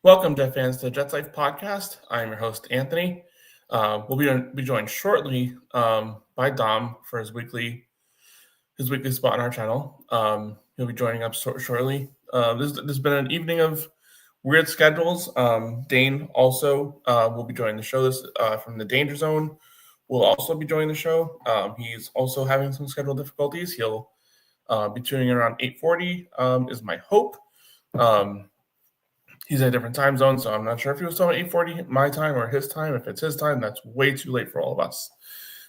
Welcome, Jet fans, to the Jets Life podcast. I am your host, Anthony. We'll be joined shortly by Dom for his weekly spot on our channel. He'll be joining up shortly. This has been an evening of weird schedules. Dane also will be joining the show. This from the Danger Zone will also be joining the show. He's also having some schedule difficulties. He'll be tuning in around 8:40. Is my hope. He's in a different time zone, so I'm not sure if he was talking 8:40 my time or his time. If it's his time, that's way too late for all of us.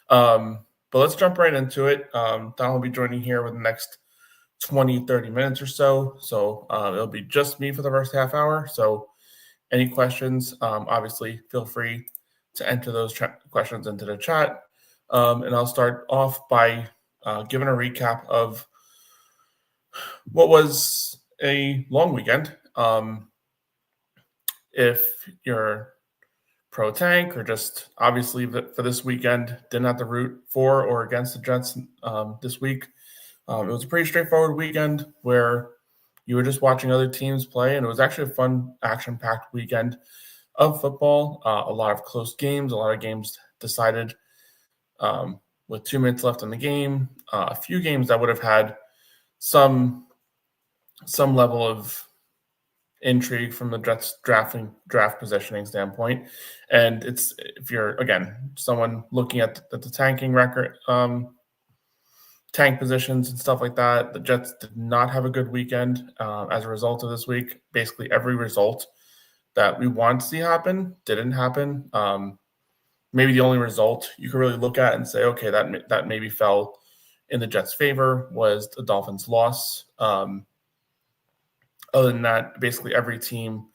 But let's jump right into it. Don will be joining here with the next 20, 30 minutes or so. So it'll be just me for the first half hour. So any questions, obviously, feel free to enter those questions into the chat. And I'll start off by giving a recap of what was a long weekend. If you're pro tank or just obviously for this weekend, didn't have to root for or against the Jets this week. It was a pretty straightforward weekend where you were just watching other teams play, and it was actually a fun, action-packed weekend of football. A lot of close games, a lot of games decided with 2 minutes left in the game. A few games that would have had some level of intrigue from the Jets draft positioning standpoint. And it's, if you're, again, someone looking at the tanking record, tank positions and stuff like that, the Jets did not have a good weekend as a result of this week. Basically every result that we want to see happen didn't happen. Maybe the only result you could really look at and say, okay, that maybe fell in the Jets' favor was the Dolphins' loss. Other than that, basically every team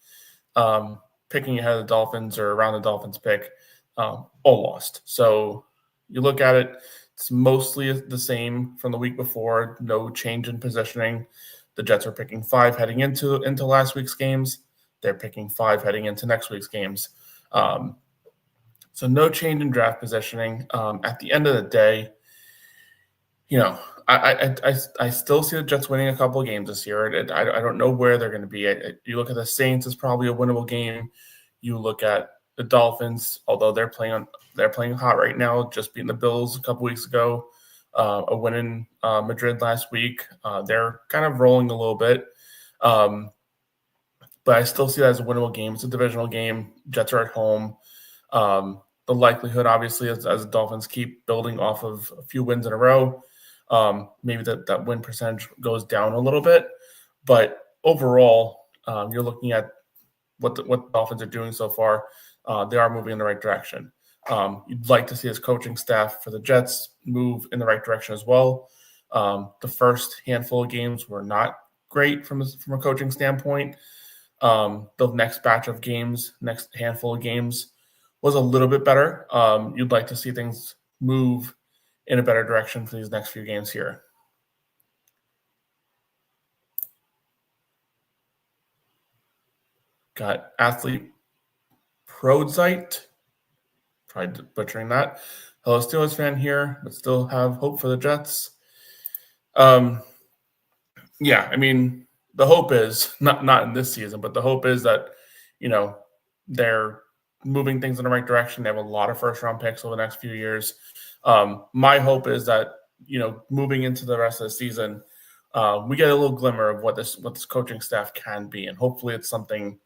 picking ahead of the Dolphins or around the Dolphins pick all lost. So you look at it, it's mostly the same from the week before. No change in positioning. The Jets are picking 5 heading into last week's games. They're picking 5 heading into next week's games. So no change in draft positioning. At the end of the day, I still see the Jets winning a couple of games this year. I don't know where they're going to be. You look at the Saints as probably a winnable game. You look at the Dolphins, although they're playing hot right now, just beating the Bills a couple weeks ago, a win in Madrid last week. They're kind of rolling a little bit, but I still see that as a winnable game. It's a divisional game. Jets are at home. The likelihood, obviously, as the Dolphins keep building off of a few wins in a row, maybe that win percentage goes down a little bit, but overall, you're looking at what the Dolphins are doing so far. They are moving in the right direction. You'd like to see his coaching staff for the Jets move in the right direction as well. The first handful of games were not great from a coaching standpoint. The next batch of games, next handful of games, was a little bit better. You'd like to see things move in a better direction for these next few games here. Got athlete Prodzite, probably butchering that. Hello, Steelers fan here, but still have hope for the Jets. Yeah, I mean, the hope is not in this season, but the hope is that they're moving things in the right direction. They have a lot of first-round picks over the next few years. My hope is that, moving into the rest of the season, we get a little glimmer of what this coaching staff can be, and hopefully it's something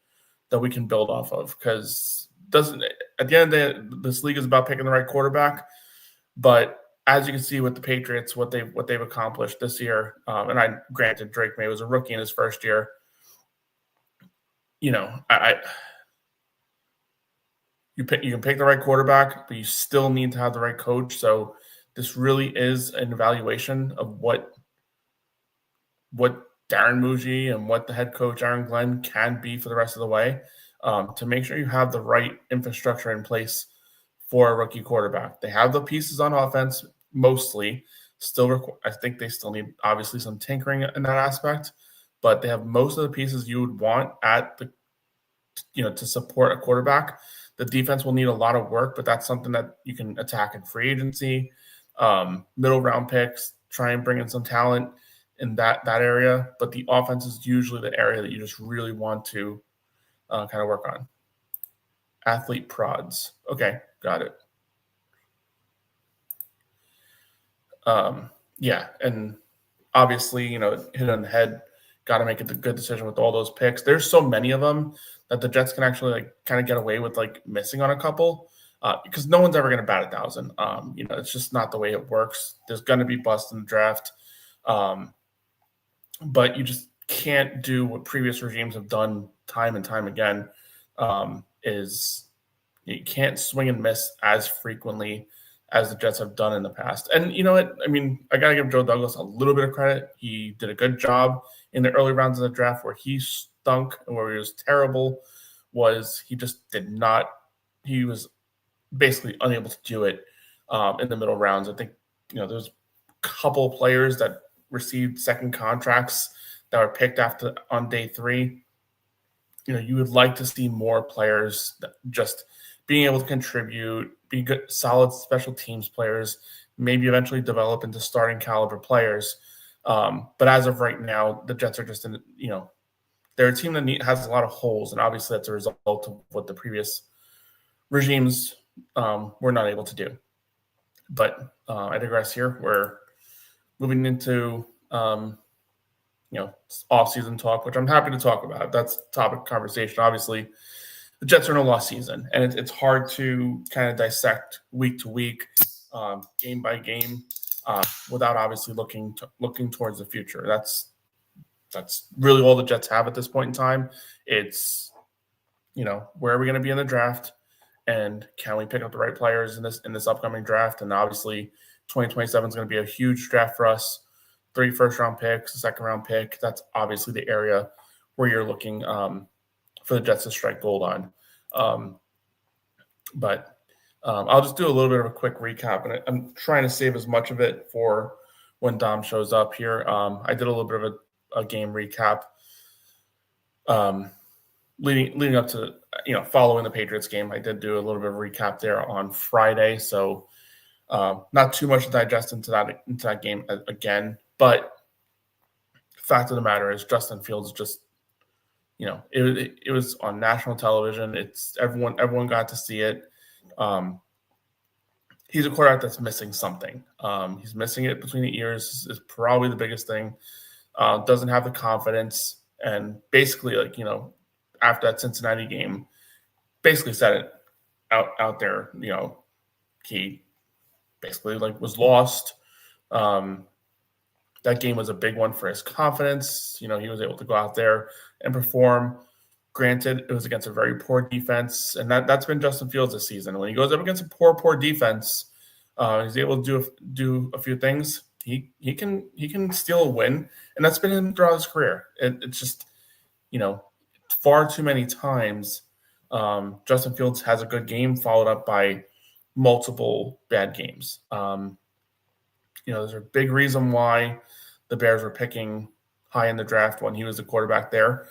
that we can build off of. Because at the end of the day, this league is about picking the right quarterback. But as you can see with the Patriots, what they've accomplished this year, and granted Drake May was a rookie in his first year. You can pick the right quarterback, but you still need to have the right coach. So this really is an evaluation of what Darren Muji and what the head coach Aaron Glenn can be for the rest of the way, to make sure you have the right infrastructure in place for a rookie quarterback. They have the pieces on offense mostly. I think they still need obviously some tinkering in that aspect, but they have most of the pieces you would want to support a quarterback. The defense will need a lot of work, but that's something that you can attack in free agency, middle round picks, try and bring in some talent in that area. But the offense is usually the area that you just really want to kind of work on. Athlete prods. Okay, got it. Yeah, and obviously, hit on the head. Got to make a good decision with all those picks. There's so many of them that the Jets can actually kind of get away with missing on a couple because no one's ever going to bat 1,000. It's just not the way it works. There's going to be busts in the draft, but you just can't do what previous regimes have done time and time again. Is you can't swing and miss as frequently as the Jets have done in the past. And you know what? I mean, I got to give Joe Douglas a little bit of credit. He did a good job in the early rounds of the draft. Where he stunk and where he was terrible was he just did not – he was basically unable to do it in the middle rounds. I think, there's a couple of players that received second contracts that were picked on day 3. You would like to see more players that just being able to contribute, be good, solid special teams players, maybe eventually develop into starting caliber players. But as of right now, the Jets are just they're a team that has a lot of holes, and obviously that's a result of what the previous regimes were not able to do. But I digress here. We're moving into off-season talk, which I'm happy to talk about. That's topic of conversation. Obviously, the Jets are in a lost season, and it's hard to kind of dissect week to week, game by game, without obviously looking towards the future. That's really all the Jets have at this point in time. It's where are we going to be in the draft, and can we pick up the right players in this upcoming draft? And obviously, 2027 is going to be a huge draft for us. 3 first-round picks, a second-round pick. That's obviously the area where you're looking for the Jets to strike gold on. But I'll just do a little bit of a quick recap, and I'm trying to save as much of it for when Dom shows up here. I did a little bit of a game recap leading up to following the Patriots game. I did do a little bit of a recap there on Friday, so not too much to digest into that game again. But fact of the matter is, Justin Fields just it was on national television. It's everyone got to see it. He's a quarterback that's missing something. He's missing it between the ears is probably the biggest thing. Doesn't have the confidence, and basically after that Cincinnati game, basically said it out there. He basically was lost. That game was a big one for his confidence. He was able to go out there and perform. Granted, it was against a very poor defense, and that's been Justin Fields this season. When he goes up against a poor defense, he's able to do a few things. He can steal a win, and that's been him throughout his career. It's just far too many times Justin Fields has a good game followed up by multiple bad games. There's a big reason why the Bears were picking high in the draft when he was the quarterback there.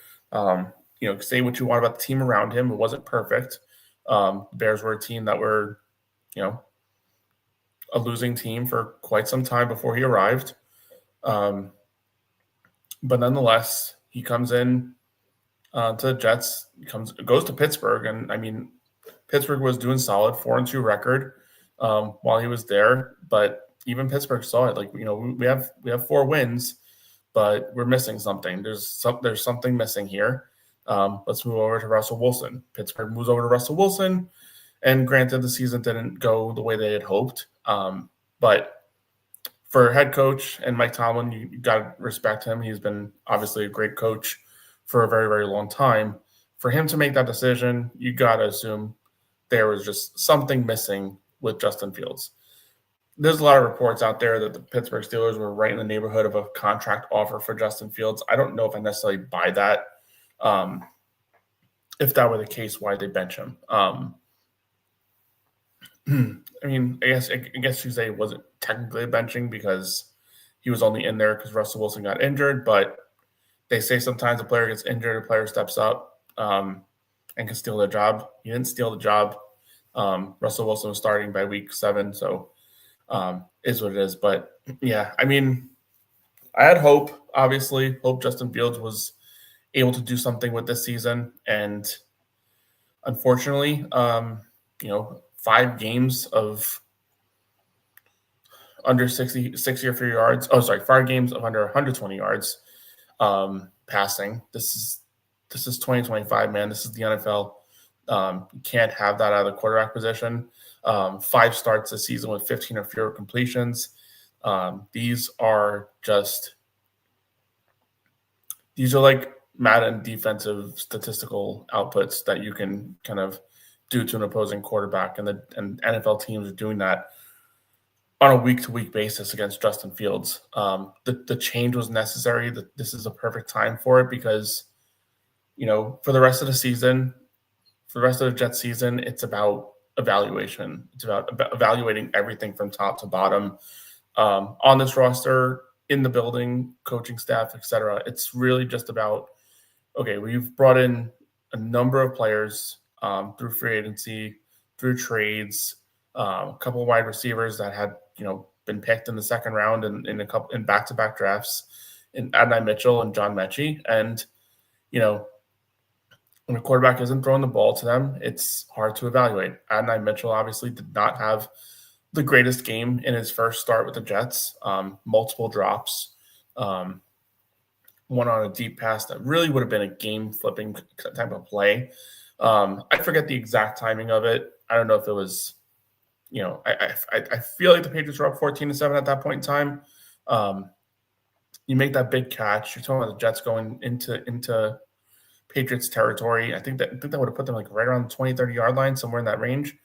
Say what you want about the team around him. It wasn't perfect. The Bears were a team that were, a losing team for quite some time before he arrived. But nonetheless, he comes in to the Jets, goes to Pittsburgh. And, I mean, Pittsburgh was doing solid, 4-2 record while he was there. But even Pittsburgh saw it. We have 4 wins, but we're missing something. There's something missing here. Let's move over to Russell Wilson. Pittsburgh moves over to Russell Wilson, and granted, the season didn't go the way they had hoped. But for head coach and Mike Tomlin, you got to respect him. He's been obviously a great coach for a very, very long time. For him to make that decision, you got to assume there was just something missing with Justin Fields. There's a lot of reports out there that the Pittsburgh Steelers were right in the neighborhood of a contract offer for Justin Fields. I don't know if I necessarily buy that. If that were the case, why they bench him? I mean, I guess you say it wasn't technically a benching because he was only in there because Russell Wilson got injured. But they say sometimes a player gets injured, a player steps up and can steal their job. He didn't steal the job. Russell Wilson was starting by week 7, so is what it is. But yeah, I mean, I had hope Justin Fields was able to do something with this season, and unfortunately, 5 games of under 60 or fewer yards. Oh, sorry, 5 games of under 120 yards passing. This is 2025, man. This is the NFL. You can't have that out of the quarterback position. 5 starts this season with 15 or fewer completions. These are like Madden defensive statistical outputs that you can kind of do to an opposing quarterback, and NFL teams are doing that on a week-to-week basis against Justin Fields. The change was necessary. This is a perfect time for it because, for the rest of the season, for the rest of the Jets season, it's about evaluation. It's about evaluating everything from top to bottom on this roster, in the building, coaching staff, etc. It's really just about, okay, we've brought in a number of players through free agency, through trades, a couple of wide receivers that had been picked in the second round and in back-to-back drafts, in Adonai Mitchell and John Mechie. And when a quarterback isn't throwing the ball to them, it's hard to evaluate. Adonai Mitchell obviously did not have the greatest game in his first start with the Jets. Multiple drops, one on a deep pass that really would have been a game-flipping type of play. I forget the exact timing of it. I don't know if it was, I feel like the Patriots were up 14-7 at that point in time. You make that big catch. You're talking about the Jets going into Patriots territory. I think that would have put them like right around the 20, 30-yard line, somewhere in that range.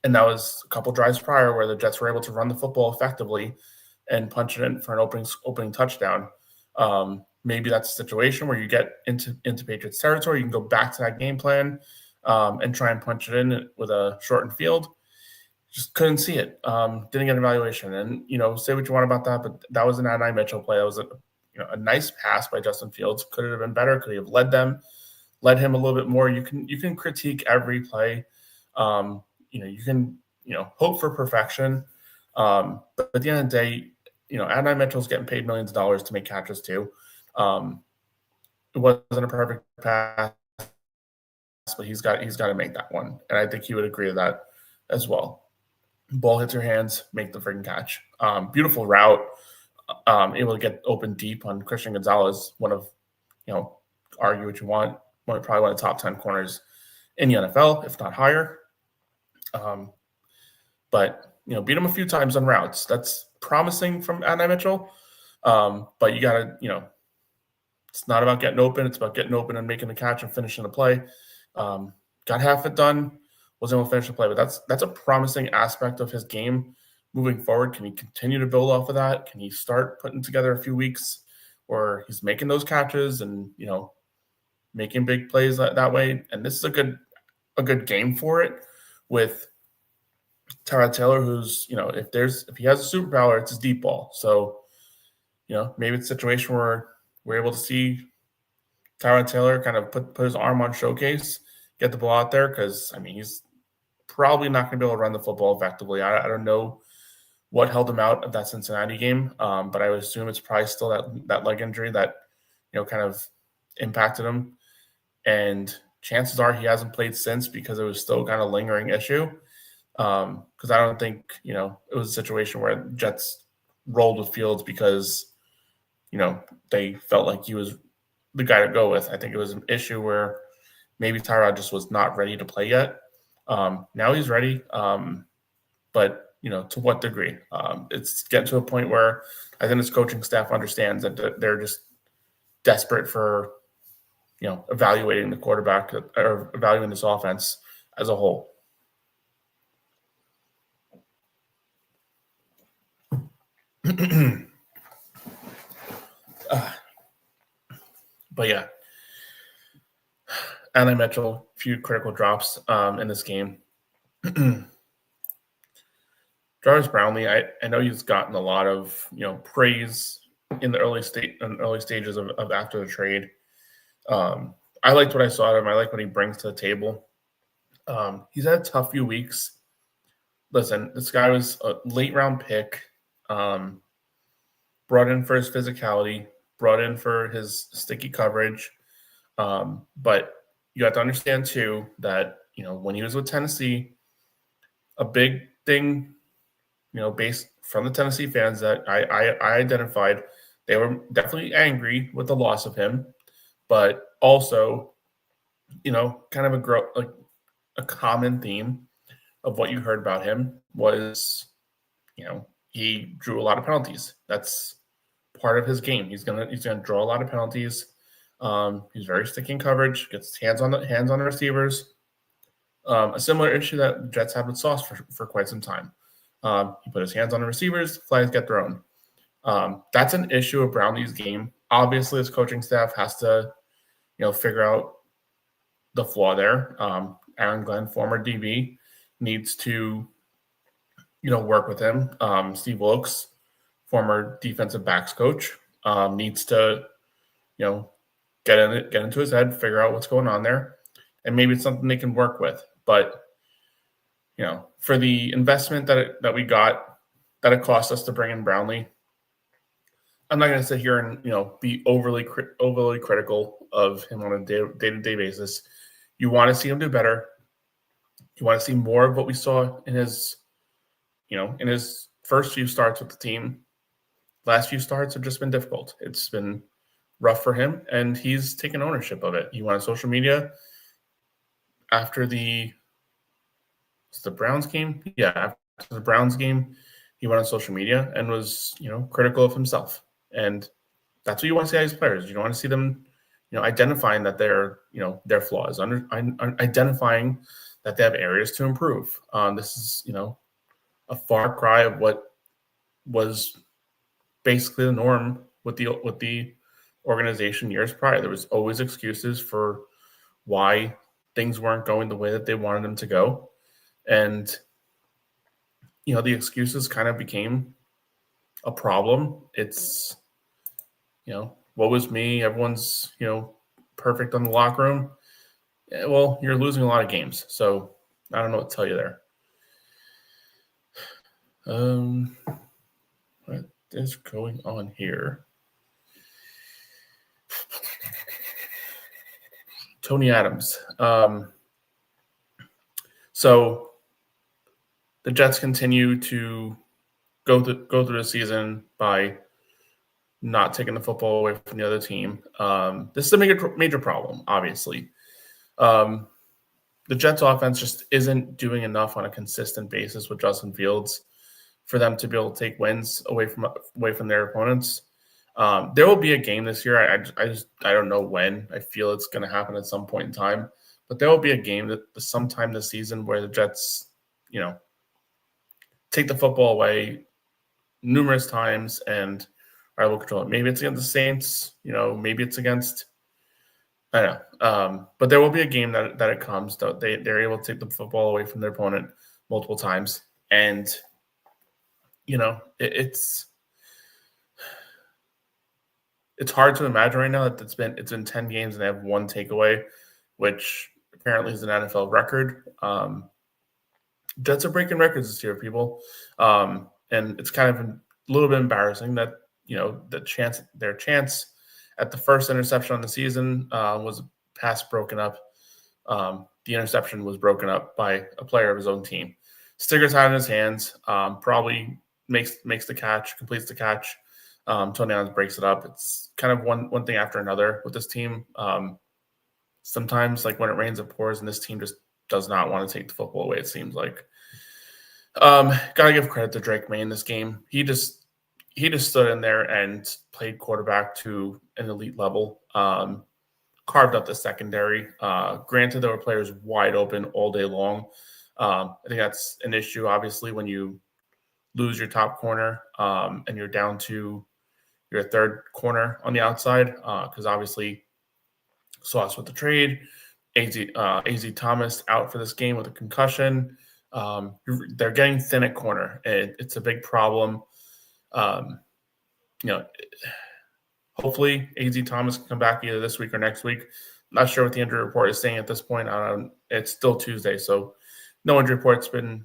And that was a couple drives prior where the Jets were able to run the football effectively and punch it in for an opening touchdown. Maybe that's a situation where you get into Patriots territory. You can go back to that game plan and try and punch it in with a shortened field. Just couldn't see it. Didn't get an evaluation. And, say what you want about that, but that was an Adonai Mitchell play. That was a nice pass by Justin Fields. Could it have been better? Could he have led him a little bit more? You can critique every play. You can hope for perfection. But at the end of the day, Adonai Mitchell's getting paid millions of dollars to make catches too. It wasn't a perfect pass, but he's got to make that one, and I think he would agree with that as well. Ball hits your hands, make the freaking catch. Beautiful route. Able to get open deep on Christian Gonzalez, one of, argue what you want, probably one of the top 10 corners in the NFL, if not higher. But beat him a few times on routes. That's promising from Adonai Mitchell. But you gotta, it's not about getting open. It's about getting open and making the catch and finishing the play. Got half it done. Wasn't able to finish the play, but that's a promising aspect of his game moving forward. Can he continue to build off of that? Can he start putting together a few weeks where he's making those catches and making big plays that way? And this is a good game for it with Tyrod Taylor, who's if he has a superpower, it's his deep ball. So maybe it's a situation where we're able to see Tyrod Taylor kind of put his arm on showcase, get the ball out there, because he's probably not going to be able to run the football effectively. I don't know what held him out of that Cincinnati game, but I would assume it's probably still that leg injury that kind of impacted him. And chances are he hasn't played since because it was still kind of a lingering issue. Because I don't think it was a situation where Jets rolled with Fields because they felt like he was the guy to go with. I think it was an issue where maybe Tyrod just was not ready to play yet. Now he's ready, but to what degree? It's getting to a point where I think his coaching staff understands that they're just desperate for evaluating the quarterback or evaluating this offense as a whole. But yeah, Adonai Mitchell, few critical drops in this game. Jarvis Brownlee, I know he's gotten a lot of praise in the early stages of after the trade. I liked what I saw of him. I like what he brings to the table. He's had a tough few weeks. Listen, this guy was a late round pick, brought in for his physicality, brought in for his sticky coverage. But you have to understand too that, when he was with Tennessee, a big thing, based from the Tennessee fans that I identified, they were definitely angry with the loss of him, but also, kind of a common theme of what you heard about him was, he drew a lot of penalties. That's part of his game. He's gonna draw a lot of penalties. He's very sticky in coverage, gets hands on the receivers. A similar issue that the Jets had with Sauce for quite some time. He put his hands on the receivers, flags get thrown. That's an issue of Brownlee's game. Obviously, his coaching staff has to, figure out the flaw there. Aaron Glenn, former DB, needs to, work with him. Steve Wilkes, former defensive backs coach, needs to, get into his head, figure out what's going on there, and maybe it's something they can work with. But for the investment that we got, that it cost us to bring in Brownlee, I'm not going to sit here and be overly critical of him on a day-to-day basis. You want to see him do better. You want to see more of what we saw in his first few starts with the team. Last few starts have just been difficult. It's been rough for him, and he's taken ownership of it. He went on social media after the Browns game. Yeah, after the Browns game, he went on social media and was, critical of himself. And that's what you want to see out of these players. You don't want to see them, identifying that they're, their flaws, identifying that they have areas to improve. This is, a far cry of what was basically the norm with the organization years prior. There was always excuses for why things weren't going the way that they wanted them to go. And, the excuses kind of became a problem. It's, what was me? Everyone's, perfect on the locker room. Yeah, well, you're losing a lot of games. So I don't know what to tell you there. What is going on here? Tony Adams. So the Jets continue to go through the season by not taking the football away from the other team. This is a major problem, obviously. The Jets offense just isn't doing enough on a consistent basis with Justin Fields for them to be able to take wins away from their opponents. There will be a game this year. I don't know when. I feel it's going to happen at some point in time. But there will be a game that sometime this season where the Jets, take the football away numerous times and are able to control it. Maybe it's against the Saints. Maybe it's against – I don't know. But there will be a game that it comes that they're able to take the football away from their opponent multiple times. And, it's hard to imagine right now that it's been 10 games and they have one takeaway, which apparently is an NFL record. Jets are breaking records this year, people. And it's kind of a little bit embarrassing that, their chance at the first interception on the season was a pass broken up. The interception was broken up by a player of his own team. Sticker's had in his hands, probably makes the catch, completes the catch. Tony Adams breaks it up. It's kind of one thing after another with this team. Sometimes, like when it rains, it pours, and this team just does not want to take the football away, it seems like. Gotta give credit to Drake May in this game. He just stood in there and played quarterback to an elite level. Carved up the secondary. Granted, there were players wide open all day long. I think that's an issue, obviously, when you lose your top corner and you're down to your third corner on the outside, because obviously Sauce with the trade, AZ Thomas out for this game with a concussion. They're getting thin at corner. It's a big problem. Hopefully AZ Thomas can come back either this week or next week. Not sure what the injury report is saying at this point. It's still Tuesday, so no injury report's been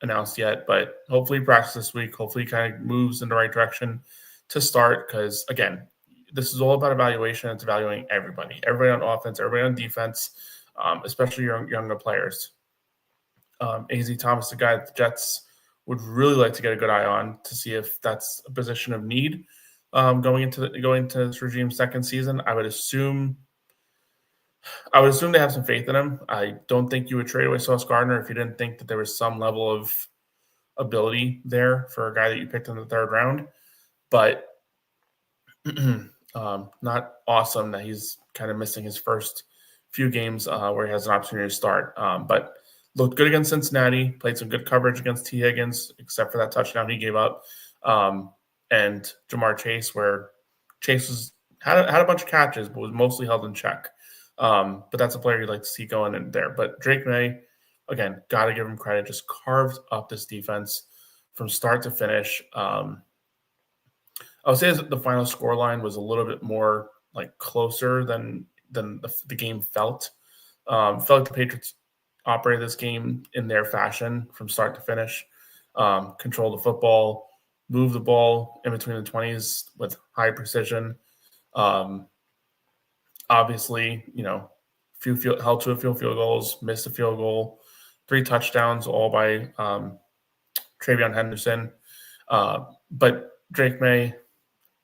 announced yet, but hopefully practice this week. Hopefully kind of moves in the right direction to start, because, again, this is all about evaluation. It's evaluating everybody on offense, everybody on defense. especially younger players. AZ Thomas, the guy that the Jets would really like to get a good eye on to see if that's a position of need going into this regime's second season. I would assume they have some faith in him. I don't think you would trade away Sauce Gardner if you didn't think that there was some level of ability there for a guy that you picked in the third round. But not awesome that he's kind of missing his first few games where he has an opportunity to start. But looked good against Cincinnati, played some good coverage against T. Higgins, except for that touchdown he gave up. And Jamar Chase, where Chase had a bunch of catches, but was mostly held in check. But that's a player you'd like to see going in there. But Drake May, again, got to give him credit, just carved up this defense from start to finish. I would say that the final scoreline was a little bit more like closer than the game felt. Felt like the Patriots operated this game in their fashion from start to finish. Control the football, move the ball in between the 20s with high precision. Obviously, held to a few field goals, missed a field goal, 3 touchdowns, all by Travion Henderson. But Drake May,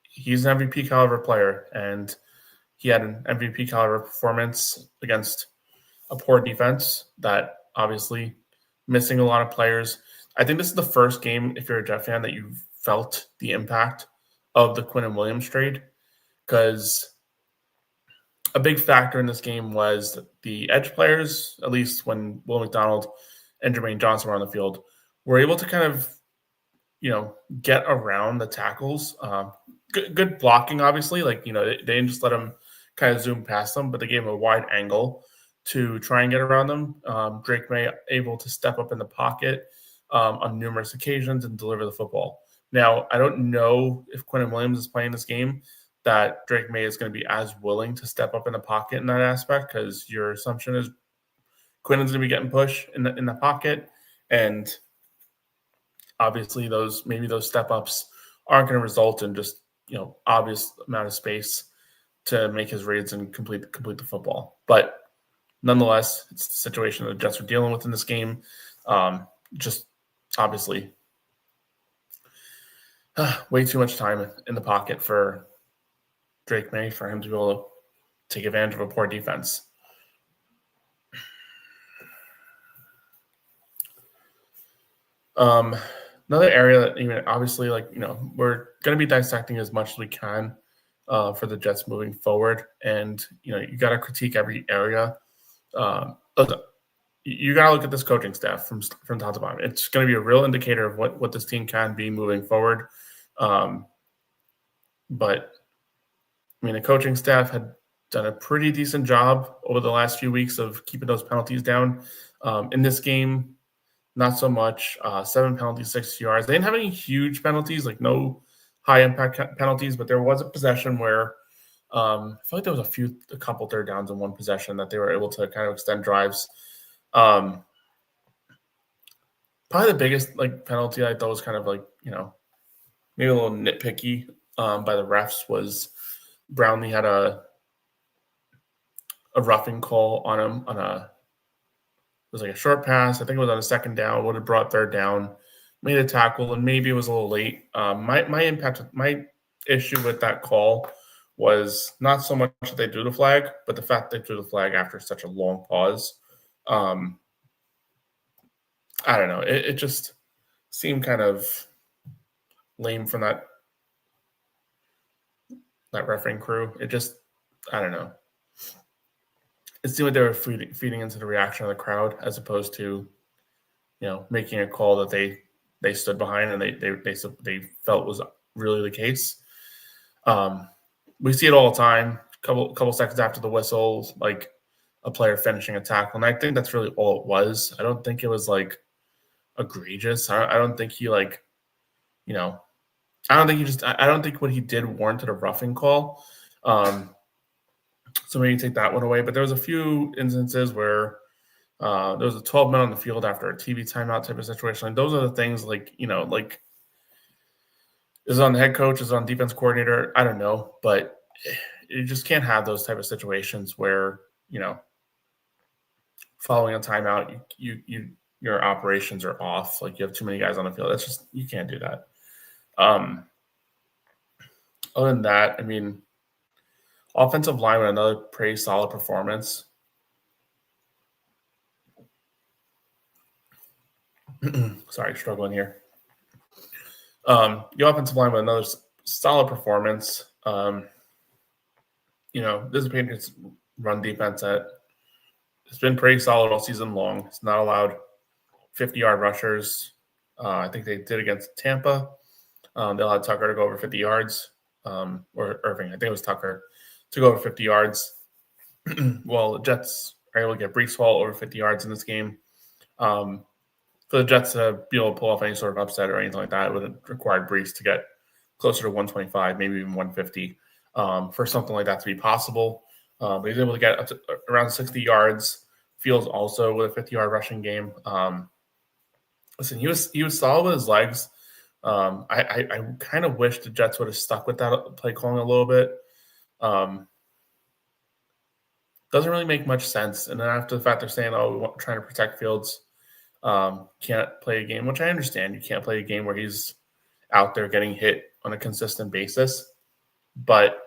he's an MVP caliber player, and he had an MVP caliber performance against a poor defense that obviously missing a lot of players. I think this is the first game, if you're a Jet fan, that you've felt the impact of the Quinnen Williams trade, because a big factor in this game was the edge players, at least when Will McDonald and Jermaine Johnson were on the field, were able to kind of, get around the tackles. Good blocking, obviously. They didn't just let them kind of zoom past them, but they gave them a wide angle to try and get around them. Drake May able to step up in the pocket on numerous occasions and deliver the football. Now, I don't know if Quinnen Williams is playing this game that Drake May is going to be as willing to step up in the pocket in that aspect, because your assumption is Quinnen's going to be getting pushed in the pocket, and obviously those step ups aren't going to result in just obvious amount of space to make his reads and complete the football. But nonetheless, it's the situation that the Jets are dealing with in this game. Just obviously way too much time in the pocket for Drake May for him to be able to take advantage of a poor defense. Another area that obviously we're going to be dissecting as much as we can for the Jets moving forward, and you got to critique every area. You got to look at this coaching staff from top to bottom. It's going to be a real indicator of what this team can be moving forward. But the coaching staff had done a pretty decent job over the last few weeks of keeping those penalties down. In this game, not so much. 7 penalties, 6 yards. They didn't have any huge penalties, like no high-impact penalties, but there was a possession where I feel like there was a couple third downs in one possession that they were able to kind of extend drives. Probably the biggest penalty I thought was kind of maybe a little nitpicky by the refs was Brownlee had a roughing call on him on it was a short pass. I think it was on a second down, would have brought third down, made a tackle, and maybe it was a little late. My issue with that call was not so much that they drew the flag, but the fact they drew the flag after such a long pause. I don't know. It just seemed kind of lame from that refereeing crew. I don't know. It seemed like they were feeding into the reaction of the crowd as opposed to, making a call that they stood behind and they felt was really the case. We see it all the time. Couple seconds after the whistle, like a player finishing a tackle, and I think that's really all it was. I don't think it was egregious. I don't think he I don't think what he did warranted a roughing call. So maybe take that one away. But there was a few instances where there was a 12 men on the field after a TV timeout type of situation. And those are the things is it on the head coach, is it on defense coordinator? I don't know. But you just can't have those type of situations where, following a timeout, your operations are off. Like you have too many guys on the field. That's just you can't do that. Other than that, I mean, offensive line with another pretty solid performance. Sorry, struggling here. The offensive line with another solid performance. This is Patriots run defense it's been pretty solid all season long. It's not allowed 50-yard rushers. I think they did against Tampa. They allowed Tucker to go over 50 yards. Or Irving, I think it was Tucker, to go over 50 yards. Well, the Jets are able to get Brees Hall over 50 yards in this game. For the Jets to be able to pull off any sort of upset or anything like that, it would have required Brees to get closer to 125, maybe even 150, for something like that to be possible. But he's able to get up to around 60 yards. Fields also with a 50-yard rushing game. Listen, he was solid with his legs. I kind of wish the Jets would have stuck with that play calling a little bit. Doesn't really make much sense. And then after the fact they're saying, we're trying to protect Fields, can't play a game, which I understand. You can't play a game where he's out there getting hit on a consistent basis. But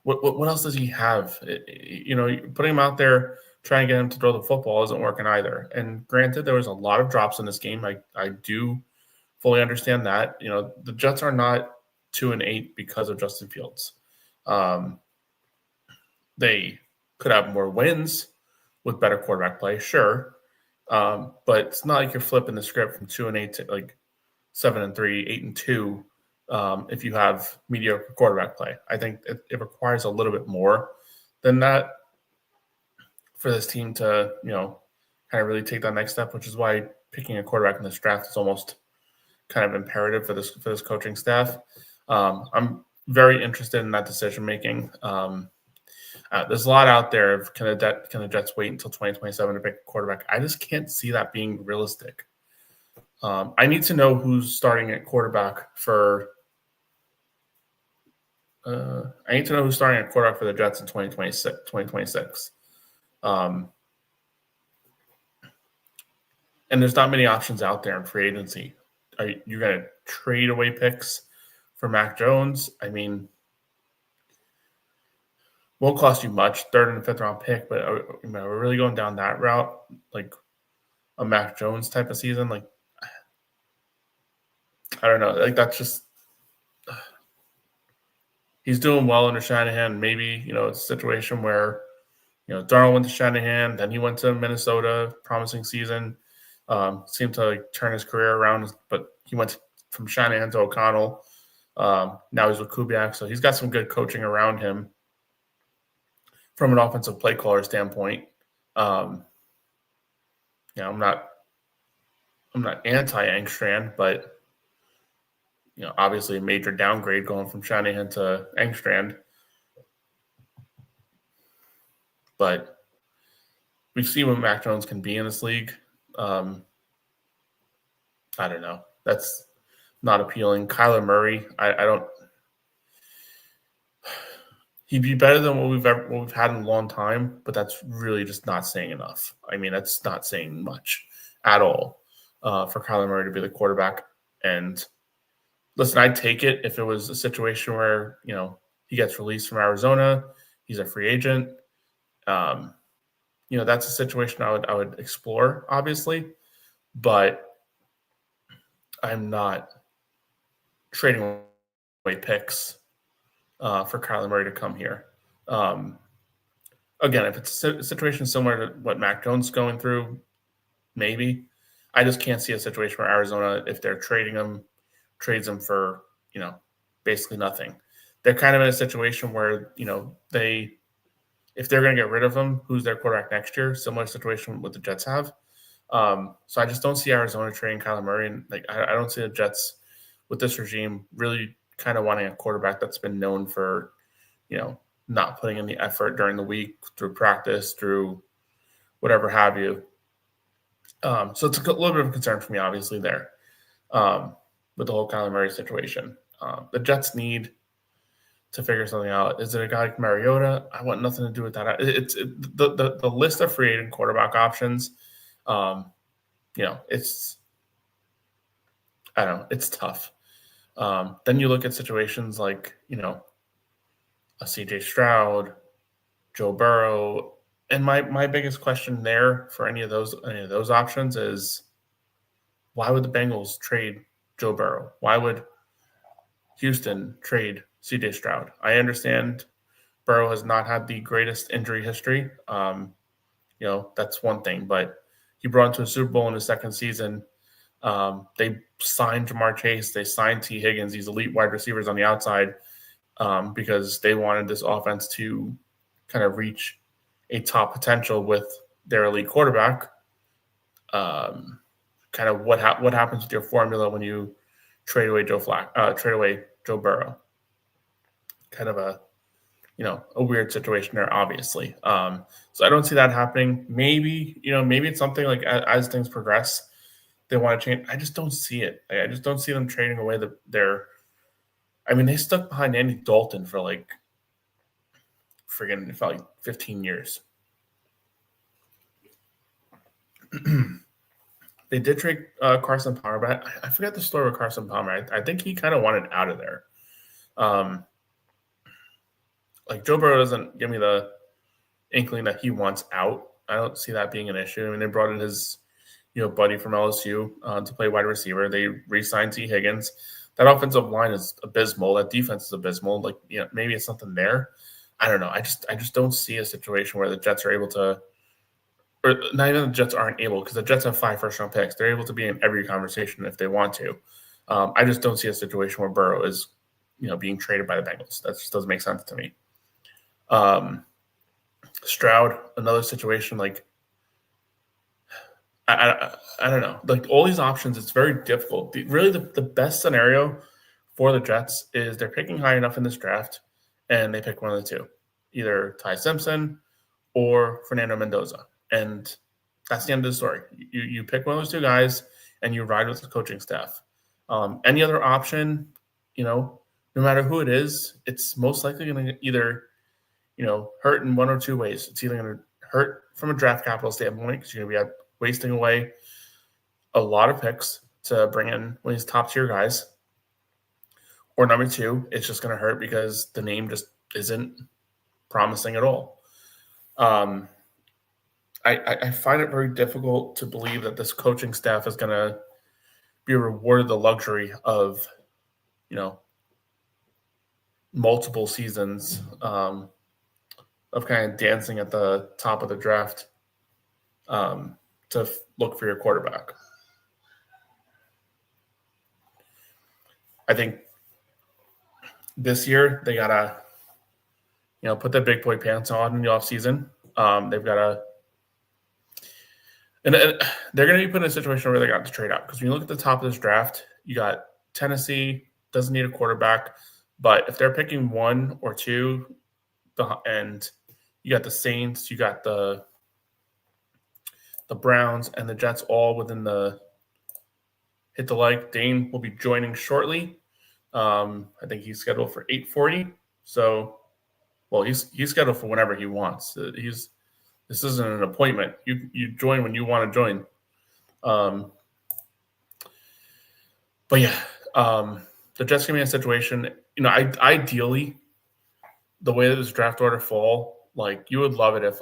what else does he have? Putting him out there, trying to get him to throw the football isn't working either. And granted, there was a lot of drops in this game. I do fully understand that. The Jets are not 2-8 because of Justin Fields. They could have more wins with better quarterback play, sure. But it's not like you're flipping the script from 2-8 to like 7-3, 8-2. If you have mediocre quarterback play, I think it requires a little bit more than that for this team to, kind of really take that next step, which is why picking a quarterback in this draft is almost kind of imperative for this coaching staff. I'm very interested in that decision making. There's a lot out there of can the Jets wait until 2027 to pick a quarterback? I just can't see that being realistic. I need to know who's starting at quarterback for. I need to know who's starting at quarterback for the Jets in 2026. And there's not many options out there in free agency. Are you going to trade away picks for Mac Jones? I mean, won't cost you much, 3rd and 5th round pick, but we're really going down that route, like a Mac Jones type of season. Like, I don't know. Like, that's just he's doing well under Shanahan. Maybe, it's a situation where, Darnold went to Shanahan, then he went to Minnesota, promising season. Seemed to turn his career around, but he went from Shanahan to O'Connell. Now he's with Kubiak, so he's got some good coaching around him from an offensive play caller standpoint. I'm not anti-Engstrand, but obviously a major downgrade going from Shanahan to Engstrand. But we've seen what Mac Jones can be in this league. I don't know. That's not appealing. Kyler Murray, I don't. He'd be better than what we've had in a long time, but that's really just not saying enough. I mean, that's not saying much at all for Kyler Murray to be the quarterback. And listen, I'd take it if it was a situation where he gets released from Arizona, he's a free agent. That's a situation I would explore, obviously, but I'm not trading away picks for Kyler Murray to come here. Again, if it's a situation similar to what Mac Jones is going through, maybe. I just can't see a situation where Arizona, if they're trading him, trades him for, basically nothing. They're kind of in a situation where, if they're going to get rid of him, who's their quarterback next year? Similar situation what the Jets have. So I just don't see Arizona trading Kyler Murray. And I don't see the Jets with this regime really kind of wanting a quarterback that's been known for, not putting in the effort during the week through practice, through whatever have you. So it's a little bit of a concern for me, obviously, there with the whole Kyler Murray situation. The Jets need to figure something out. Is it a guy like Mariota? I want nothing to do with that. The list of free agent quarterback options. It's I don't know. It's tough. Then you look at situations like a C.J. Stroud, Joe Burrow, and my biggest question there for any of those options is why would the Bengals trade Joe Burrow? Why would Houston trade C.J. Stroud? I understand Burrow has not had the greatest injury history. That's one thing, but he brought him to a Super Bowl in his second season. They signed Jamar Chase. They signed T. Higgins, these elite wide receivers on the outside, because they wanted this offense to kind of reach a top potential with their elite quarterback. Kind of what happens with your formula when you trade away Joe Burrow. Kind of a weird situation there, obviously. So I don't see that happening. Maybe it's something like as things progress, they want to change. I just don't see it. I just don't see them trading away they stuck behind Andy Dalton for it felt like 15 years. They did trade Carson Palmer, but I forgot the story with Carson Palmer. I think he kind of wanted out of there. Joe Burrow doesn't give me the inkling that he wants out. I don't see that being an issue. I mean, they brought in his buddy from LSU to play wide receiver. They re-signed T. Higgins. That offensive line is abysmal. That defense is abysmal. Maybe it's something there. I don't know. I just don't see a situation where the Jets are able to, or not even the Jets aren't able, because the Jets have 5 first-round picks. They're able to be in every conversation if they want to. I just don't see a situation where Burrow is, being traded by the Bengals. That just doesn't make sense to me. Stroud, another situation I don't know. All these options, it's very difficult. The best scenario for the Jets is they're picking high enough in this draft, and they pick one of the two, either Ty Simpson or Fernando Mendoza. And that's the end of the story. You pick one of those two guys, and you ride with the coaching staff. Any other option, no matter who it is, it's most likely going to either, hurt in one or two ways. It's either going to hurt from a draft capital standpoint because you're going to be wasting away a lot of picks to bring in one of these top-tier guys. Or number two, it's just going to hurt because the name just isn't promising at all. I find it very difficult to believe that this coaching staff is going to be rewarded the luxury of, multiple seasons of kind of dancing at the top of the draft to look for your quarterback. I think this year they gotta, put their big boy pants on in the offseason. They've got to, and they're going to be put in a situation where they got to trade out, because when you look at the top of this draft, you got Tennessee doesn't need a quarterback, but if they're picking one or two, and you got the Saints, you got the Browns, and the Jets all within the hit the like. Dane will be joining shortly. I think he's scheduled for 8:40. So, well, he's scheduled for whenever he wants. This isn't an appointment. You join when you want to join. But yeah, the Jets can be in a situation. Ideally, the way that this draft order fall, you would love it if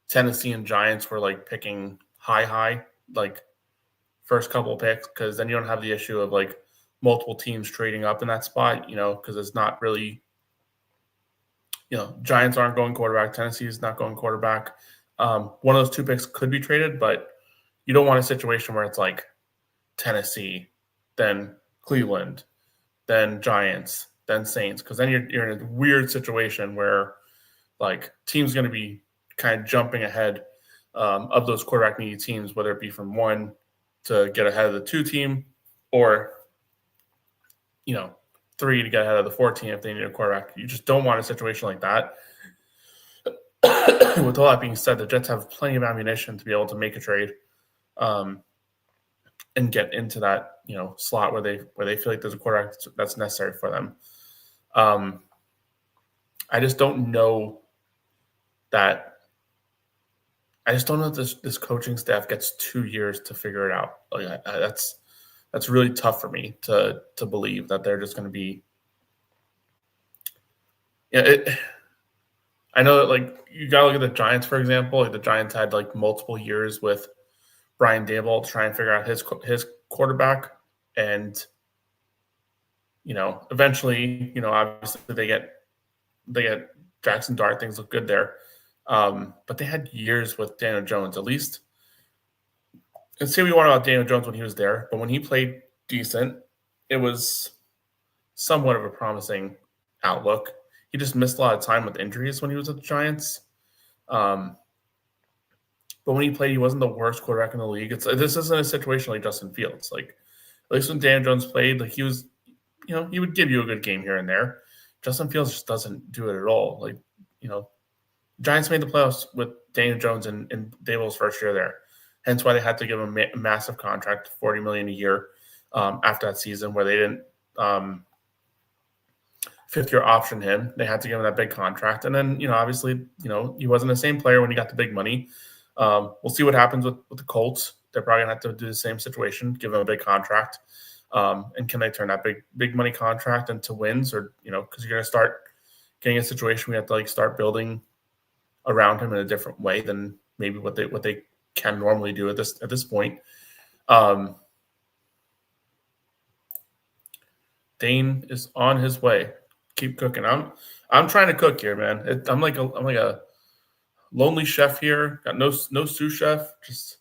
Tennessee and Giants were picking high, first couple of picks, because then you don't have the issue of multiple teams trading up in that spot, because it's not really, Giants aren't going quarterback, Tennessee is not going quarterback. One of those two picks could be traded, but you don't want a situation where it's Tennessee, then Cleveland, then Giants, then Saints, because then you're in a weird situation where teams going to be kind of jumping ahead of those quarterback needy teams, whether it be from one to get ahead of the 2 team, or 3 to get ahead of the 4 team if they need a quarterback. You just don't want a situation like that. With all that being said, the Jets have plenty of ammunition to be able to make a trade and get into that slot where they feel like there's a quarterback that's necessary for them. I just don't know that. I just don't know that this coaching staff gets 2 years to figure it out. Like that's really tough for me to believe that they're just going to be. Yeah, I know that like you got to look at the Giants for example. Like the Giants had like multiple years with Brian Dable to try and figure out his quarterback, and eventually, obviously they get Jackson Dart. Things look good there, but they had years with Daniel Jones. At least, let's say we want about Daniel Jones when he was there, but when he played decent, it was somewhat of a promising outlook. He just missed a lot of time with injuries when he was with the Giants. Um, but when he played, he wasn't the worst quarterback in the league. This isn't a situation like Justin Fields. Like at least when Dan Jones played, like he was, he would give you a good game here and there. Justin Fields just doesn't do it at all. Like, Giants made the playoffs with Daniel Jones in Dable's first year there. Hence why they had to give him a massive contract, $40 million a year after that season where they didn't fifth-year option him. They had to give him that big contract. And then, obviously, he wasn't the same player when he got the big money. We'll see what happens with the Colts. They're probably going to have to do the same situation, give him a big contract. And can they turn that big money contract into wins? Or, because you're going to start getting a situation where you have to, start building around him in a different way than maybe what they can normally do at this point. Dane is on his way. Keep cooking. I'm trying to cook here, man. I'm like a lonely chef here. Got no sous chef. Just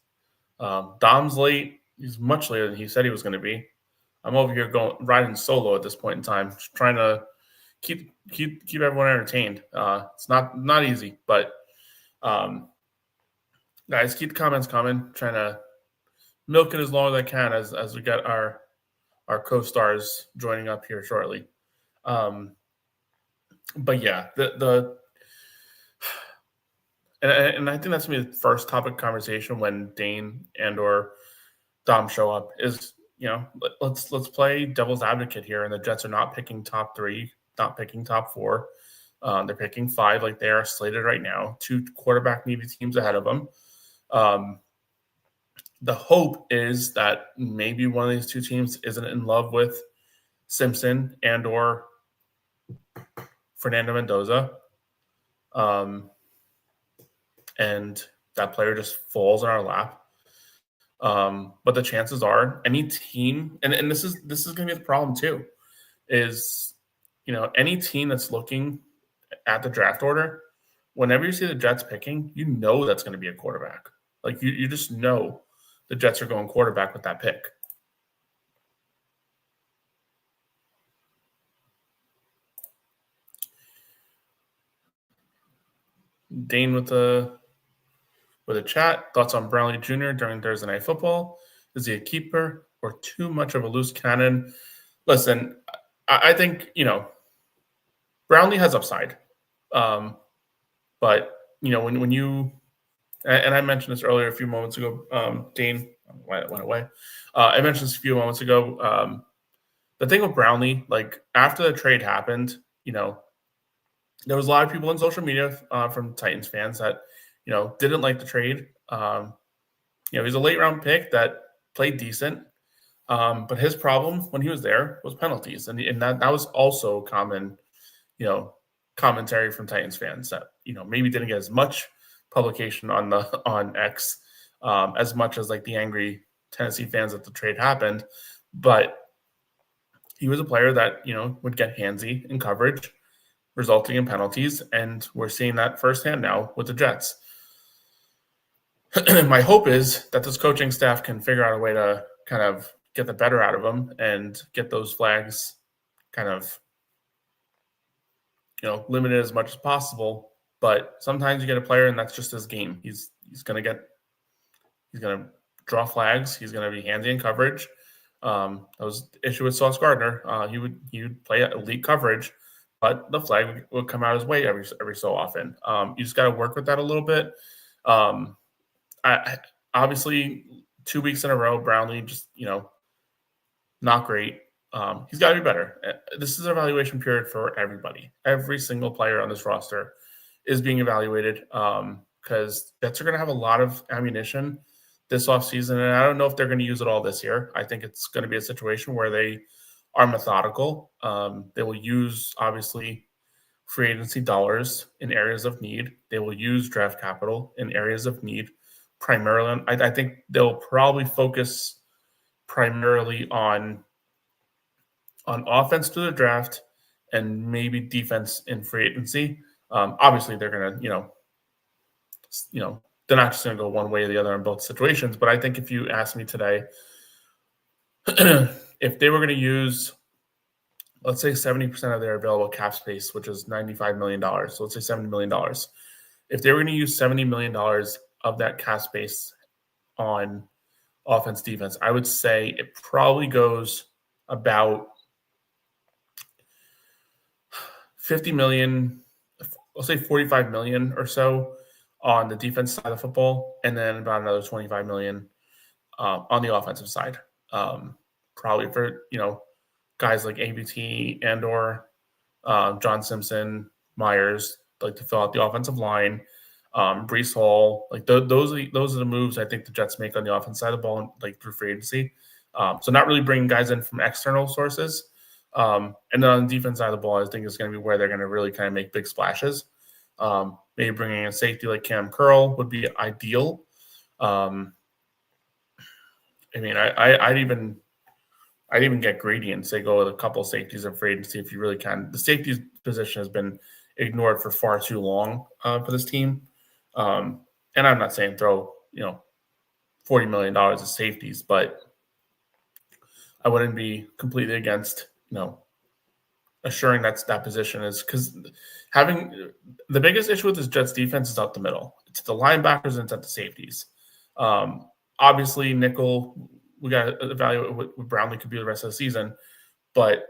Dom's late. He's much later than he said he was going to be. I'm over here riding solo at this point in time, just trying to keep everyone entertained. It's not easy, but guys, keep the comments coming. Trying to milk it as long as I can as we get our co-stars joining up here shortly. But yeah, and I think that's gonna be the first topic of conversation when Dane and or Dom show up is, let's play devil's advocate here, and the Jets are not picking top 3, not picking top 4. They're picking 5 like they are slated right now. 2 quarterback needy teams ahead of them. The hope is that maybe one of these 2 teams isn't in love with Simpson and or Fernando Mendoza. And that player just falls in our lap. But the chances are any team, and this is going to be the problem too, is, any team that's looking at the draft order, whenever you see the Jets picking, that's going to be a quarterback. Like you just know the Jets are going quarterback with that pick. Dane with a chat. Thoughts on Brownlee Jr. during Thursday Night Football? Is he a keeper or too much of a loose cannon? Listen, I think, Brownlee has upside. But, when you – and I mentioned this earlier a few moments ago, Dane went away. I mentioned this a few moments ago. The thing with Brownlee, like after the trade happened, there was a lot of people on social media from Titans fans that, didn't like the trade. He's a late round pick that played decent. But his problem when he was there was penalties. And that was also common, commentary from Titans fans that, maybe didn't get as much publication on X as much as like the angry Tennessee fans that the trade happened. But he was a player that, would get handsy in coverage, resulting in penalties. And we're seeing that firsthand now with the Jets. My hope is that this coaching staff can figure out a way to kind of get the better out of him and get those flags kind of, limited as much as possible. But sometimes you get a player and that's just his game. He's going to draw flags. He's going to be handsy in coverage. That was the issue with Sauce Gardner. He would play elite coverage, but the flag would come out his way every so often. You just got to work with that a little bit. I obviously 2 weeks in a row, Brownlee just, not great. He's got to be better. This is an evaluation period for everybody. Every single player on this roster is being evaluated because Jets are going to have a lot of ammunition this offseason, and I don't know if they're going to use it all this year. I think it's going to be a situation where they are methodical. They will use, obviously, free agency dollars in areas of need. They will use draft capital in areas of need. Primarily, I think they'll probably focus primarily on offense through the draft and maybe defense in free agency. Obviously, they're going to, they're not just going to go one way or the other in both situations. But I think if you ask me today, if they were going to use, let's say 70% of their available cap space, which is $95 million, so let's say $70 million. If they were going to use $70 million of that cap space on offense, defense, I would say it probably goes about 50 million, let's say 45 million or so on the defense side of football, and then about another 25 million on the offensive side. Probably for, guys like ABT and or John Simpson, Myers, like to fill out the offensive line. Brees Hall, like those are the moves I think the Jets make on the offense side of the ball, like through free agency. So not really bringing guys in from external sources. And then on the defense side of the ball, I think is going to be where they're going to really kind of make big splashes. Maybe bringing in a safety like Cam Curl would be ideal. I'd even get greedy and say go with a couple of safeties in free agency if you really can. The safety position has been ignored for far too long for this team. And I'm not saying throw, $40 million of safeties, but I wouldn't be completely against, assuring that position is because having the biggest issue with this Jets defense is up the middle. It's the linebackers and it's at the safeties. Obviously, nickel, we got to evaluate what Brownlee could be the rest of the season, but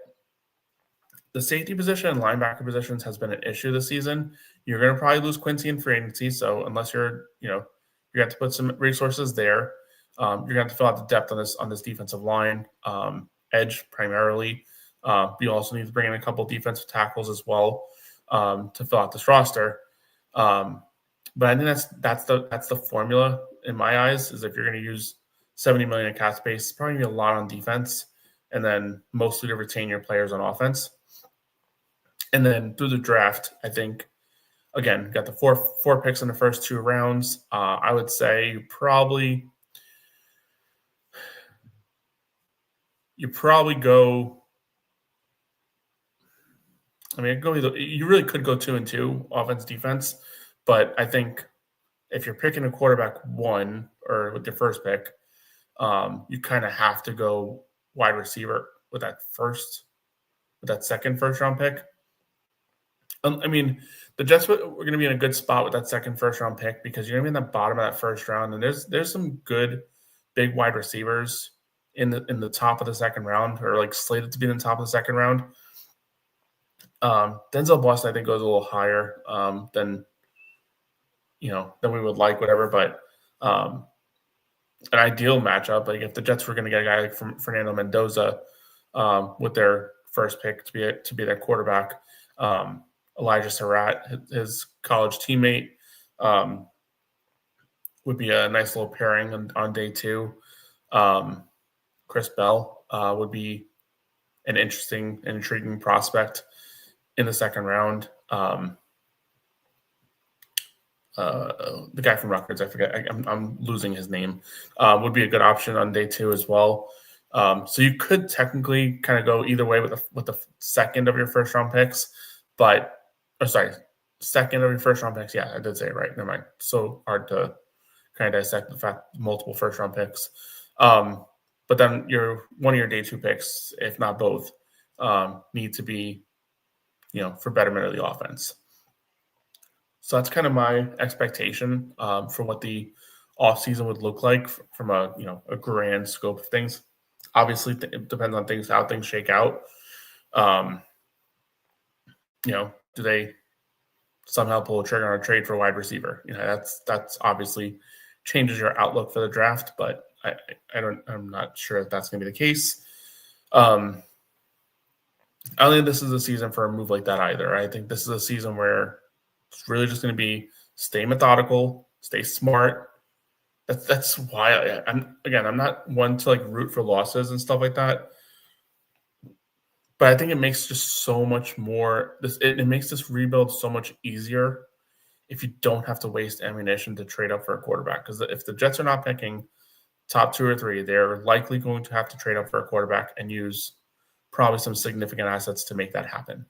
the safety position and linebacker positions has been an issue this season. You're going to probably lose Quincy in free agency, so unless you're you have to put some resources there. You're going to have to fill out the depth on this defensive line, edge primarily. You also need to bring in a couple defensive tackles as well to fill out this roster. But I think that's the formula in my eyes. Is if you're going to use $70 million in cap space, it's probably going to be a lot on defense, and then mostly to retain your players on offense. And then through the draft, I think, again, got the four picks in the first two rounds. I would say you probably go. You really could go 2-2 offense, defense, but I think if you're picking a quarterback one or with your first pick, you kind of have to go wide receiver with that second first round pick. The Jets were going to be in a good spot with that second first round pick because you're going to be in the bottom of that first round, and there's some good big wide receivers in the top of the second round, or like slated to be in the top of the second round. Denzel Boston, I think, goes a little higher than we would like, whatever. But an ideal matchup, like if the Jets were going to get a guy like from Fernando Mendoza with their first pick to be their quarterback, Elijah Surratt, his college teammate, would be a nice little pairing on day two. Chris Bell would be an interesting and intriguing prospect in the second round. The guy from Rutgers, I forget, I'm losing his name, would be a good option on day two as well. So you could technically kind of go either way with the second of your first round picks, second of your first round picks. Yeah, I did say it right. Never mind. So hard to kind of dissect the fact multiple first round picks. But then one of your day two picks, if not both, need to be, for betterment of the offense. So that's kind of my expectation for what the offseason would look like from a grand scope of things. Obviously, it depends on how things shake out. Do they somehow pull a trigger on a trade for a wide receiver? That's obviously changes your outlook for the draft, but I'm not sure if that's going to be the case. I don't think this is a season for a move like that either. I think this is a season where it's really just going to be stay methodical, stay smart. That's why I'm not one to like root for losses and stuff like that. But I think it makes just so much more. It makes this rebuild so much easier if you don't have to waste ammunition to trade up for a quarterback. Because if the Jets are not picking top 2 or 3, they're likely going to have to trade up for a quarterback and use probably some significant assets to make that happen.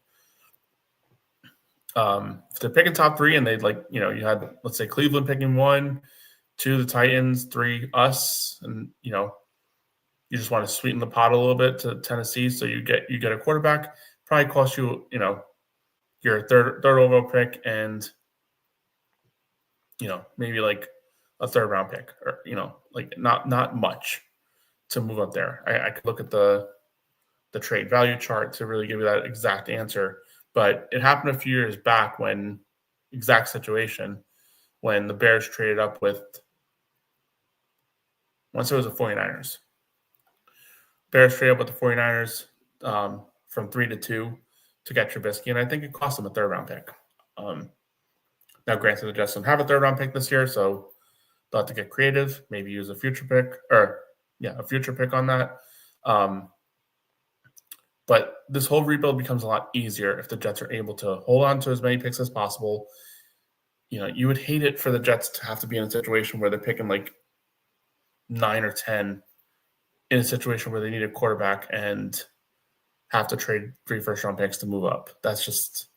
If they're picking top 3 and they'd you had, let's say, Cleveland picking 1, 2 the Titans, 3 us, and you just want to sweeten the pot a little bit to Tennessee, so you get a quarterback. Probably cost you your third overall pick and maybe like a third round pick, or not much to move up there. I could look at the trade value chart to really give you that exact answer, but it happened a few years back when exact situation when the Bears traded up with, once it was the 49ers. Bears traded up with the 49ers from 3 to 2 to get Trubisky, and I think it cost them a third round pick. Now, granted, the Jets don't have a third round pick this year, so they'll have to get creative, maybe use a future pick on that. But this whole rebuild becomes a lot easier if the Jets are able to hold on to as many picks as possible. You would hate it for the Jets to have to be in a situation where they're picking like 9 or 10 in a situation where they need a quarterback and have to trade 3 first-round picks to move up. That's just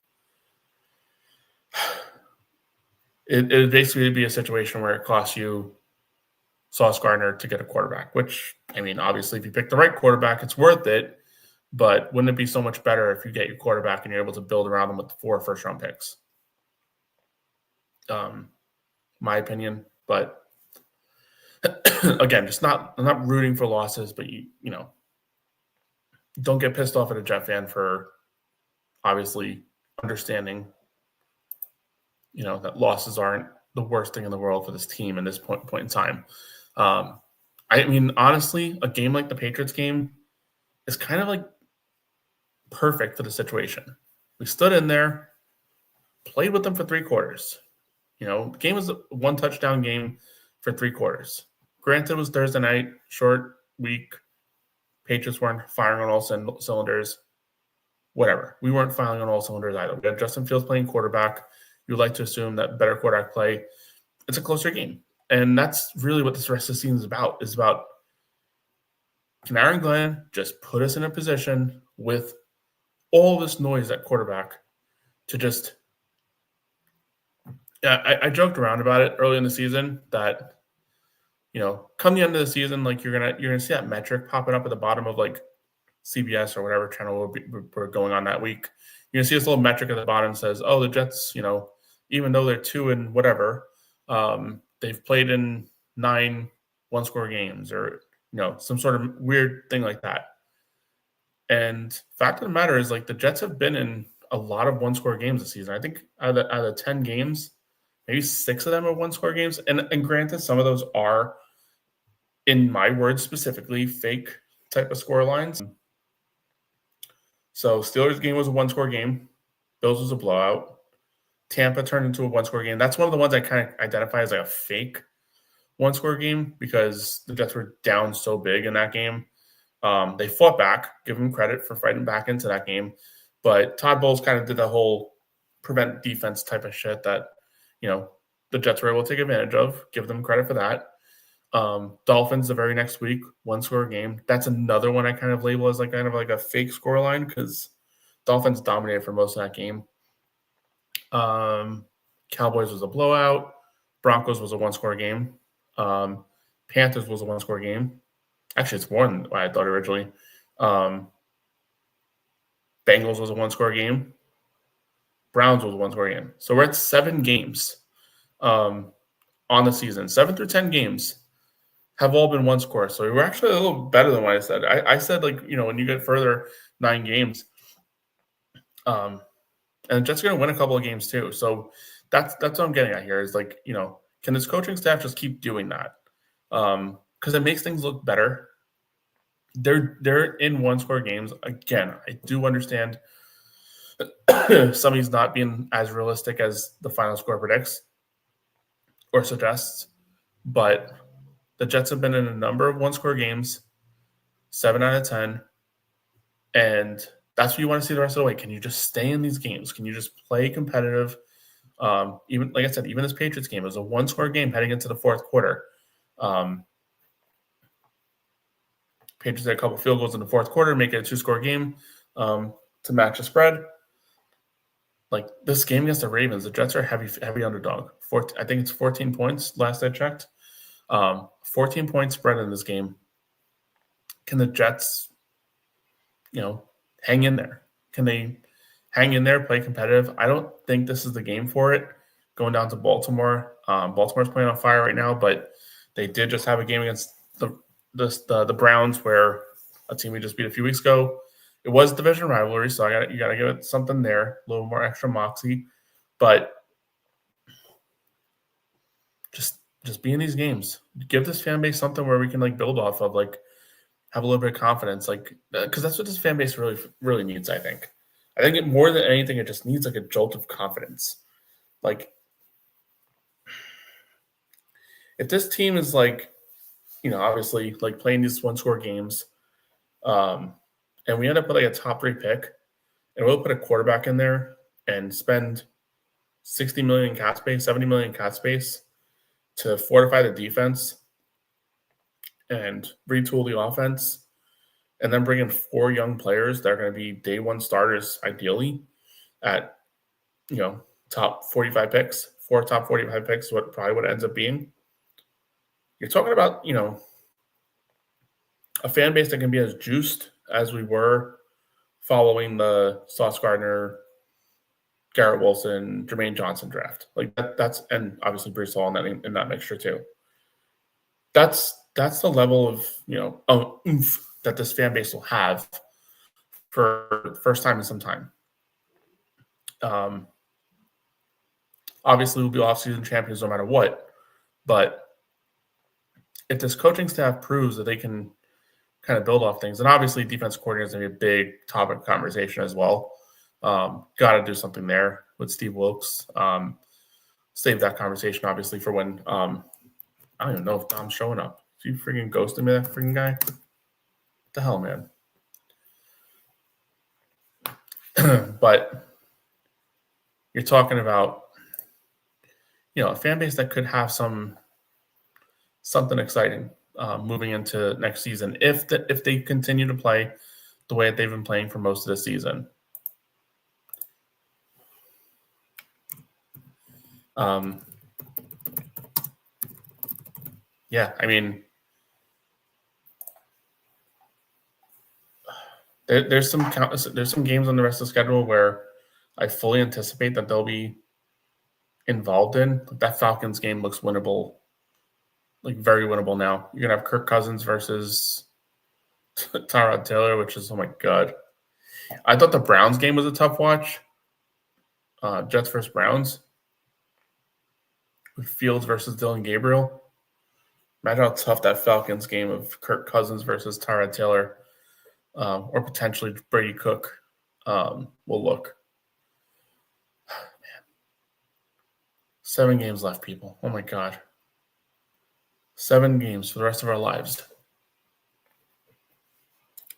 it would basically be a situation where it costs you Sauce Gardner to get a quarterback, which, I mean, obviously, if you pick the right quarterback, it's worth it. But wouldn't it be so much better if you get your quarterback and you're able to build around them with the 4 first-round picks? My opinion. But again, I'm not rooting for losses, but don't get pissed off at a Jet fan for obviously understanding, that losses aren't the worst thing in the world for this team in this point in time. I mean, honestly, a game like the Patriots game is kind of like perfect for the situation. We stood in there, played with them for 3 quarters. The game was a 1 touchdown game for 3 quarters. Granted, it was Thursday night, short week. Patriots weren't firing on all cylinders. Whatever. We weren't firing on all cylinders either. We had Justin Fields playing quarterback. You would like to assume that better quarterback play, it's a closer game. And that's really what this rest of the season is about. Can Aaron Glenn just put us in a position with all this noise at quarterback to just – I joked around about it early in the season that, come the end of the season, like you're gonna see that metric popping up at the bottom of like CBS or whatever channel we're going on that week. You're gonna see this little metric at the bottom that says, "Oh, the Jets, even though they're 2 and whatever, they've played in 9 one-score games," or some sort of weird thing like that. And fact of the matter is, like, the Jets have been in a lot of one-score games this season. I think out of 10 games, maybe 6 of them are one-score games. And granted, some of those are, in my words specifically, fake type of score lines. So Steelers game was a one-score game. Bills was a blowout. Tampa turned into a one-score game. That's one of the ones I kind of identify as like a fake one-score game because the Jets were down so big in that game. They fought back, give them credit for fighting back into that game. But Todd Bowles kind of did the whole prevent defense type of shit that, the Jets were able to take advantage of. Give them credit for that. Dolphins the very next week, one-score game. That's another one I kind of label as like kind of like a fake scoreline because Dolphins dominated for most of that game. Cowboys was a blowout. Broncos was a one-score game. Panthers was a one-score game. Actually, it's more than what I thought originally. Bengals was a one-score game. Browns was a one-score game. So we're at 7 games on the season. 7 through 10 games have all been one score. So we're actually a little better than what I said. I said, like, when you get further, 9 games. And the Jets are going to win a couple of games too. So that's what I'm getting at here is, like, can this coaching staff just keep doing that? Because it makes things look better. they're in one-score games. Again, I do understand some of these not being as realistic as the final score predicts or suggests, but the Jets have been in a number of one-score games, 7 out of 10, and that's what you want to see the rest of the way. Can you just stay in these games? Can you just play competitive? Even like I said, even this Patriots game was a one-score game heading into the fourth quarter. Patriots had a couple field goals in the fourth quarter, make it a two-score game to match the spread. Like this game against the Ravens, the Jets are heavy underdog. I think it's 14 points last I checked. 14 point spread in this game. Can the Jets, hang in there? Can they hang in there, play competitive? I don't think this is the game for it. Going down to Baltimore. Baltimore's playing on fire right now, but they did just have a game against the Browns, where a team we just beat a few weeks ago. It was division rivalry, so you got to give it something there, a little more extra moxie. But just be in these games. Give this fan base something where we can build off of, have a little bit of confidence, because that's what this fan base really really needs. I think it more than anything, it just needs a jolt of confidence. If this team is obviously playing these one-score games, and we end up with a top 3 pick, and we'll put a quarterback in there and spend $60 million in cap space, $70 million in cap space to fortify the defense and retool the offense, and then bring in 4 young players that are going to be day one starters, ideally at top 45 picks, 4 top 45 picks, what it ends up being. You're talking about a fan base that can be as juiced as we were following the Sauce Gardner, Garrett Wilson, Jermaine Johnson draft. That's, and obviously Breece Hall in that mixture too. That's the level of oomph that this fan base will have for the first time in some time. Obviously we'll be off-season champions no matter what, but if this coaching staff proves that they can kind of build off things, and obviously defense coordinator is going to be a big topic of conversation as well. Got to do something there with Steve Wilkes. Save that conversation obviously for when I don't even know if Dom's showing up. Is he freaking ghosting me, that freaking guy? What the hell, man? But you're talking about a fan base that could have something exciting moving into next season if they continue to play the way that they've been playing for most of the season. Yeah, I mean, there's some games on the rest of the schedule where I fully anticipate that they'll be involved in. That Falcons game looks winnable. Very winnable now. You're going to have Kirk Cousins versus Tyrod Taylor, which is, oh my God. I thought the Browns game was a tough watch. Jets versus Browns. With Fields versus Dylan Gabriel. Imagine how tough that Falcons game of Kirk Cousins versus Tyrod Taylor or potentially Brady Cook will look. Man. 7 games left, people. Oh my God. 7 games for the rest of our lives.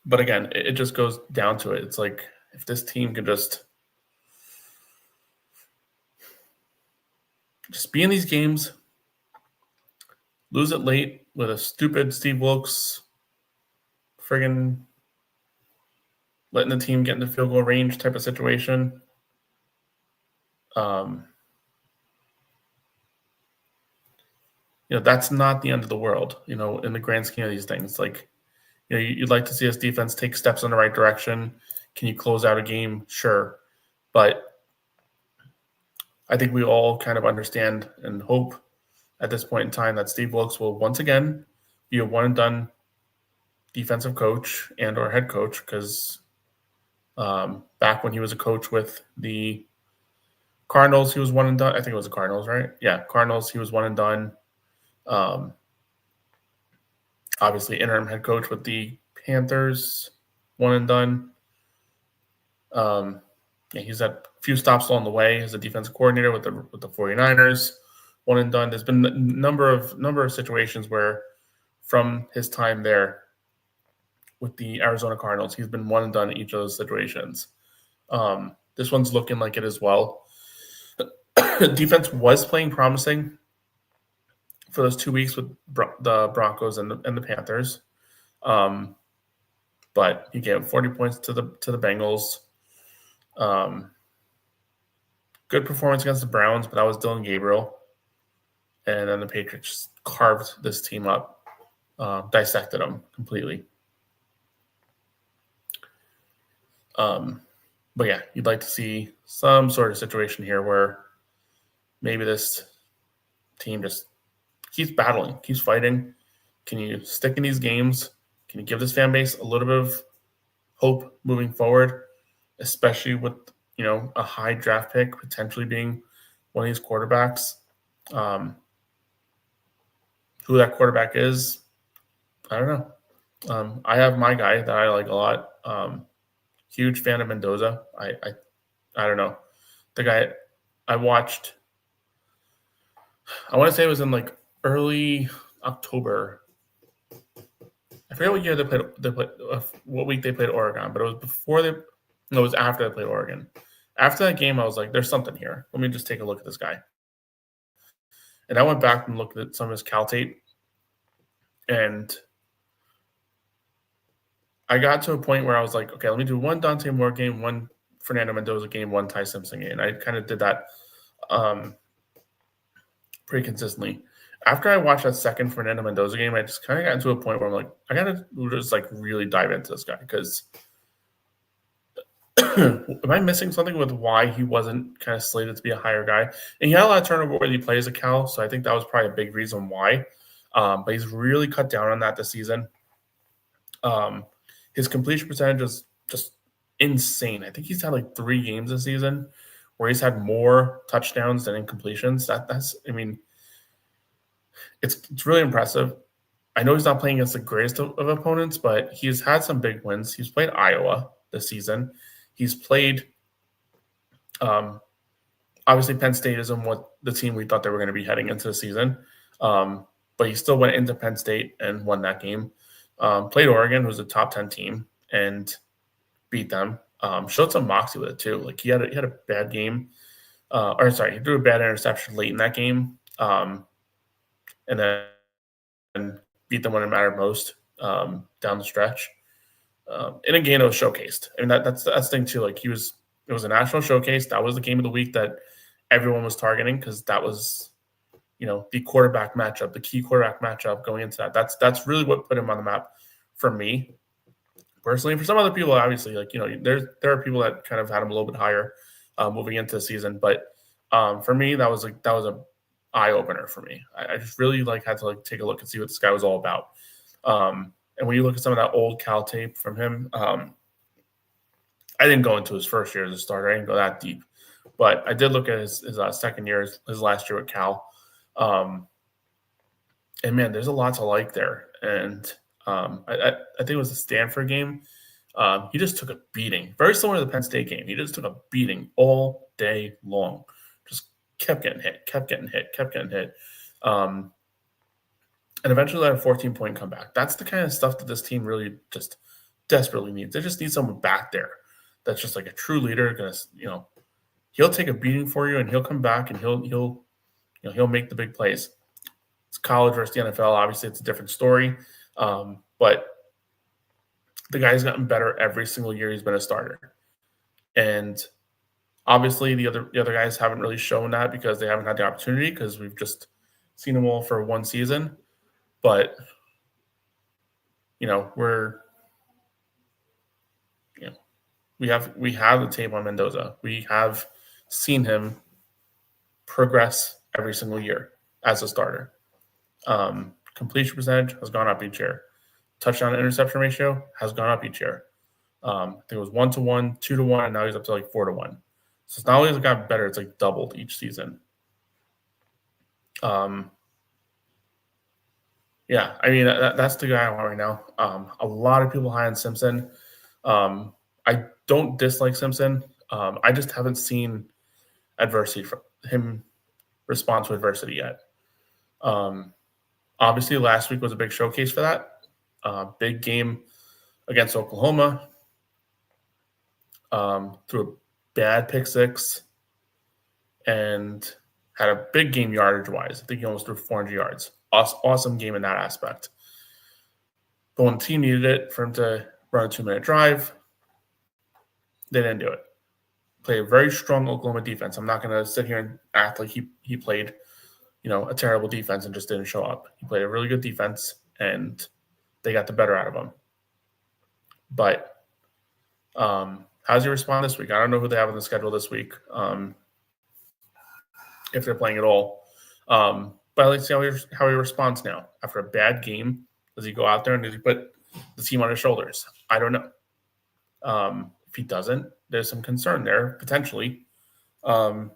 But again, it just goes down to it. It's if this team could just be in these games, lose it late with a stupid Steve Wilkes friggin' letting the team get in the field goal range type of situation. That's not the end of the world, in the grand scheme of these things. You'd like to see this defense take steps in the right direction. Can you close out a game? Sure. But I think we all kind of understand and hope at this point in time that Steve Wilkes will once again be a one-and-done defensive coach and or head coach, because back when he was a coach with the Cardinals, he was one and done. I think it was the Cardinals, right? Yeah, Cardinals, he was one and done. Obviously interim head coach with the Panthers, one and done. He's had a few stops along the way as a defensive coordinator with the 49ers, one and done. There's been a number of situations where from his time there with the Arizona Cardinals, he's been one and done in each of those situations. This one's looking like it as well. Defense was playing promising for those 2 weeks with the Broncos and the Panthers, but he gave 40 points to the Bengals. Good performance against the Browns, but that was Dylan Gabriel, and then the Patriots just carved this team up, dissected them completely. But yeah, you'd like to see some sort of situation here where maybe this team just keeps battling, keeps fighting. Can you stick in these games? Can you give this fan base a little bit of hope moving forward, especially with, a high draft pick potentially being one of these quarterbacks? Who that quarterback is, I don't know. I have my guy that I like a lot. Huge fan of Mendoza. I don't know. The guy I watched, I want to say it was in like early October. I forget what year they played what week they played Oregon, but it was it was after they played Oregon. After that game, I was like, there's something here. Let me just take a look at this guy. And I went back and looked at some of his Cal tape, and I got to a point where I was like, okay, let me do one Dante Moore game, one Fernando Mendoza game, one Ty Simpson game. And I kind of did that pretty consistently. After I watched that second Fernando Mendoza game, I just kind of got into a point where I'm like, I got to just like really dive into this guy because am I missing something with why he wasn't kind of slated to be a higher guy? And he had a lot of turnover where he plays at Cal, so I think that was probably a big reason why. But he's really cut down on that this season. His completion percentage is just insane. I think he's had like 3 games this season where he's had more touchdowns than incompletions. It's really impressive. I know he's not playing against the greatest of opponents, but he's had some big wins. He's played Iowa this season. He's played, obviously Penn State isn't what the team we thought they were going to be heading into the season, but he still went into Penn State and won that game. Played Oregon, who's a top 10 team, and beat them. Showed some moxie with it too. Like he had a bad game, he threw a bad interception late in that game, and then beat them when it mattered most down the stretch. In a game that was showcased. I mean, that's the thing too. Like it was a national showcase. That was the game of the week that everyone was targeting because that was, the quarterback matchup, the key quarterback matchup going into that. That's really what put him on the map for me personally. For some other people, obviously, there are people that kind of had him a little bit higher moving into the season. But for me, that was a eye opener for me. I just really had to take a look and see what this guy was all about. And when you look at some of that old Cal tape from him, I didn't go into his first year as a starter. I didn't go that deep. But I did look at his second year, his last year at Cal. And, man, there's a lot to like there. And I think it was the Stanford game. He just took a beating. Very similar to the Penn State game. He just took a beating all day long. Just kept getting hit. And eventually had a 14-point comeback. That's the kind of stuff that this team really just desperately needs. They just need someone back there that's just like a true leader. He'll take a beating for you, and he'll come back and he'll make the big plays. It's college versus the NFL. Obviously, it's a different story, but the guy's gotten better every single year he's been a starter. And obviously, the other guys haven't really shown that because they haven't had the opportunity because we've just seen them all for one season. But, we have the tape on Mendoza. We have seen him progress every single year as a starter. Completion percentage has gone up each year. Touchdown to interception ratio has gone up each year. I think it was 1-to-1, 2-to-1, and now he's up to 4-to-1. So it's not only has it gotten better, it's doubled each season. Yeah, I mean that's the guy I want right now. A lot of people high on Simpson. I don't dislike Simpson. I just haven't seen adversity from him respond to adversity yet. Um, Obviously, last week was a big showcase for that. Big game against Oklahoma. Threw a bad pick six and had a big game yardage wise. I think he almost threw 400 yards. Awesome game in that aspect. But when the team needed it for him to run a 2-minute drive, they didn't do it. Played a very strong Oklahoma defense. I'm not going to sit here and act like he played, a terrible defense and just didn't show up. He played a really good defense, and they got the better out of him. But how does he respond this week? I don't know who they have on the schedule this week, if they're playing at all. But I'd like to see how he responds now. After a bad game, does he go out there and does he put the team on his shoulders? I don't know. If he doesn't, there's some concern there, potentially. Because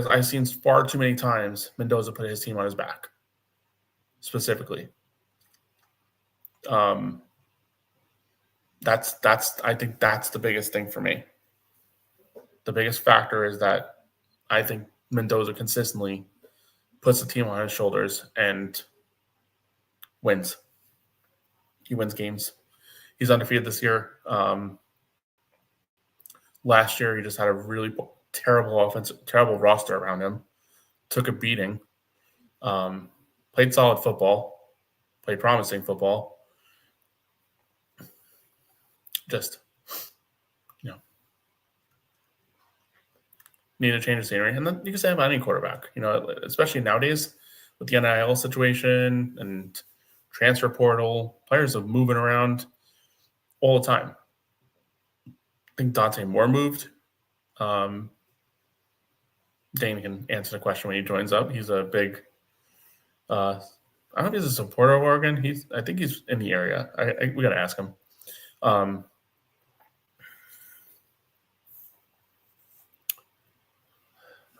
I've seen far too many times Mendoza put his team on his back, specifically. I think that's the biggest thing for me. The biggest factor is that I think Mendoza consistently puts the team on his shoulders and wins. He wins games. He's undefeated this year. Last year, he just had a really terrible roster around him. Took a beating. Played solid football. Played promising football. Just, need a change of scenery. And then you can say about any quarterback, especially nowadays with the NIL situation and transfer portal, players are moving around all the time. I think Dante Moore moved. Dane can answer the question when he joins up. He's a big I don't know if he's a supporter of Oregon. I think he's in the area. We got to ask him.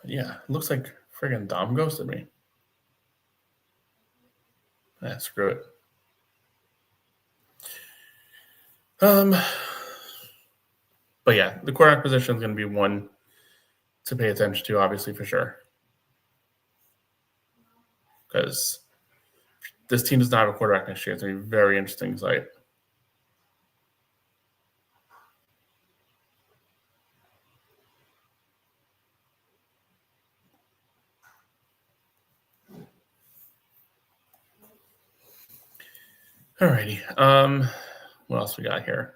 Yeah, looks like friggin' Dom ghosted me. Screw it. But yeah, the quarterback position is going to be one to pay attention to, obviously, for sure. Because this team does not have a quarterback next year. It's going to be a very interesting sight. Alrighty. What else we got here?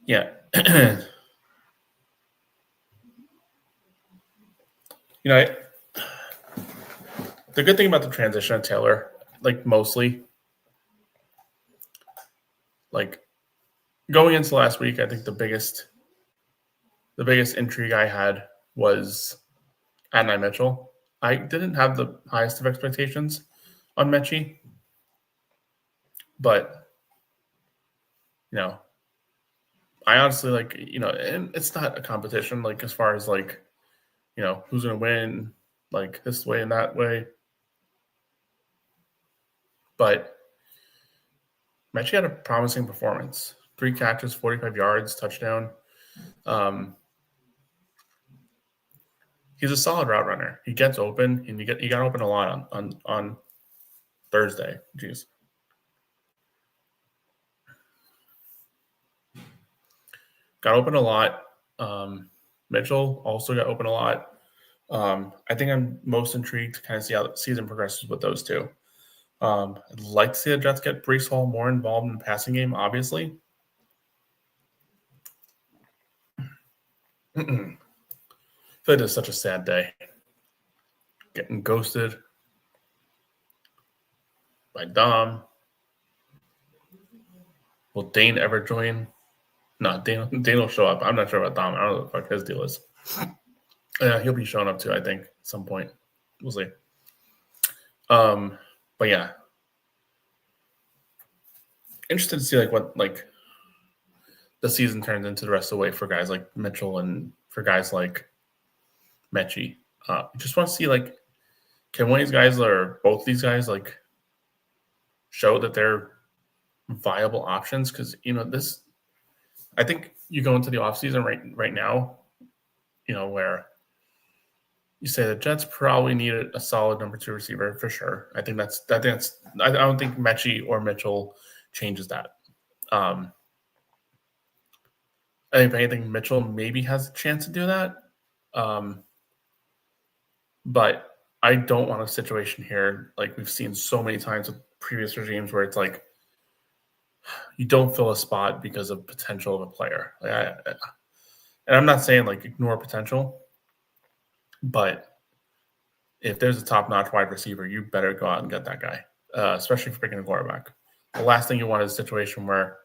Yeah. The good thing about the transition of Taylor, mostly, going into last week, I think the biggest intrigue I had was Adonai Mitchell. I didn't have the highest of expectations on Mechie, but I honestly and it's not a competition as far as who's going to win this way and that way. But Mechie had a promising performance. 3 catches, 45 yards, touchdown. He's a solid route runner. He gets open, and he got open a lot on Thursday. Jeez. Got open a lot. Mitchell also got open a lot. I think I'm most intrigued to kind of see how the season progresses with those two. I'd like to see the Jets get Breece Hall more involved in the passing game, obviously. I feel like it's such a sad day. Getting ghosted by Dom. Will Dane ever join? No, Dane will show up. I'm not sure about Dom. I don't know what the fuck his deal is. He'll be showing up too, I think, at some point. We'll see. But yeah. Interested to see what the season turns into the rest of the way for guys like Mitchell and for guys like Mechie. Just want to see, like, can one of these guys or both these guys, like, show that they're viable options? Because, this – I think you go into the offseason right now, where you say the Jets probably need a solid number 2 receiver for sure. I think that's – I don't think Mechie or Mitchell changes that. I think if anything, Mitchell maybe has a chance to do that. But I don't want a situation here like we've seen so many times with previous regimes where it's like you don't fill a spot because of potential of a player. And I'm not saying like ignore potential, but if there's a top-notch wide receiver, you better go out and get that guy, especially for picking a quarterback. The last thing you want is a situation where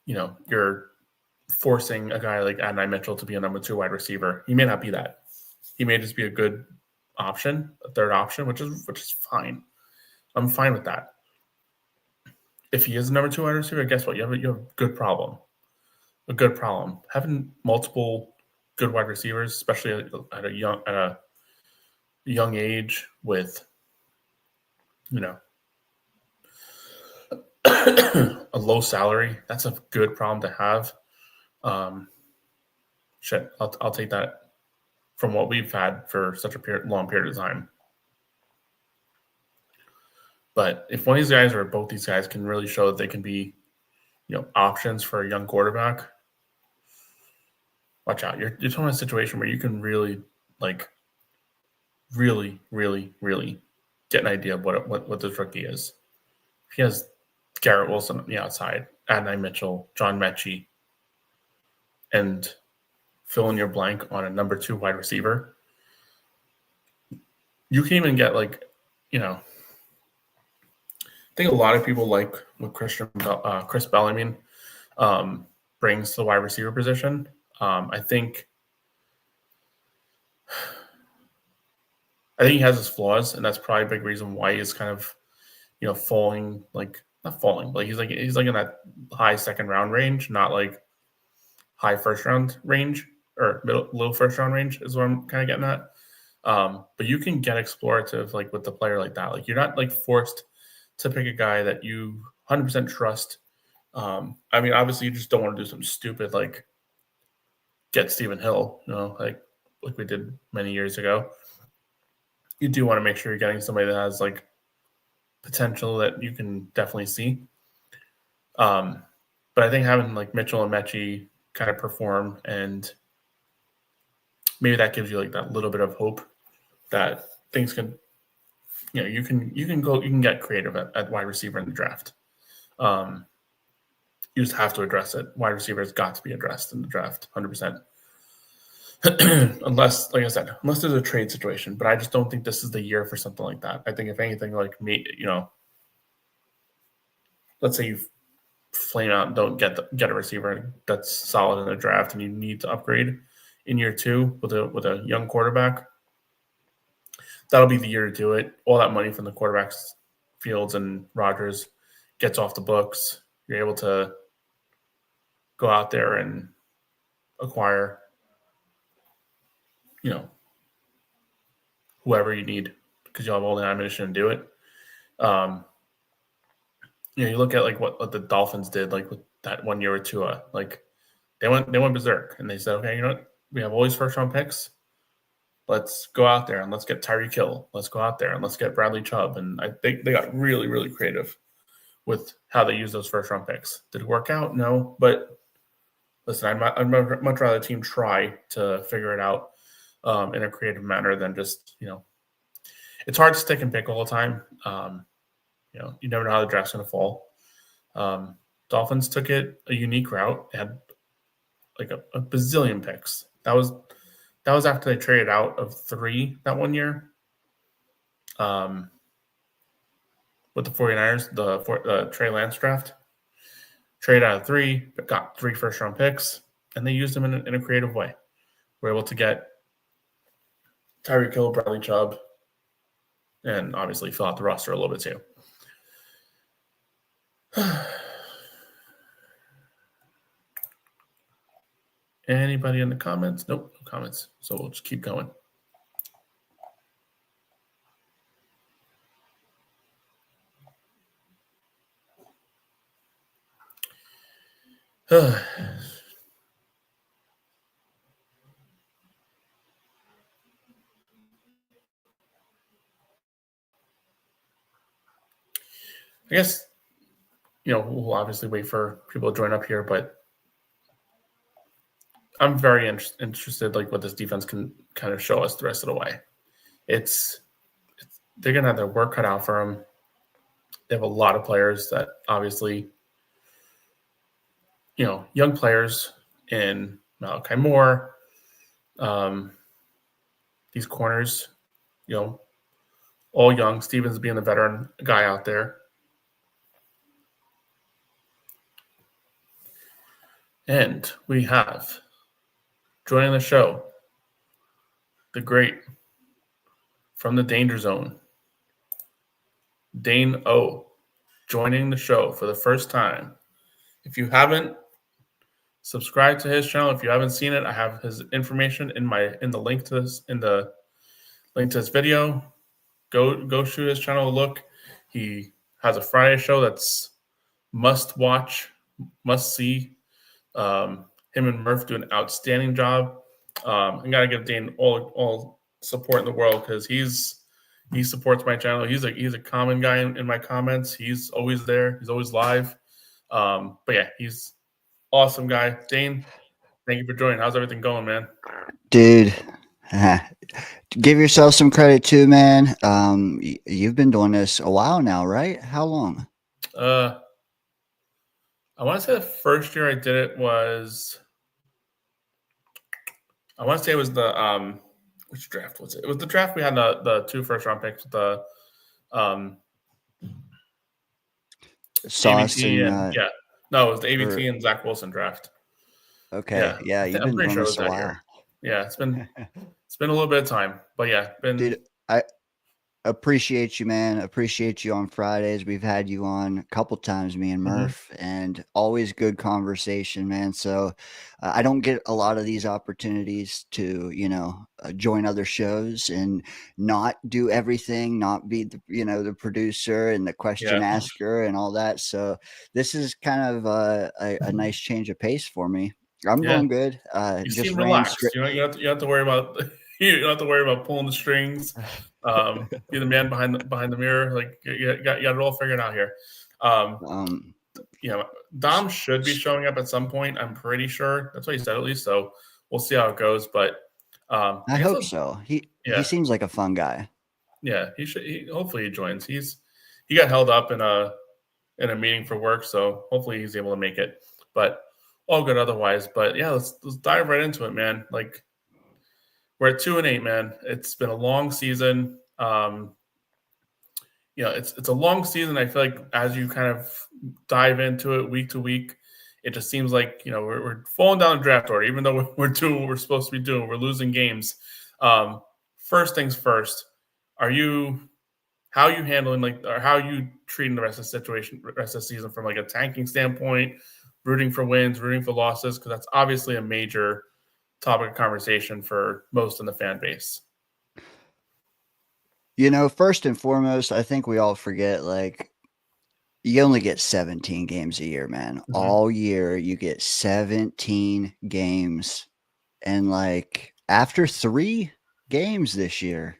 you're forcing a guy like Adonai Mitchell to be a number 2 wide receiver. He may not be that. He may just be a good option, a third option, which is fine. I'm fine with that. If he is a number 2 wide receiver, guess what? You have a good problem. A good problem. Having multiple good wide receivers, especially at a young age with, a low salary, that's a good problem to have. I'll take that from what we've had for such a long period of time. But if one of these guys or both these guys can really show that they can be, options for a young quarterback, watch out. You're talking about a situation where you can really, really, really, really get an idea of what this rookie is. If he has Garrett Wilson on the outside, Adonai Mitchell, John Mechie, and fill in your blank on a number 2 wide receiver, you can even get I think a lot of people like what Chris Bell, brings to the wide receiver position. I think he has his flaws, and that's probably a big reason why he's kind of, falling, not falling, but he's like in that high second round range, not like high first round range or low first round range is what I'm kind of getting at. But you can get explorative with the player like that. You're not forced to pick a guy that you 100% trust. Obviously you just don't want to do something stupid like get Stephen Hill, like we did many years ago. You do want to make sure you're getting somebody that has potential that you can definitely see. But I think having Mitchell and Mechie kind of perform, and maybe that gives you that little bit of hope that things can, you can get creative at wide receiver in the draft. You just have to address it. Wide receiver has got to be addressed in the draft, 100%. Unless, like I said, unless there's a trade situation. But I just don't think this is the year for something like that. I think if anything, let's say you flame out and don't get a receiver that's solid in the draft, and you need to upgrade in year 2 with a young quarterback, that'll be the year to do it. All that money from the quarterbacks, Fields and Rodgers, gets off the books. You're able to go out there and acquire, whoever you need because you'll have all the ammunition to do it. You look at what the Dolphins did with that 1 year with Tua. They went berserk and they said, okay, you know what? We have all these first round picks. Let's go out there and let's get Tyreek Hill. Let's go out there and let's get Bradley Chubb. And I think they got really, really creative with how they use those first round picks. Did it work out? No. But listen, I'd much rather the team try to figure it out in a creative manner than just, it's hard to stick and pick all the time. You never know how the draft's going to fall. Dolphins took it a unique route. They had a bazillion picks. That was after they traded out of 3 that 1 year. With the 49ers, the Trey Lance draft. Trade out of 3, but got 3 first-round picks, and they used them in a creative way. We're able to get Tyreek Hill, Bradley Chubb, and obviously fill out the roster a little bit too. Anybody in the comments? Nope, no comments. So we'll just keep going. I guess, we'll obviously wait for people to join up here, but I'm very interested, like what this defense can kind of show us the rest of the way. They're gonna have their work cut out for them. They have a lot of players that obviously, young players in Malachi Moore, these corners, all young. Stevens being the veteran guy out there. And we have joining the show, the great from the danger zone, Dane O, joining the show for the first time. If you haven't subscribed to his channel, if you haven't seen it, I have his information in the link to this video. Go shoot his channel a look. He has a Friday show that's must watch, must see. Him and Murph do an outstanding job. I gotta give Dane all support in the world because he supports my channel. He's a common guy in my comments. He's always there. He's always live. But yeah, he's awesome guy. Dane, thank you for joining. How's everything going, man? Dude, give yourself some credit too, man. You've been doing this a while now, right? How long? I want to say the first year I did it was, I want to say it was the which draft was it? It was the draft we had the 2 first-round picks, the Sauce ABT and yeah. No, it was the ABT and Zach Wilson draft. Okay, yeah, you've been doing this a while. Year. Yeah, it's been a little bit of time, but yeah, Dude, I appreciate you, man. Appreciate you on Fridays. We've had you on a couple times, me and Murph, and always good conversation, man. So I don't get a lot of these opportunities to, join other shows and not do everything, not be the producer and the question asker and all that. So this is kind of a nice change of pace for me. I'm going good. You just seem relaxed. You don't have to worry about you don't have to worry about pulling the strings. Be the man behind the mirror. Like you got it all figured out here. Dom should be showing up at some point. I'm pretty sure that's what he said at least. So we'll see how it goes. But I hope so. He seems like a fun guy. Yeah, he should. Hopefully he joins. He got held up in a meeting for work, so hopefully he's able to make it. But all good otherwise. But yeah, let's dive right into it, man. Like we're at 2-8, man. It's been a long season. It's a long season. I feel like as you kind of dive into it week to week, it just seems like we're falling down the draft order. Even though we're doing what we're supposed to be doing, we're losing games. First things first. How are you handling or how are you treating the rest of the season from like a tanking standpoint, rooting for wins, rooting for losses? Because that's obviously a major topic of conversation for most in the fan base. First and foremost, I think we all forget, like, you only get 17 games a year, man. All year, you get 17 games. And, like, after 3 games this year,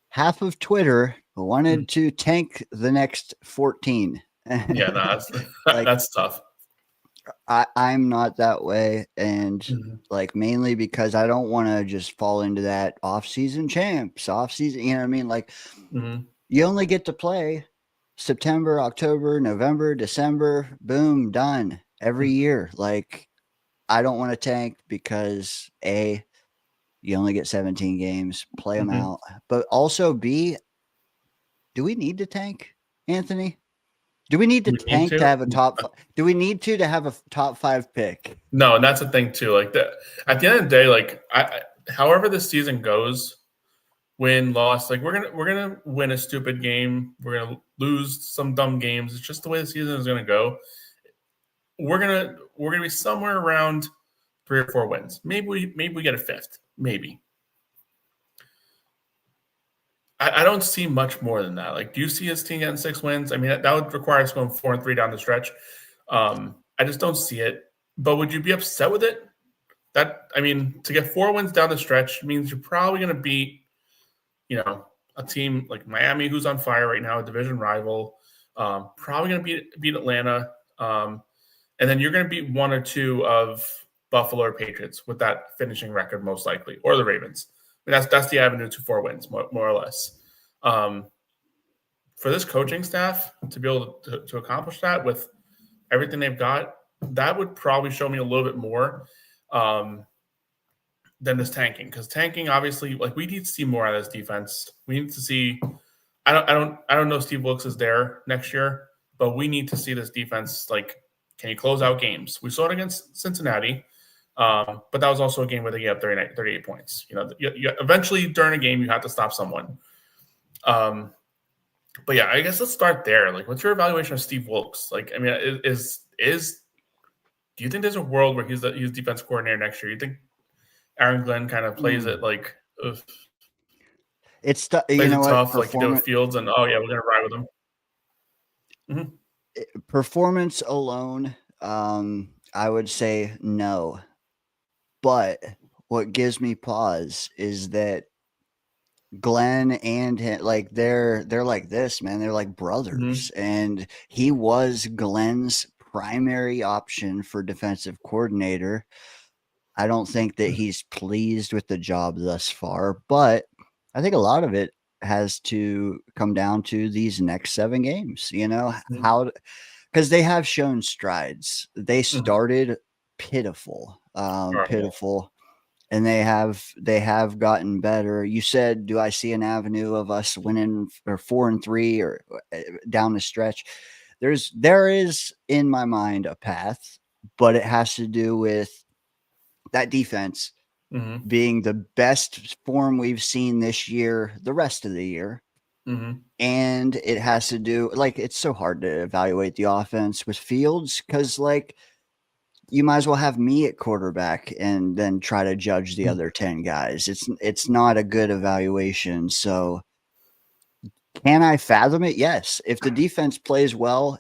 half of Twitter wanted to tank the next 14. Yeah, that's tough. I'm not that way, and like mainly because I don't want to just fall into that off-season champs, off-season. You know what I mean? Like you only get to play September, October, November, December. Boom, done every year. Like I don't want to tank because A, you only get 17 games, play them out, but also B, do we need to tank, Anthony? Do we need to tank to have a top? Do we need to have a top 5 pick? No, and that's the thing too. Like at the end of the day, like however this season goes, win, loss, like we're gonna win a stupid game. We're gonna lose some dumb games. It's just the way the season is gonna go. We're gonna be somewhere around 3 or 4 wins. Maybe we get a fifth. Maybe. I don't see much more than that. Like, do you see his team getting 6 wins? I mean, that would require us going 4-3 down the stretch. I just don't see it. But would you be upset with it? To get 4 wins down the stretch means you're probably going to beat, a team like Miami, who's on fire right now, a division rival. Probably going to beat Atlanta, and then you're going to beat 1 or 2 of Buffalo or Patriots with that finishing record, most likely, or the Ravens. I mean, that's the avenue to 4 wins, more or less. For this coaching staff to be able to accomplish that with everything they've got, that would probably show me a little bit more than this tanking. Because tanking, obviously, like, we need to see more out of this defense. We need to see. I don't know if Steve Wilkes is there next year, but we need to see this defense. Like, can you close out games? We saw it against Cincinnati. But that was also a game where they gave up 38 points. Eventually during a game, you have to stop someone. But yeah, I guess let's start there. Like, what's your evaluation of Steve Wilkes? Like, I mean, do you think there's a world where he's defense coordinator next year? You think Aaron Glenn kind of plays it like it's tough, like you do with Fields, and we're gonna ride with him. Mm-hmm. Performance alone, I would say no. But what gives me pause is that Glenn and him, like, they're like this, man. They're like brothers. Mm-hmm. And he was Glenn's primary option for defensive coordinator. I don't think that he's pleased with the job thus far, but I think a lot of it has to come down to these next 7 games, mm-hmm. Because they have shown strides. They started pitiful, and they have gotten better. You said, do I see an avenue of us winning or 4-3 or down the stretch? There is in my mind a path, but it has to do with that defense mm-hmm. being the best form we've seen this year, the rest of the year. Mm-hmm. And it has to do, like, it's so hard to evaluate the offense with Fields because, like, you might as well have me at quarterback and then try to judge the other 10 guys. It's not a good evaluation. So can I fathom it? Yes. If the defense plays well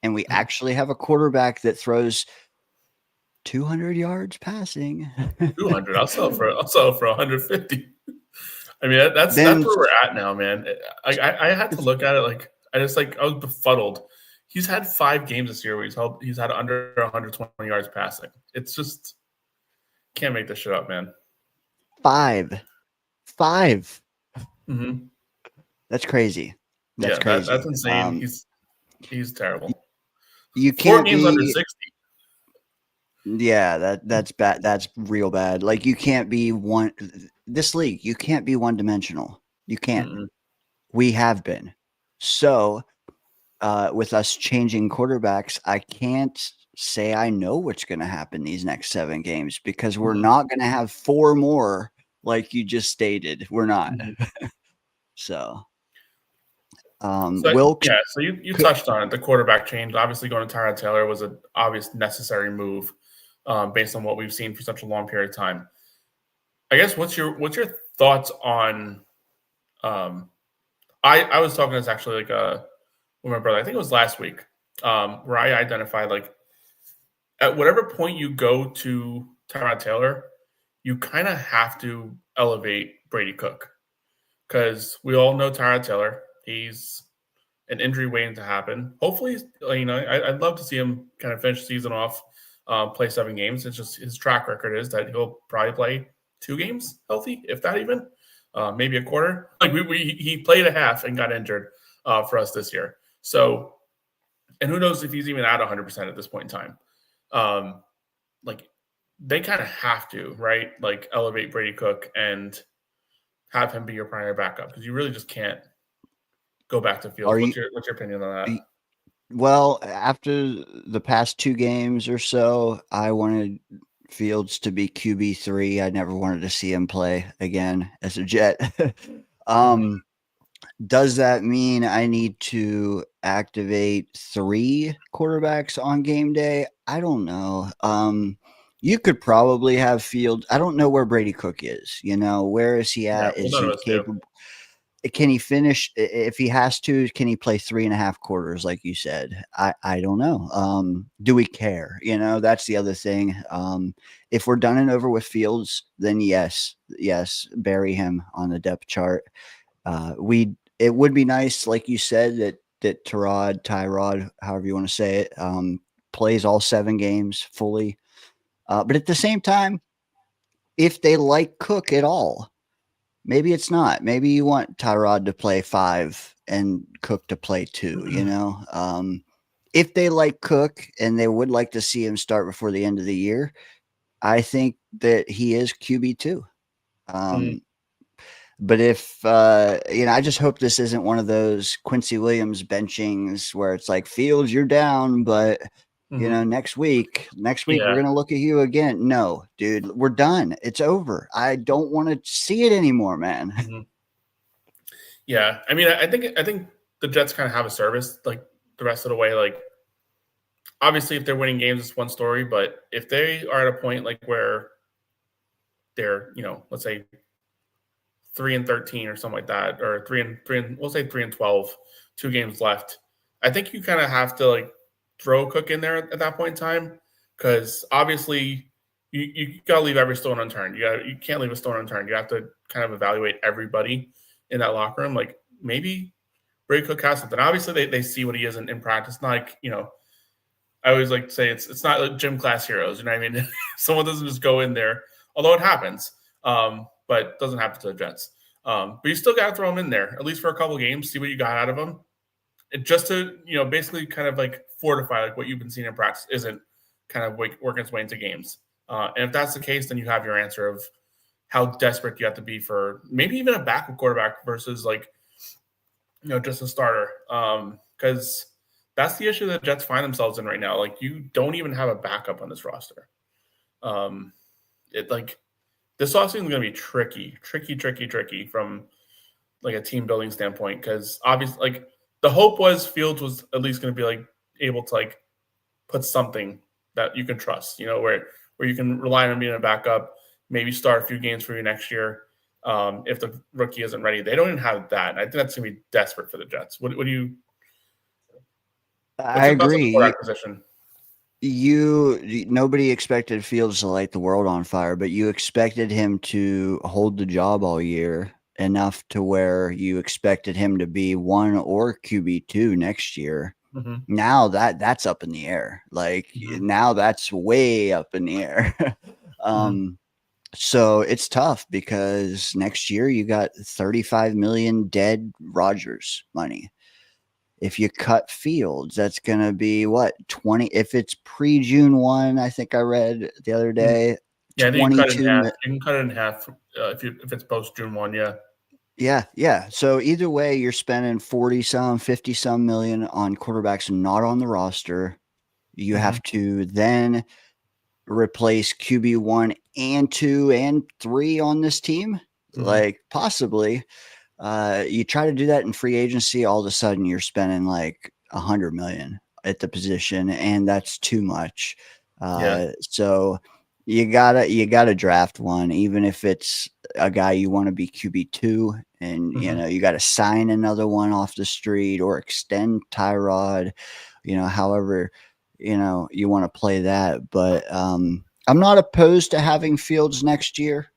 and we actually have a quarterback that throws 200 yards passing. 200. I'll sell for 150. I mean, that's where we're at now, man. I had to look at it like I was befuddled. He's had 5 games this year where he's had under 120 yards passing. It's just can't make this shit up, man. 5. Mm-hmm. That's crazy. That's crazy. That's insane. He's terrible. You can't 4 games under 60. Yeah, that's bad. That's real bad. Like, you can't be this league, you can't be one-dimensional. You can't. Mm-mm. We have been. So, with us changing quarterbacks, I can't say I know what's going to happen these next 7 games because we're not going to have 4 more like you just stated. We're not. So Wilkes. Yeah, so you touched on it. The quarterback change. Obviously, going to Tyrod Taylor was an obvious necessary move. Based on what we've seen for such a long period of time. I guess what's your thoughts on I was talking to this actually with my brother, I think it was last week, where I identified, like, at whatever point you go to Tyrod Taylor, you kind of have to elevate Brady Cook. Because we all know Tyrod Taylor. He's an injury waiting to happen. Hopefully, I'd love to see him kind of finish the season off, play 7 games. It's just his track record is that he'll probably play 2 games healthy, if that even, maybe a quarter. Like he played a half and got injured for us this year. So, and who knows if he's even at 100% at this point in time. Like, they kind of have to, right? Like, elevate Brady Cook and have him be your primary backup because you really just can't go back to Fields. What's your opinion on that? Well, after the past 2 games or so, I wanted Fields to be QB3. I never wanted to see him play again as a Jet. Does that mean I need to activate 3 quarterbacks on game day? I don't know. You could probably have Fields. I don't know where Brady Cook is. Where is he Yeah, at? well, Is none of he us do. capable? Can he finish if he has to? Can he play 3.5 quarters like you said? I don't know. Do we care? That's the other thing. If we're done and over with Fields, then yes, bury him on the depth chart. It would be nice, like you said, that Tyrod, however you want to say it, plays all 7 games fully. But at the same time, if they like Cook at all, maybe it's not. Maybe you want Tyrod to play 5 and Cook to play 2, if they like Cook and they would like to see him start before the end of the year, I think that he is QB2. Mm, But if I just hope this isn't one of those Quincy Williams benchings where it's like Fields, you're down, but mhm. next week we're Yeah. gonna look at you again. No, dude, we're done. It's over. I don't want to see it anymore, man. Mhm. Yeah. I mean, I think the Jets kind of have a service like the rest of the way. Like, obviously, if they're winning games, it's one story. But if they are at a point like where they're, let's say 3-13 or something like that, or we'll say 3-12, 2 games left. I think you kind of have to like throw Cook in there at that point in time because obviously you got to leave every stone unturned. You can't leave a stone unturned. You have to kind of evaluate everybody in that locker room. Like maybe Brady Cook has something. Obviously they see what he is in practice. Not like I always like to say it's not like gym class heroes. You know what I mean? Someone doesn't just go in there, although it happens, but it doesn't happen to the Jets. But you still got to throw them in there at least for a couple games, see what you got out of them, and just to basically kind of like fortify like what you've been seeing in practice isn't kind of working its way into games. And if that's the case, then you have your answer of how desperate you have to be for maybe even a backup quarterback versus like just a starter. Because that's the issue that Jets find themselves in right now. Like you don't even have a backup on this roster. Um, it like this offseason is going to be tricky from like a team building standpoint because obviously like the hope was Fields was at least going to be like able to like put something that you can trust, where you can rely on being a backup, maybe start a few games for you next year. If the rookie isn't ready, they don't even have that. I think that's going to be desperate for the Jets. What do you? I What's your thoughts on the agree. quarterback position? Nobody expected Fields to light the world on fire, but you expected him to hold the job all year enough to where you expected him to be 1 or QB2 next year. Mm-hmm. Now that's up in the air. Like Mm-hmm. now that's way up in the air. Mm-hmm. So it's tough because next year you got 35 million dead Rodgers money. If you cut Fields, that's going to be what 20 if it's pre-June 1, I think I read the other day, Yeah, I think you cut it in 22 half. You can cut it in half if it's post June 1. Yeah. yeah, yeah. So either way you're spending 40 some, 50 some million on quarterbacks not on the roster. You Mm-hmm. have to then replace QB1 and 2 and 3 on this team, Mm-hmm. like possibly. You try to do that in free agency, all of a sudden you're spending like 100 million at the position, and that's too much. Yeah. So you gotta draft one, even if it's a guy you want to be QB2, and Mm-hmm. you got to sign another one off the street or extend Tyrod, however you want to play that. But I'm not opposed to having Fields next year.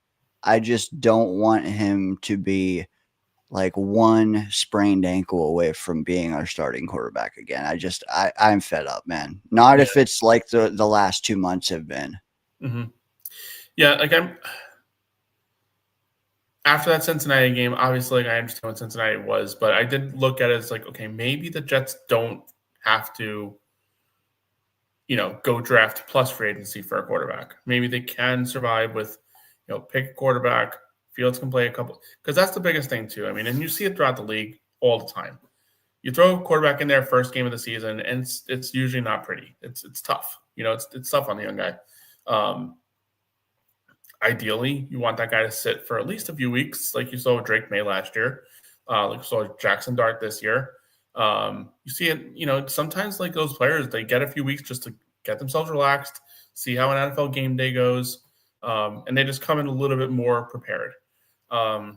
I just don't want him to be like one sprained ankle away from being our starting quarterback again. I'm fed up, man. Not Yeah. if it's like the last 2 months have been. Mm-hmm. Yeah. Like I'm after that Cincinnati game, obviously, like, I understand what Cincinnati was, but I did look at it as like, okay, maybe the Jets don't have to, go draft plus free agency for a quarterback. Maybe they can survive with, pick a quarterback. Fields can play a couple because that's the biggest thing too. I mean, and you see it throughout the league all the time. You throw a quarterback in there first game of the season, and it's usually not pretty. It's tough. It's tough on the young guy. Um, Ideally, you want that guy to sit for at least a few weeks, like you saw with Drake May last year, like you saw with Jackson Dart this year. You see it, sometimes like those players, they get a few weeks just to get themselves relaxed, see how an NFL game day goes, and they just come in a little bit more prepared. But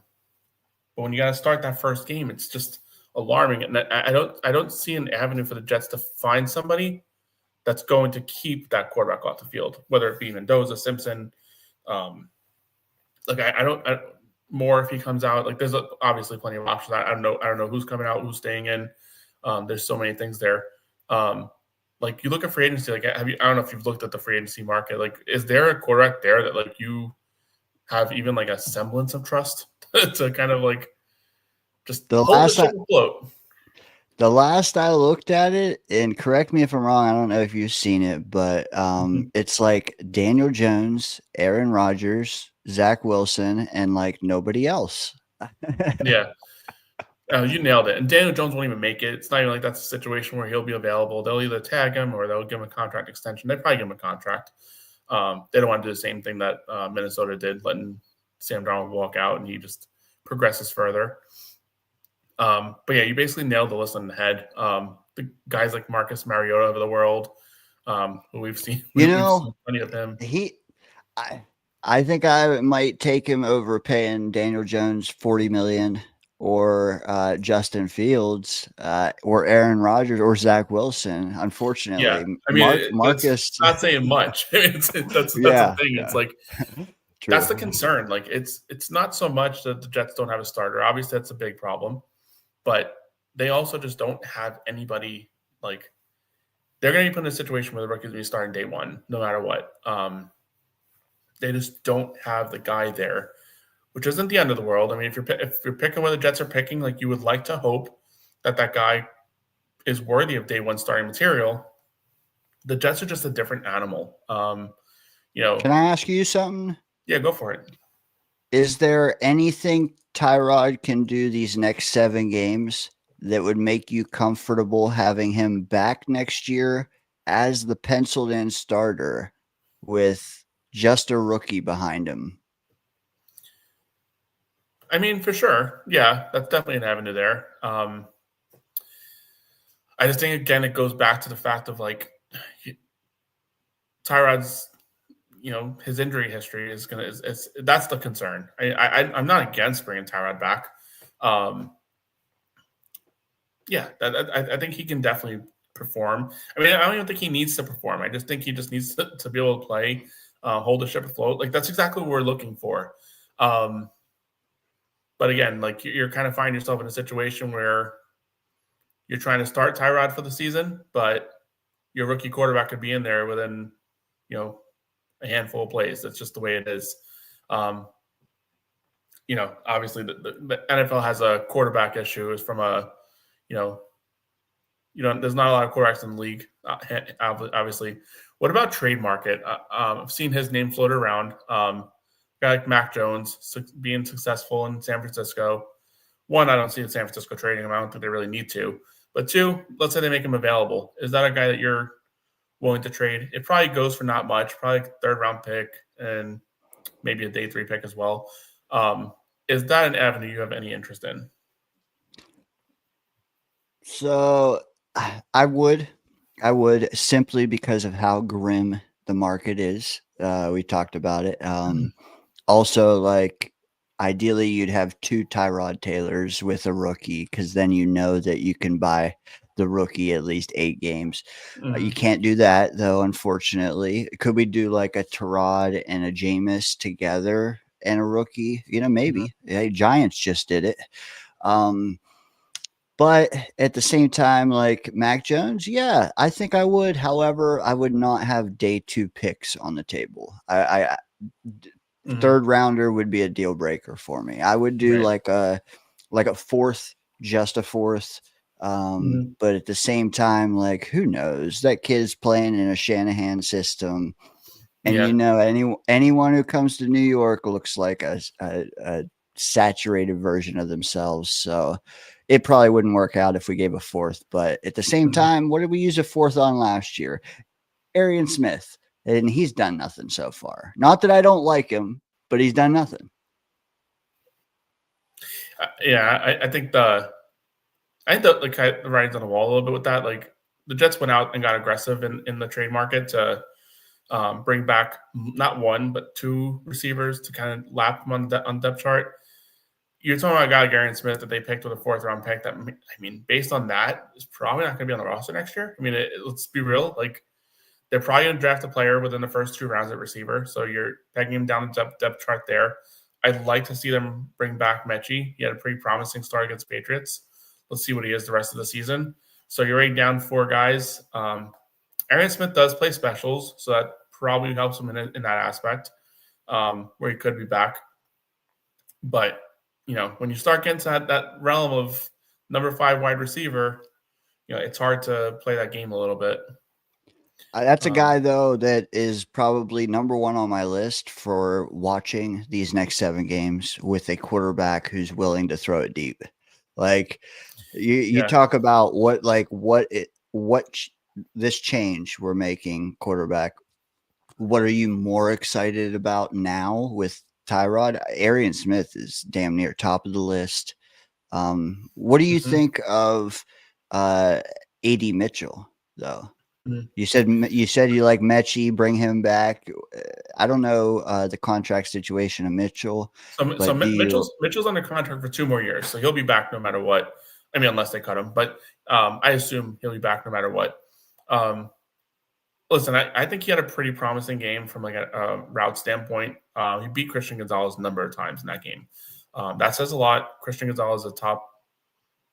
when you got to start that first game, it's just alarming, and I don't see an avenue for the Jets to find somebody that's going to keep that quarterback off the field, whether it be Mendoza, Simpson. I don't more if he comes out. Like there's obviously plenty of options. I don't know who's coming out, who's staying in. There's so many things there. Like you look at free agency. Like I don't know if you've looked at the free agency market. Like is there a quarterback there that like you have even like a semblance of trust to kind of like just hold the ship afloat? The last I looked at it, and correct me if I'm wrong, I don't know if you've seen it, but it's like Daniel Jones, Aaron Rodgers, Zach Wilson, and like nobody else. Yeah. You nailed it. And Daniel Jones won't even make it. It's not even like that's a situation where he'll be available. They'll either tag him or they'll give him a contract extension. They'd probably give him a contract. They don't want to do the same thing that Minnesota did, letting Sam Darnold walk out and he just progresses further. But yeah, you basically nailed the list on the head. The guys like Marcus Mariota of the world, who we've seen, we've seen plenty of him. I think I might take him over paying Daniel Jones $40 million or Justin Fields or Aaron Rodgers or Zach Wilson. Unfortunately, yeah. I mean, Marcus not saying much. That's the thing. It's like that's the concern. Like it's not so much that the Jets don't have a starter. Obviously, that's a big problem. But they also just don't have anybody like they're going to be put in a situation where the rookies will be starting day one, no matter what. They just don't have the guy there, which isn't the end of the world. I mean, if you're picking where the Jets are picking, like you would like to hope that guy is worthy of day one starting material. The Jets are just a different animal. Can I ask you something? Yeah, go for it. Is there anything Tyrod can do these next 7 games that would make you comfortable having him back next year as the penciled in starter with just a rookie behind him? I mean, for sure. Yeah, that's definitely an avenue there. I just think, again, it goes back to the fact of like Tyrod's, his injury history is that's the concern. I'm not against bringing Tyrod back. I think he can definitely perform. I mean, I don't even think he needs to perform. I just think he just needs to be able to play, hold the ship afloat. Like that's exactly what we're looking for. But again, like you're kind of finding yourself in a situation where you're trying to start Tyrod for the season, but your rookie quarterback could be in there within, a handful of plays. That's just the way it is. Obviously the NFL has a quarterback issue. Is from there's not a lot of quarterbacks in the league, obviously. What about trade market? I've seen his name float around. Guy like Mac Jones being successful in San Francisco. One, I don't see San Francisco trading him. I don't think they really need to. But two, let's say they make him available. Is that a guy that you're willing to trade? It probably goes for not much, probably a 3rd-round pick and maybe a day 3 pick as well. Is that an avenue you have any interest in? So I would simply because of how grim the market is. We talked about it. Also, like ideally you'd have 2 Tyrod Taylors with a rookie because then you know that you can buy the rookie at least 8 games. You can't do that though, unfortunately. Could we do like a Tyrod and a Jameis together and a rookie? Maybe. Yeah, Giants just did it. But at the same time, like Mac Jones, yeah, I think I would. However, I would not have day 2 picks on the table. 3rd rounder would be a deal breaker for me. I would do like a 4th, just a 4th. But at the same time, like who knows? That kid's playing in a Shanahan system. And anyone who comes to New York looks like a saturated version of themselves. So it probably wouldn't work out if we gave a 4th. But at the same time, what did we use a 4th on last year? Arian Smith. And he's done nothing so far. Not that I don't like him, but he's done nothing. I think the writing's on the wall a little bit with that. Like the Jets went out and got aggressive in the trade market to bring back not one but two receivers to kind of lap them on the depth chart. You're talking about a guy like Aaron Smith that they picked with a 4th-round pick. That, I mean, based on that, is probably not going to be on the roster next year. I mean, let's be real. Like, they're probably going to draft a player within the first 2 rounds at receiver. So you're pegging him down the depth chart there. I'd like to see them bring back Mechie. He had a pretty promising start against Patriots. Let's see what he is the rest of the season. So you're already down 4 guys. Aaron Smith does play specials, so that probably helps him in that aspect, where he could be back. But, when you start getting to that realm of number 5 wide receiver, it's hard to play that game a little bit. That's a guy, though, that is probably number 1 on my list for watching these next 7 games with a quarterback who's willing to throw it deep. Like, you talk about this change we're making quarterback. What are you more excited about now with Tyrod? Arian Smith is damn near top of the list. What do you think of A.D. Mitchell, though? You said you like Mechie, bring him back. I don't know the contract situation of Mitchell. So Mitchell's under contract for 2 more years, so he'll be back no matter what. I mean, unless they cut him, but I assume he'll be back no matter what. Listen, I think he had a pretty promising game from like a route standpoint. He beat Christian Gonzalez a number of times in that game. That says a lot. Christian Gonzalez is a top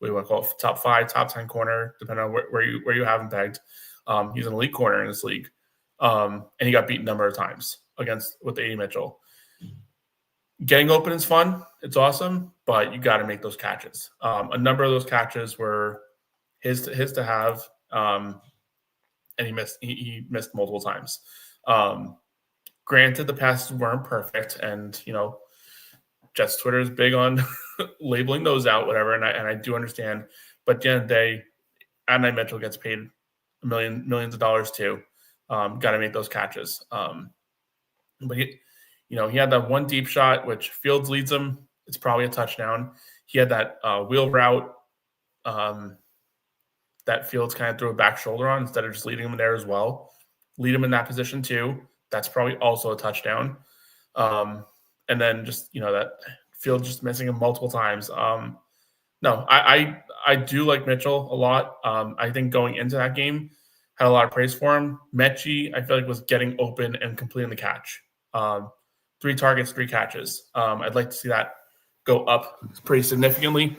5, top 10 corner, depending on where you have him pegged. He's an elite corner in this league. And he got beat a number of times with A.D. Mitchell. Getting open is fun. It's awesome, but you got to make those catches. A number of those catches were his to have, and he missed multiple times. Granted, the passes weren't perfect, and Jets Twitter is big on labeling those out, whatever, and I do understand. But at the end of the day, Adonai Mitchell gets paid millions of dollars too. Got to make those catches. But he had that one deep shot, which Fields leads him. It's probably a touchdown. He had that wheel route that Fields kind of threw a back shoulder on instead of just leading him there as well. Lead him in that position too. That's probably also a touchdown. And then just, that Fields just missing him multiple times. No, I do like Mitchell a lot. I think going into that game, had a lot of praise for him. Mechie, I feel like, was getting open and completing the catch. 3 targets, 3 catches. I'd like to see that go up pretty significantly.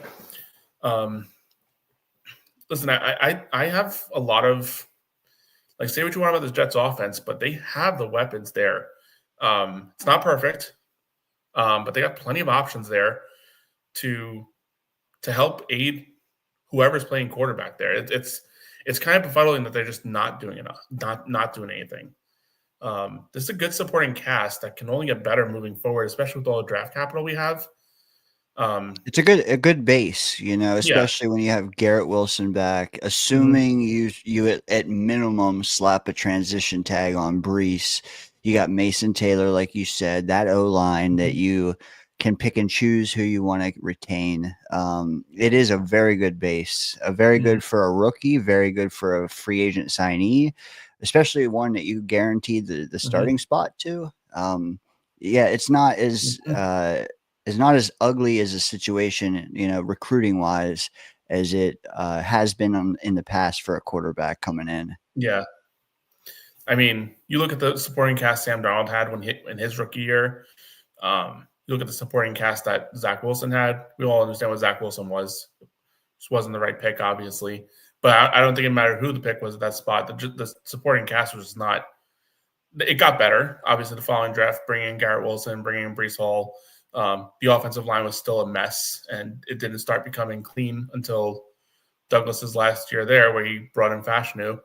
Listen, I have a lot of, like, say what you want about this Jets offense, but they have the weapons there. It's not perfect, but they got plenty of options there to help aid whoever's playing quarterback there. It's kind of befuddling that they're just not doing enough, not doing anything. This is a good supporting cast that can only get better moving forward, especially with all the draft capital we have. It's a good base, especially when you have Garrett Wilson back, assuming you at minimum slap a transition tag on Brees. You got Mason Taylor, like you said, that O-line that you can pick and choose who you want to retain. It is a very good base, very good for a rookie, very good for a free agent signee, especially one that you guaranteed the starting spot to. It's not as ugly as a situation, recruiting wise, as it has been in the past for a quarterback coming in. Yeah. I mean, you look at the supporting cast Sam Darnold had in his rookie year. You look at the supporting cast that Zach Wilson had. We all understand what Zach Wilson was. Just wasn't the right pick, obviously. But I don't think it mattered who the pick was at that spot. The supporting cast was just not – it got better. Obviously, the following draft, bringing in Garrett Wilson, bringing in Brees Hall. The offensive line was still a mess, and it didn't start becoming clean until Douglas's last year there, where he brought in Fashanu.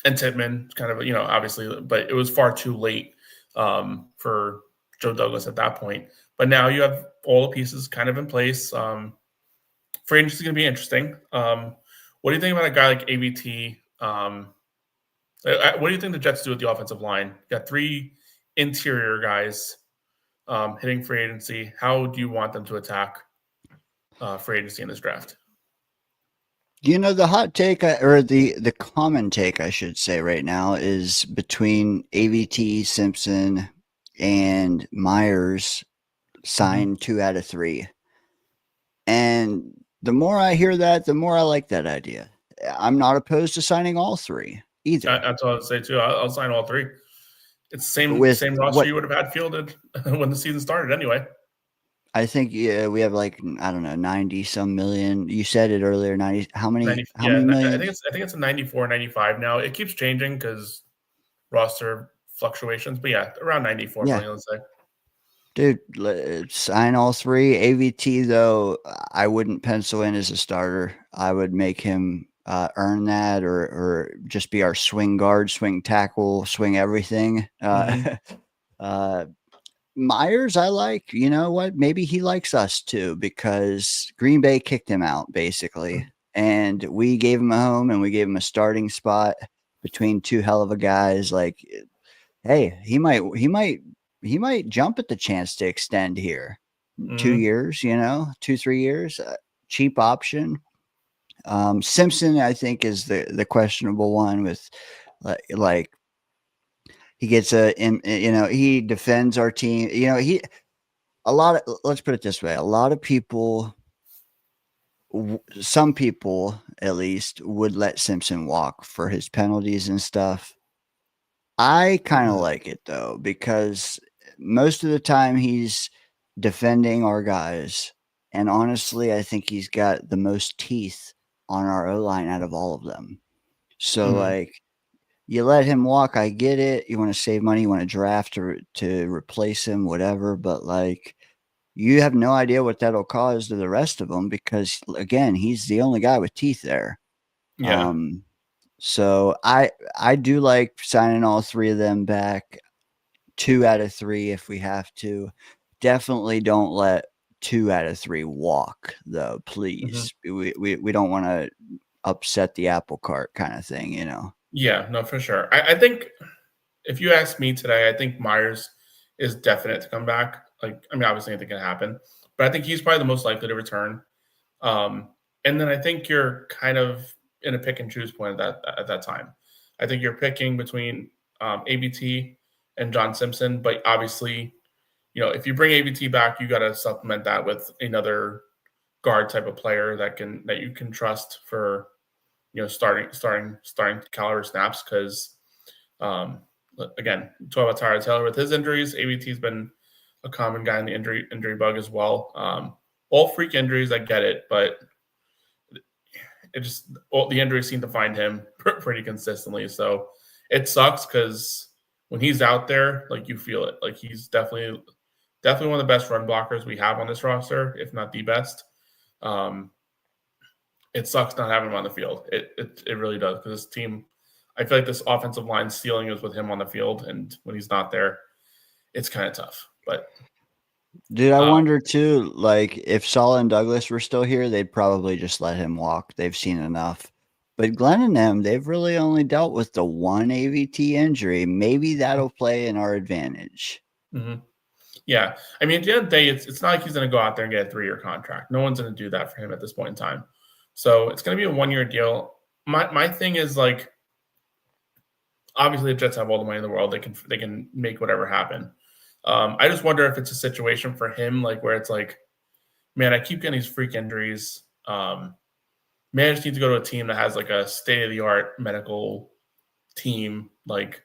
And Tippmann, kind of, obviously, but it was far too late for Joe Douglas at that point. But now you have all the pieces kind of in place. Free agency is going to be interesting. What do you think about a guy like AVT? What do you think the Jets do with the offensive line? You got 3 interior guys hitting free agency. How do you want them to attack free agency in this draft? You know, the hot take, or the common take, I should say, right now is between AVT, Simpson, and Myers signed 2 out of 3. And the more I hear that, the more I like that idea. I'm not opposed to signing all 3 either. That's what I would say too. I'll sign all 3. It's the With same roster what you would have had fielded when the season started anyway. I think, yeah, we have like, I don't know, 90 some million. You said it earlier, 90. How 90, many I think million? it's a 94, 95 now. It keeps changing because roster fluctuations, but yeah, around 94 Yeah. million, let's say. Dude, let's sign all 3. AVT, though, I wouldn't pencil in as a starter. I would make him earn that, or just be our swing guard, swing tackle, swing everything. Uh, Myers, I like. You know what? Maybe he likes us too, because Green Bay kicked him out, basically. And we gave him a home, and we gave him a starting spot between 2 hell of a guys. Like, hey, he might jump at the chance to extend here. 2 years, 2-3 years, cheap option. Simpson, I think, is the questionable one with like he gets he defends our team. Let's put it this way, a lot of people, some people at least, would let Simpson walk for his penalties and stuff. I kind of like it though, because most of the time he's defending our guys. And honestly, I think he's got the most teeth on our O line out of all of them. So, like, you let him walk, I get it. You want to save money, you want to draft to replace him, whatever. But, like, you have no idea what that'll cause to the rest of them, because, again, he's the only guy with teeth there. Yeah. So I do like signing all 3 of them back, 2 out of 3 if we have to. Definitely don't let 2 out of 3 walk, though, please. We don't want to upset the apple cart kind of thing, Yeah, no, for sure. I think if you ask me today, I think Myers is definite to come back. Like, I mean, obviously anything can happen, but I think he's probably the most likely to return. Um, and then I think you're kind of in a pick and choose point at that time. I think you're picking between ABT and John Simpson, but obviously, if you bring ABT back, you got to supplement that with another guard type of player that you can trust for starting caliber snaps, because again, talk about Tyler Taylor with his injuries. ABT's been a common guy in the injury bug as well. All freak injuries, I get it, but all the injuries seem to find him pretty consistently. So it sucks because when he's out there, like, you feel it. Like, he's definitely one of the best run blockers we have on this roster, if not the best. It sucks not having him on the field. It really does, because this team, I feel like this offensive line ceiling is with him on the field, and when he's not there, it's kind of tough. But dude, I wonder too, like, if Saul and Douglas were still here, they'd probably just let him walk. They've seen enough. But Glenn and them, they've really only dealt with the one AVT injury. Maybe that'll play in our advantage. Yeah, I mean, at the end of the day, it's not like he's going to go out there and get a 3-year contract. No one's going to do that for him at this point in time. So it's going to be a 1-year deal. My thing is, like, obviously the Jets have all the money in the world. They can make whatever happen. I just wonder if it's a situation for him, like, where it's like, man, I keep getting these freak injuries. Man, I just need to go to a team that has like a state of the art medical team, like,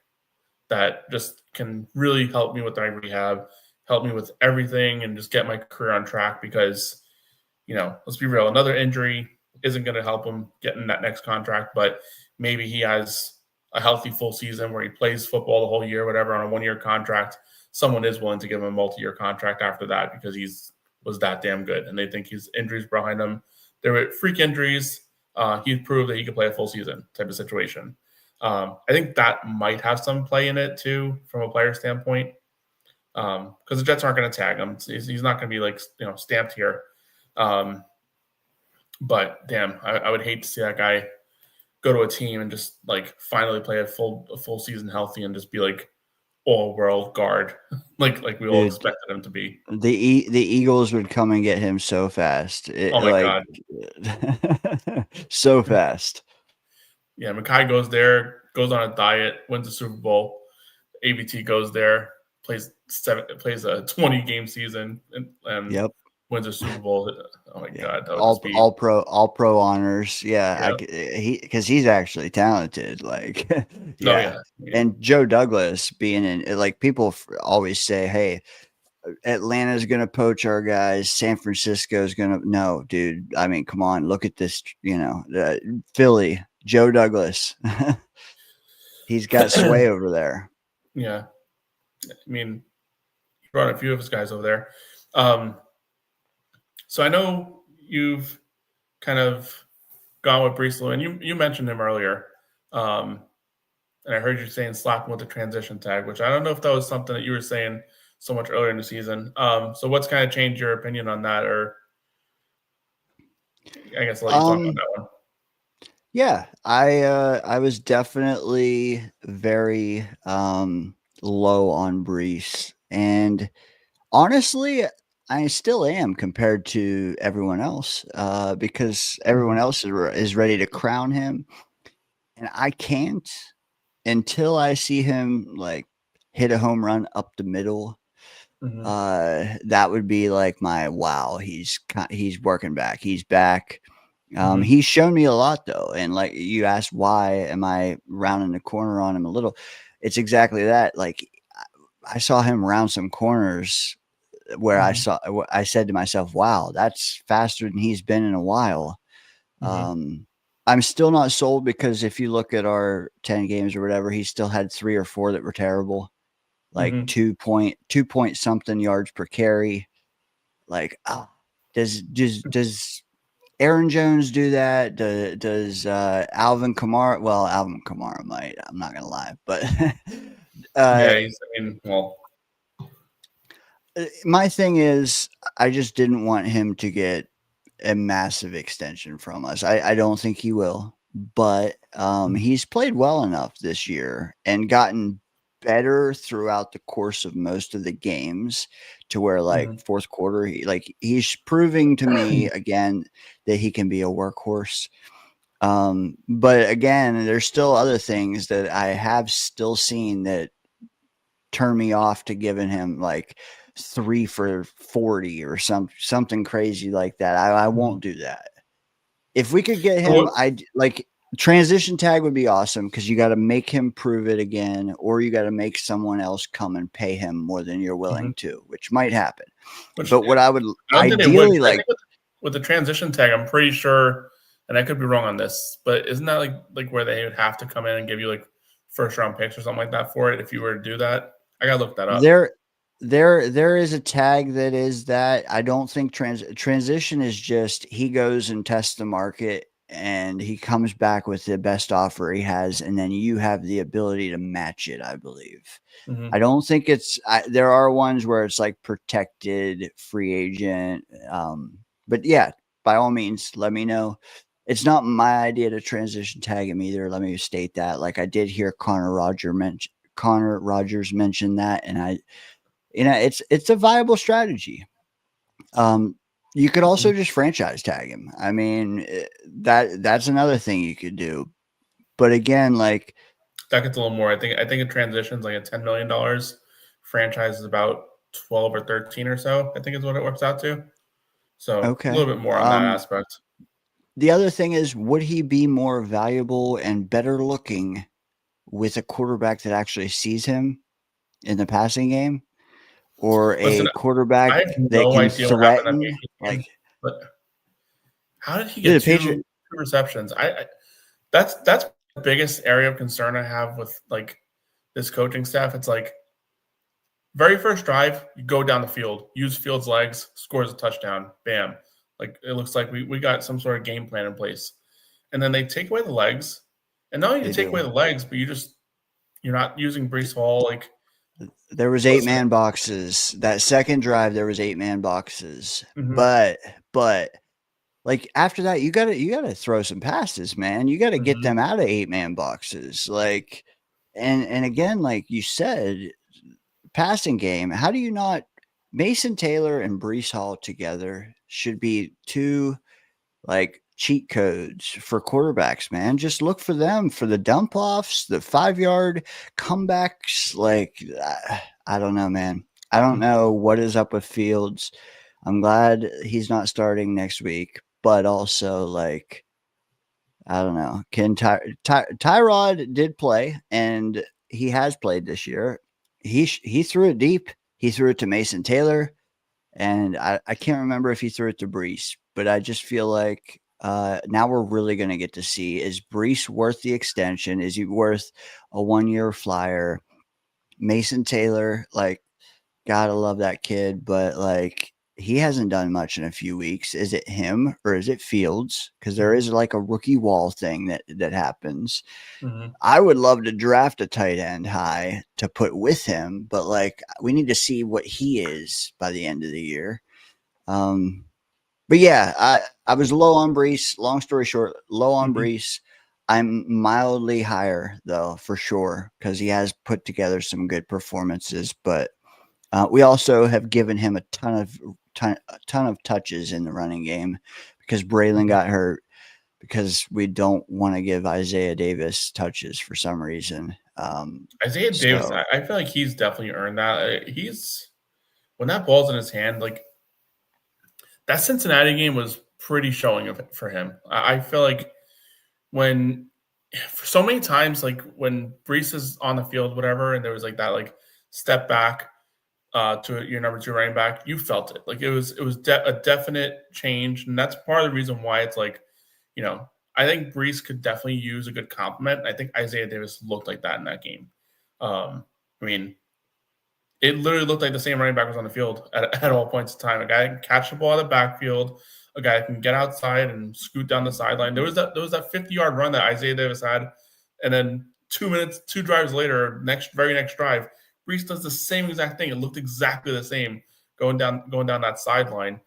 that just can really help me with my rehab, help me with everything, and just get my career on track. Because, let's be real, another injury isn't going to help him get in that next contract, but maybe he has a healthy full season where he plays football the whole year, whatever, on a 1-year contract. Someone is willing to give him a multi-year contract after that because was that damn good, and they think his injuries behind him. There were freak injuries. He proved that he could play a full season type of situation. I think that might have some play in it too, from a player standpoint, because the Jets aren't going to tag him. He's not going to be, like, stamped here. But damn, I would hate to see that guy go to a team and just, like, finally play a full season healthy and just be, like, all-world guard, like we all Dude, expected him to be. the Eagles would come and get him so fast. Oh my god. So fast. Yeah, Mekhi goes there, goes on a diet, wins the Super Bowl. ABT goes there, plays a 20-game season, and Yep. wins a Super Bowl. Oh my god, that would all just be all pro honors. Yeah, yeah. because he's actually talented. Like, Oh yeah. yeah. And Joe Douglas being in, like, people always say, "Hey, Atlanta's going to poach our guys. San Francisco's going to." No, dude. I mean, come on. Look at this. Philly, Joe Douglas. He's got sway over there. Yeah, I mean, he brought a few of his guys over there. So I know you've kind of gone with Brees Lou, and you mentioned him earlier. And I heard you saying slap him with the transition tag, which I don't know if that was something that you were saying so much earlier in the season. So what's kind of changed your opinion on that, or I guess I'll let you talk on that one. Yeah, I was definitely very low on Brees, and honestly, I still am compared to everyone else, because everyone else is ready to crown him, and I can't until I see him like hit a home run up the middle. That would be like my wow. He's working back. He's back. He's shown me a lot though, and like you asked, why am I rounding the corner on him a little? It's exactly that. Like, I saw him round some corners where I said to myself, wow, that's faster than he's been in a while. I'm still not sold, because if you look at our 10 games or whatever, he still had 3 or 4 that were terrible, like 2 point something yards per carry. Like, does Aaron Jones do that? Does Alvin Kamara? Well, Alvin Kamara might. I'm not gonna lie, but Yeah, well, my thing is, I just didn't want him to get a massive extension from us. I don't think he will, but he's played well enough this year and gotten better throughout the course of most of the games, to where like fourth quarter, he's proving to me again that he can be a workhorse. But again, there's still other things that I have still seen that turn me off to giving him like 3 for 40 or something crazy like that. I won't do that. If we could get him, transition tag would be awesome, because you got to make him prove it again, or you got to make someone else come and pay him more than you're willing to, which might happen. But what I would ideally like with the transition tag, I'm pretty sure, and I could be wrong on this, but isn't that like where they would have to come in and give you like first round picks or something like that for it if you were to do that? I gotta look that up. There is a tag that is that. I don't think transition is just he goes and tests the market and he comes back with the best offer he has, and then you have the ability to match it, I believe. I don't think there are ones where it's like protected free agent. But yeah, by all means, let me know. It's not my idea to transition tag him either. Let me state that. Like, I did hear Connor Rogers mention that, and it's a viable strategy. You could also just franchise tag him. I mean, that's another thing you could do. But again, like, that gets a little more. I think a transition's like a $10 million. Franchise is about 12 or 13 or so, I think is what it works out to. So okay, a little bit more on that aspect. The other thing is, would he be more valuable and better looking with a quarterback that actually sees him in the passing game, or a quarterback that can threaten? Like, but how did he get two receptions? That's the biggest area of concern I have with like this coaching staff. It's like, very first drive, you go down the field, use Fields' legs, scores a touchdown, bam. Like, it looks like we got some sort of game plan in place. And then they take away the legs. And not only do you take away the legs, but you're not using Breece Hall. Like, there was 8-man boxes. That second drive, there was 8-man boxes. But like, after that, you gotta throw some passes, man. You gotta get them out of 8-man boxes. Like, and again, like you said, passing game, how do you not Mason Taylor and Breece Hall together should be two like cheat codes for quarterbacks, man. Just look for them for the dump offs, the 5-yard comebacks. Like, I don't know, man. I don't know what is up with Fields. I'm glad he's not starting next week, but also like, I don't know. Tyrod did play, and he has played this year. He threw it deep. He threw it to Mason Taylor, and I can't remember if he threw it to Breece, but I just feel like now we're really going to get to see, is Breece worth the extension? Is he worth a 1-year flyer? Mason Taylor, like, gotta love that kid, but like he hasn't done much in a few weeks. Is it him or is it Fields? Because there is like a rookie wall thing that happens. Mm-hmm. I would love to draft a tight end high to put with him, but like we need to see what he is by the end of the year. But yeah, I was low on Breece. Long story short, low on Breece. I'm mildly higher though, for sure, because he has put together some good performances. But we also have given him a ton of touches in the running game because Braylon got hurt. Because we don't want to give Isaiah Davis touches for some reason. Isaiah Davis, I feel like he's definitely earned that. When that ball's in his hand, like that Cincinnati game was pretty showing for him. I feel like so many times, like when Breece is on the field, whatever, and there was like that like step back to your number 2 running back, you felt it. Like it was a definite change, and that's part of the reason why it's like, I think Breece could definitely use a good compliment. I think Isaiah Davis looked like that in that game. I mean, it literally looked like the same running back was on the field at all points of time. A guy can catch the ball out of the backfield, a guy can get outside and scoot down the sideline. There was that 50-yard run that Isaiah Davis had, and then 2 drives later, very next drive, Breece does the same exact thing. It looked exactly the same going down that sideline.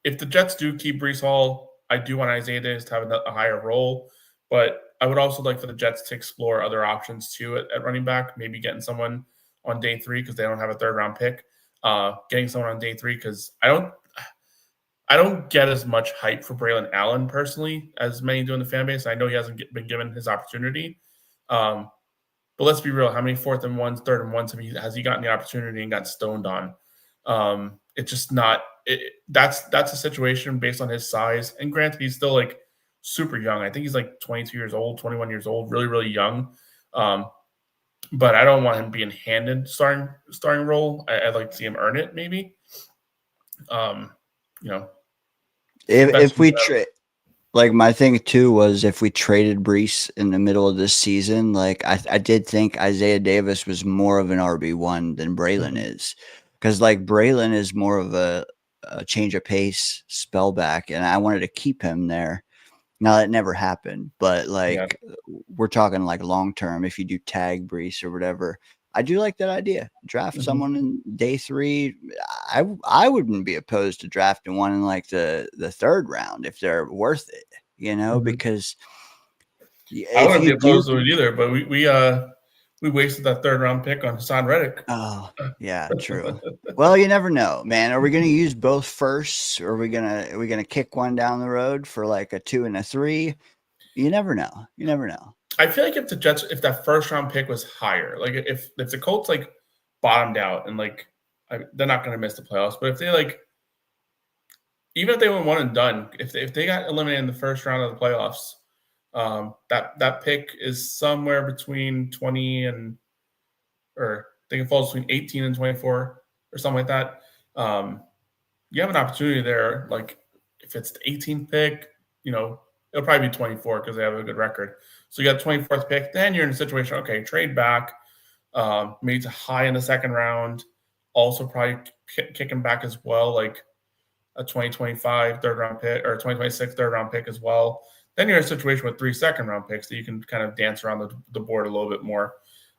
If the Jets do keep Breece Hall, I do want Isaiah Davis to have a higher role, but I would also like for the Jets to explore other options too at running back, maybe getting someone on day 3 because they don't have a 3rd-round pick, getting someone on day 3 because I don't get as much hype for Braylon Allen personally as many do in the fan base. I know he hasn't been given his opportunity. But let's be real. How many 4th and 1s, 3rd and 1s has he gotten the opportunity and got stoned on? It's just not – that's a situation based on his size. And granted, he's still like super young. I think he's like 22 years old, 21 years old, really, really young. But I don't want him being handed starting role. I'd like to see him earn it maybe. If we trade, like my thing too was if we traded Breece in the middle of this season, like I did think Isaiah Davis was more of an RB1 than Braylon is, because like Braylon is more of a change of pace spellback, and I wanted to keep him there. Now that never happened, but like we're talking like long term. If you do tag Breece or whatever, I do like that idea. Draft someone in day 3. I wouldn't be opposed to drafting one in like the 3rd round if they're worth it, because I wouldn't be opposed to it either. But we wasted that 3rd-round pick on Hassan Reddick. Oh yeah, true. Well, you never know, man. Are we going to use both firsts, or are we gonna kick one down the road for like a 2 and a 3? You never know. You never know. I feel like if the Jets, if that 1st-round pick was higher, like if the Colts like bottomed out and like they're not going to miss the playoffs, but if they like, even if they went 1 and done, if they got eliminated in the 1st round of the playoffs, that pick is somewhere between 20 and, or I think it falls between 18 and 24 or something like that. You have an opportunity there. Like if it's the 18th pick, it'll probably be 24 because they have a good record. So you got 24th pick, then you're in a situation, okay, trade back, maybe to high in the 2nd round, also probably kicking back as well, like a 2025 3rd-round pick or 2026 3rd-round pick as well. Then you're in a situation with 3 2nd-round picks that you can kind of dance around the board a little bit more.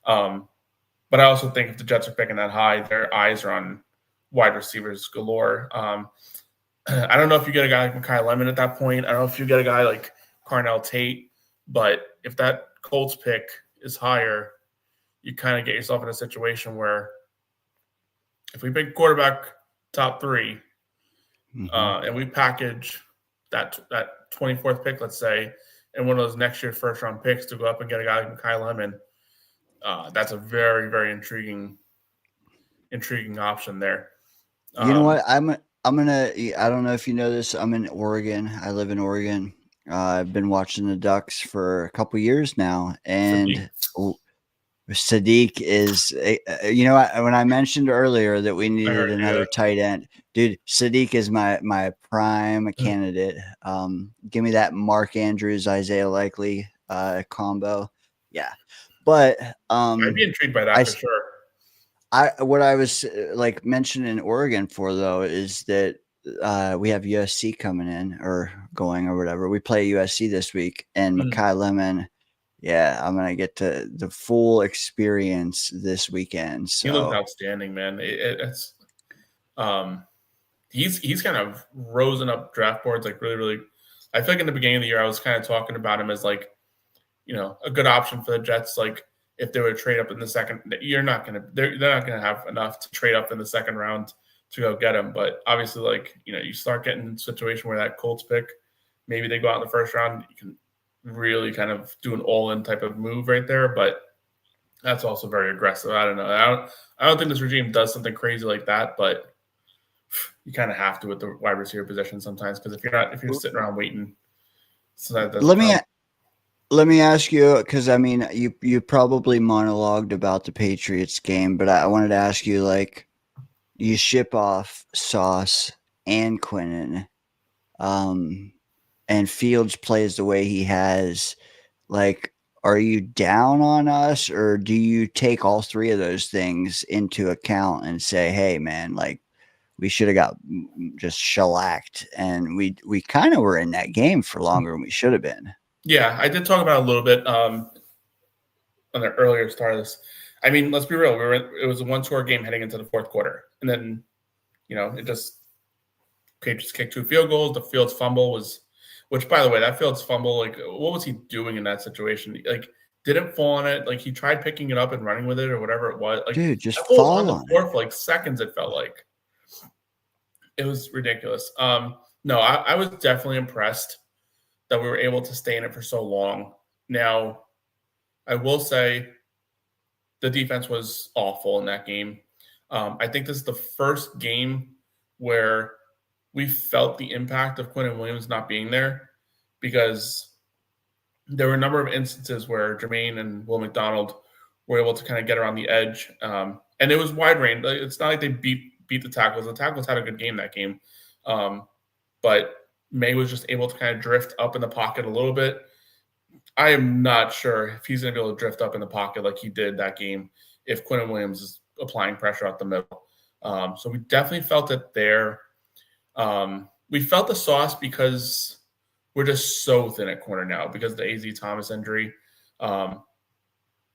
But I also think if the Jets are picking that high, their eyes are on wide receivers galore. I don't know if you get a guy like Mekhi Lemon at that point. I don't know if you get a guy like Carnell Tate. But if that Colts pick is higher, you kind of get yourself in a situation where if we pick quarterback top 3 and we package that 24th pick, let's say, and one of those next year's first round picks to go up and get a guy like Kyle Lemon, that's a very, very intriguing option there. You know what? I don't know if you know this. I'm in Oregon. I live in Oregon. I've been watching the Ducks for a couple years now, and Sadiq is, when I mentioned earlier that we needed another tight end, dude, Sadiq is my prime candidate. Give me that Mark Andrews, Isaiah Likely combo. Yeah. But I'd be intrigued by that for sure. What I was like mentioning Oregon for though is that we have USC coming in or going or whatever. We play USC this week, and Makai Lemon. Yeah, I'm gonna get to the full experience this weekend. So he looked outstanding, man. It's he's kind of risen up draft boards like really, really. I feel like in the beginning of the year I was kind of talking about him as like, a good option for the Jets. Like if they were to trade up in the second, they're not gonna have enough to trade up in the second round to go get him. But obviously, like you start getting in a situation where that Colts pick, maybe they go out in the first round, you can really kind of do an all-in type of move right there, but that's also very aggressive. I don't know. I don't think this regime does something crazy like that, but you kind of have to with the wide receiver position sometimes, because if you're sitting around waiting, so that doesn't let me ask you, because I mean you probably monologued about the Patriots game, but I wanted to ask you, like, you ship off Sauce and Quinnen, and Fields plays the way he has, like, are you down on us, or do you take all 3 of those things into account and say, hey man, like, we should have got just shellacked, and we kind of were in that game for longer than we should have been? Yeah, I did talk about it a little bit on the earlier start of this. I mean, let's be real. It was a 1-score game heading into the fourth quarter, and then it just Patriots kicked 2 field goals. The Fields fumble was, which, by the way, that Fields fumble, like, what was he doing in that situation? Like, didn't fall on it. Like, he tried picking it up and running with it or whatever it was. Like, dude, just fall on the floor for like seconds. It felt like it was ridiculous. No, I was definitely impressed that we were able to stay in it for so long. Now, I will say the defense was awful in that game. I think this is the first game where we felt the impact of Quinnen Williams not being there, because there were a number of instances where Jermaine and Will McDonald were able to kind of get around the edge. And it was wide range. It's not like they beat the tackles. The tackles had a good game that game. But May was just able to kind of drift up in the pocket a little bit. I am not sure if he's going to be able to drift up in the pocket like he did that game if Quinnen Williams is applying pressure out the middle. So we definitely felt it there. We felt the Sauce because we're just so thin at corner now because of the AZ Thomas injury.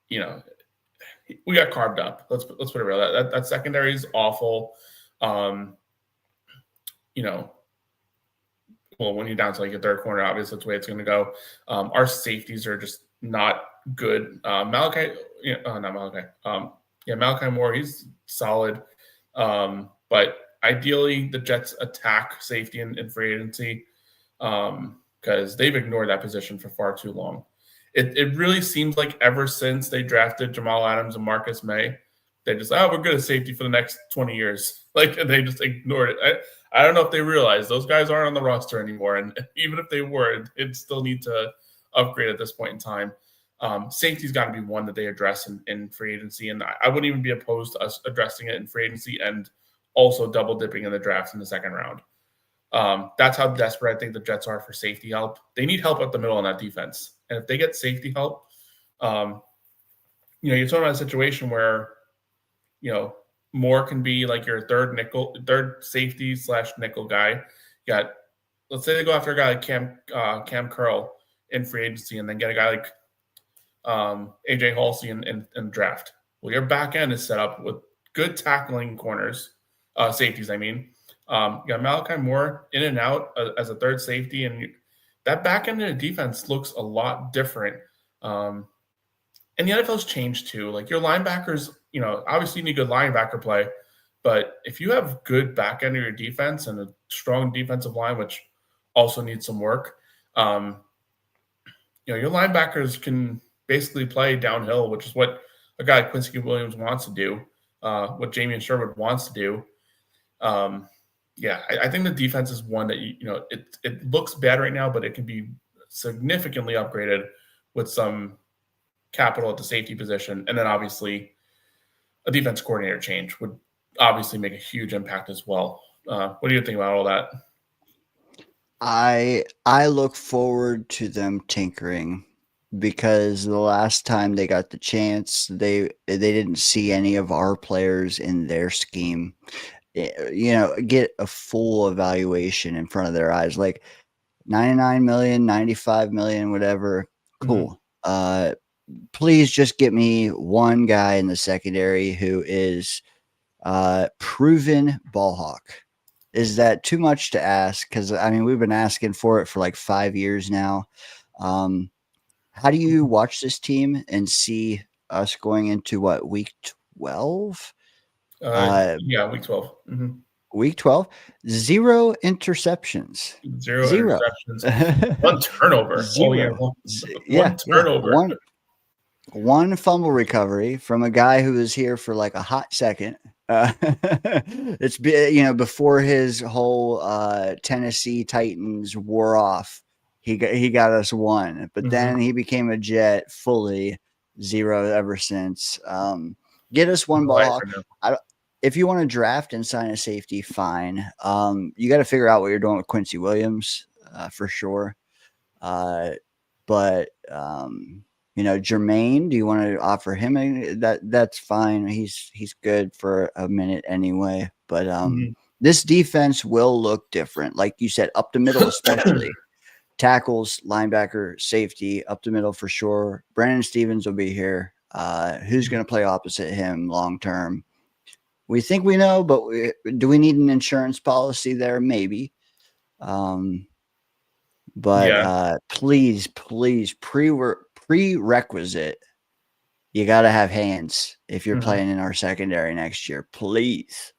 We got carved up. Let's put it real. That secondary is awful. Well, when you're down to like a third corner, obviously that's the way it's going to go. Our safeties are just not good. Malachi Moore, he's solid. But ideally, the Jets attack safety in free agency because they've ignored that position for far too long. It really seems like ever since they drafted Jamal Adams and Marcus May, they just, we're good at safety for the next 20 years. Like, they just ignored it. I don't know if they realize those guys aren't on the roster anymore. And even if they were, it'd still need to upgrade at this point in time. Safety's got to be one that they address in free agency. And I wouldn't even be opposed to us addressing it in free agency and also double dipping in the draft in the second round. That's how desperate I think the Jets are for safety help. They need help up the middle on that defense. And if they get safety help, you're talking about a situation where, Moore can be like your third safety / nickel guy. Let's say they go after a guy like Cam Curl in free agency and then get a guy like AJ Halsey in draft. Well, your back end is set up with good tackling corners, safeties, I mean. You got Malachi Moore in and out as a third safety, and that back end of the defense looks a lot different And the NFL's changed too. Like your linebackers, obviously you need good linebacker play, but if you have good back end of your defense and a strong defensive line, which also needs some work, your linebackers can basically play downhill, which is what a guy like Quincy Williams wants to do, what Jamie and Sherwood wants to do. I think the defense is one that it looks bad right now, but it can be significantly upgraded with some capital at the safety position, and then obviously a defense coordinator change would obviously make a huge impact as well. What do you think about all that? I look forward to them tinkering because the last time they got the chance, they didn't see any of our players in their scheme. Get a full evaluation in front of their eyes, like 99 million, 95 million, whatever. Cool. Please just get me one guy in the secondary who is proven ball hawk. Is that too much to ask? Because we've been asking for it for like 5 years now. How do you watch this team and see us going into week 12? Week 12. Week 12, 0 interceptions. Zero interceptions. One turnover. Zero. One turnover. One fumble recovery from a guy who was here for like a hot second. It's before his whole Tennessee Titans wore off. He got us one, but then he became a Jet fully. 0 ever since. Get us one ball. If you want to draft and sign a safety, fine. You got to figure out what you're doing with Quincy Williams for sure. But Jermaine, do you want to offer him that's fine. He's good for a minute anyway. But this defense will look different, like you said, up the middle, especially tackles, linebacker, safety, up the middle for sure. Brandon Stevens will be here. Who's going to play opposite him long term? We think we know, but do we need an insurance policy there? Maybe. Please, prerequisite. You got to have hands if you're playing in our secondary next year, please.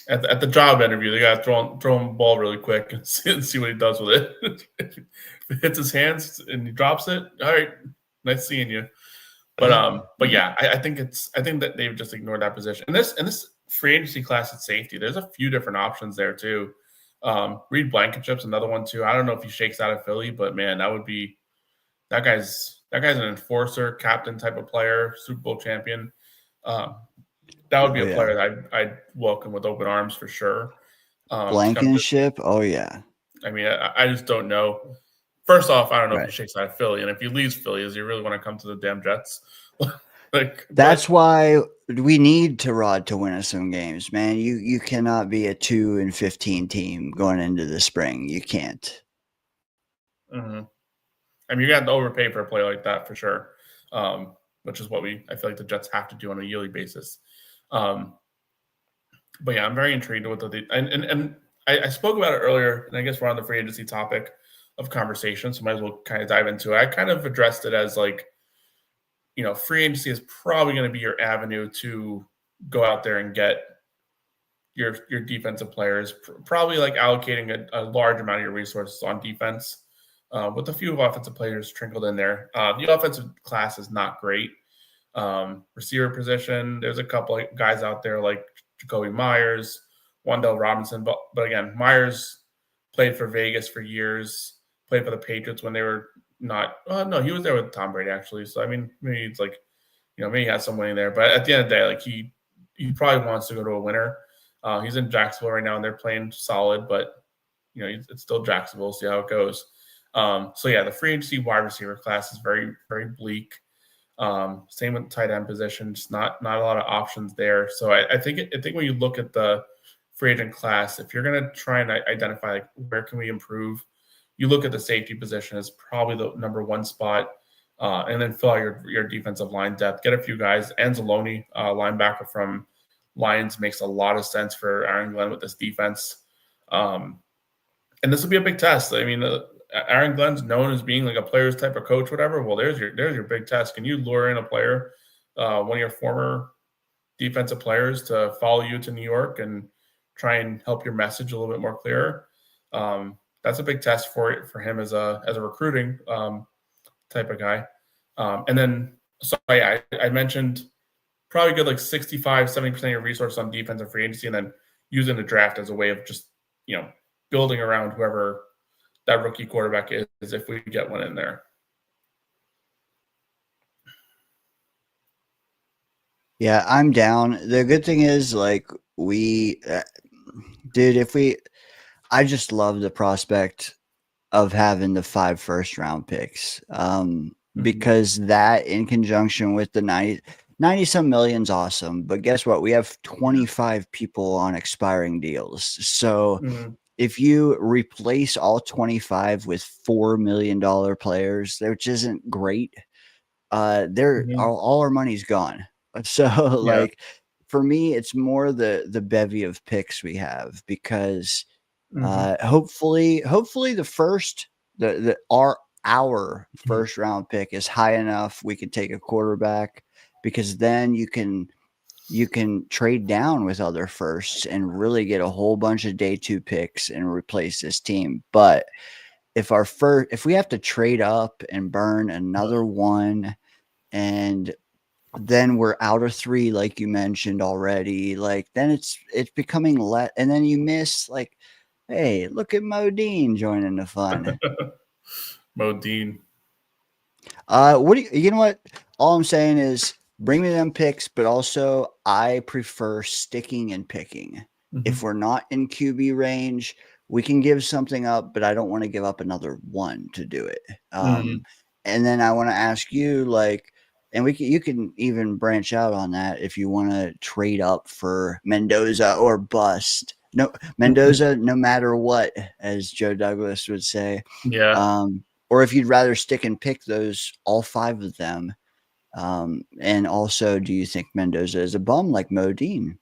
At the job interview, they got to throw him the ball really quick and see what he does with it. If it hits his hands and he drops it, all right, nice seeing you. But yeah, I think that they've just ignored that position. And this free agency class at safety, there's a few different options there too. Reed Blankenship's another one too. I don't know if he shakes out of Philly, but man, that guy's an enforcer, captain type of player, Super Bowl champion. That would be a player that I'd welcome with open arms for sure. Blankenship, I just don't know. First off, I don't know if he shakes out of Philly, and if he leaves Philly, does he really want to come to the damn Jets? That's why we need Tyrod to win us some games, man. You cannot be a 2-15 team going into the spring. You can't. You're gonna have to overpay for a play like that for sure, which is what I feel like the Jets have to do on a yearly basis. But yeah, I'm very intrigued with and I spoke about it earlier, and I guess we're on the free agency topic of conversation, so might as well kind of dive into it. I kind of addressed it as like, free agency is probably going to be your avenue to go out there and get your defensive players, probably like allocating a large amount of your resources on defense, with a few offensive players trickled in there. The offensive class is not great. Receiver position, there's a couple of guys out there like Jacoby Myers, Wan'Dale Robinson, but again, Myers played for Vegas for years, played for the Patriots when they were not. No, he was there with Tom Brady actually. So maybe it's like, maybe he has some winning there. But at the end of the day, like he probably wants to go to a winner. He's in Jacksonville right now, and they're playing solid, but it's still Jacksonville. We'll see how it goes. So yeah, the free agency wide receiver class is very, very bleak. Same with the tight end position, just not a lot of options there. So I think when you look at the free agent class, if you're going to try and identify like where can we improve, you look at the safety position as probably the number one spot, and then fill out your defensive line depth. Get a few guys. Anzalone, linebacker from Lions, makes a lot of sense for Aaron Glenn with this defense. And this will be a big test. Aaron Glenn's known as being like a player's type of coach, whatever. Well, there's your big test. Can you lure in a player, one of your former defensive players, to follow you to New York and try and help your message a little bit more clear? That's a big test for him as a recruiting type of guy. And then, so I mentioned probably good like 65, 70% of your resource on defense and free agency, and then using the draft as a way of just, building around whoever that rookie quarterback is if we get one in there. Yeah, I'm down. The good thing is, like, I just love the prospect of having the 5 first-round picks, because that, in conjunction with the 90 some million's awesome. But guess what? We have 25 people on expiring deals. So if you replace all 25 with $4 million players, which isn't great, all our money's gone. So like, for me, it's more the bevy of picks we have, because hopefully our first round pick is high enough we could take a quarterback, because then you can trade down with other firsts and really get a whole bunch of day 2 picks and replace this team. But if we have to trade up and burn another one, and then we're out of 3, like you mentioned already, like, then it's becoming less, and then you miss, like, hey, look at Modine joining the fun. Modine. You know what? All I'm saying is, bring me them picks, but also I prefer sticking and picking. If we're not in QB range, we can give something up, but I don't want to give up another one to do it. And then I want to ask you, like, and you can even branch out on that if you want to trade up for Mendoza or bust. No, Mendoza, no matter what, as Joe Douglas would say. Yeah. Or if you'd rather stick and pick all 5 of them. And also, do you think Mendoza is a bum like Modine?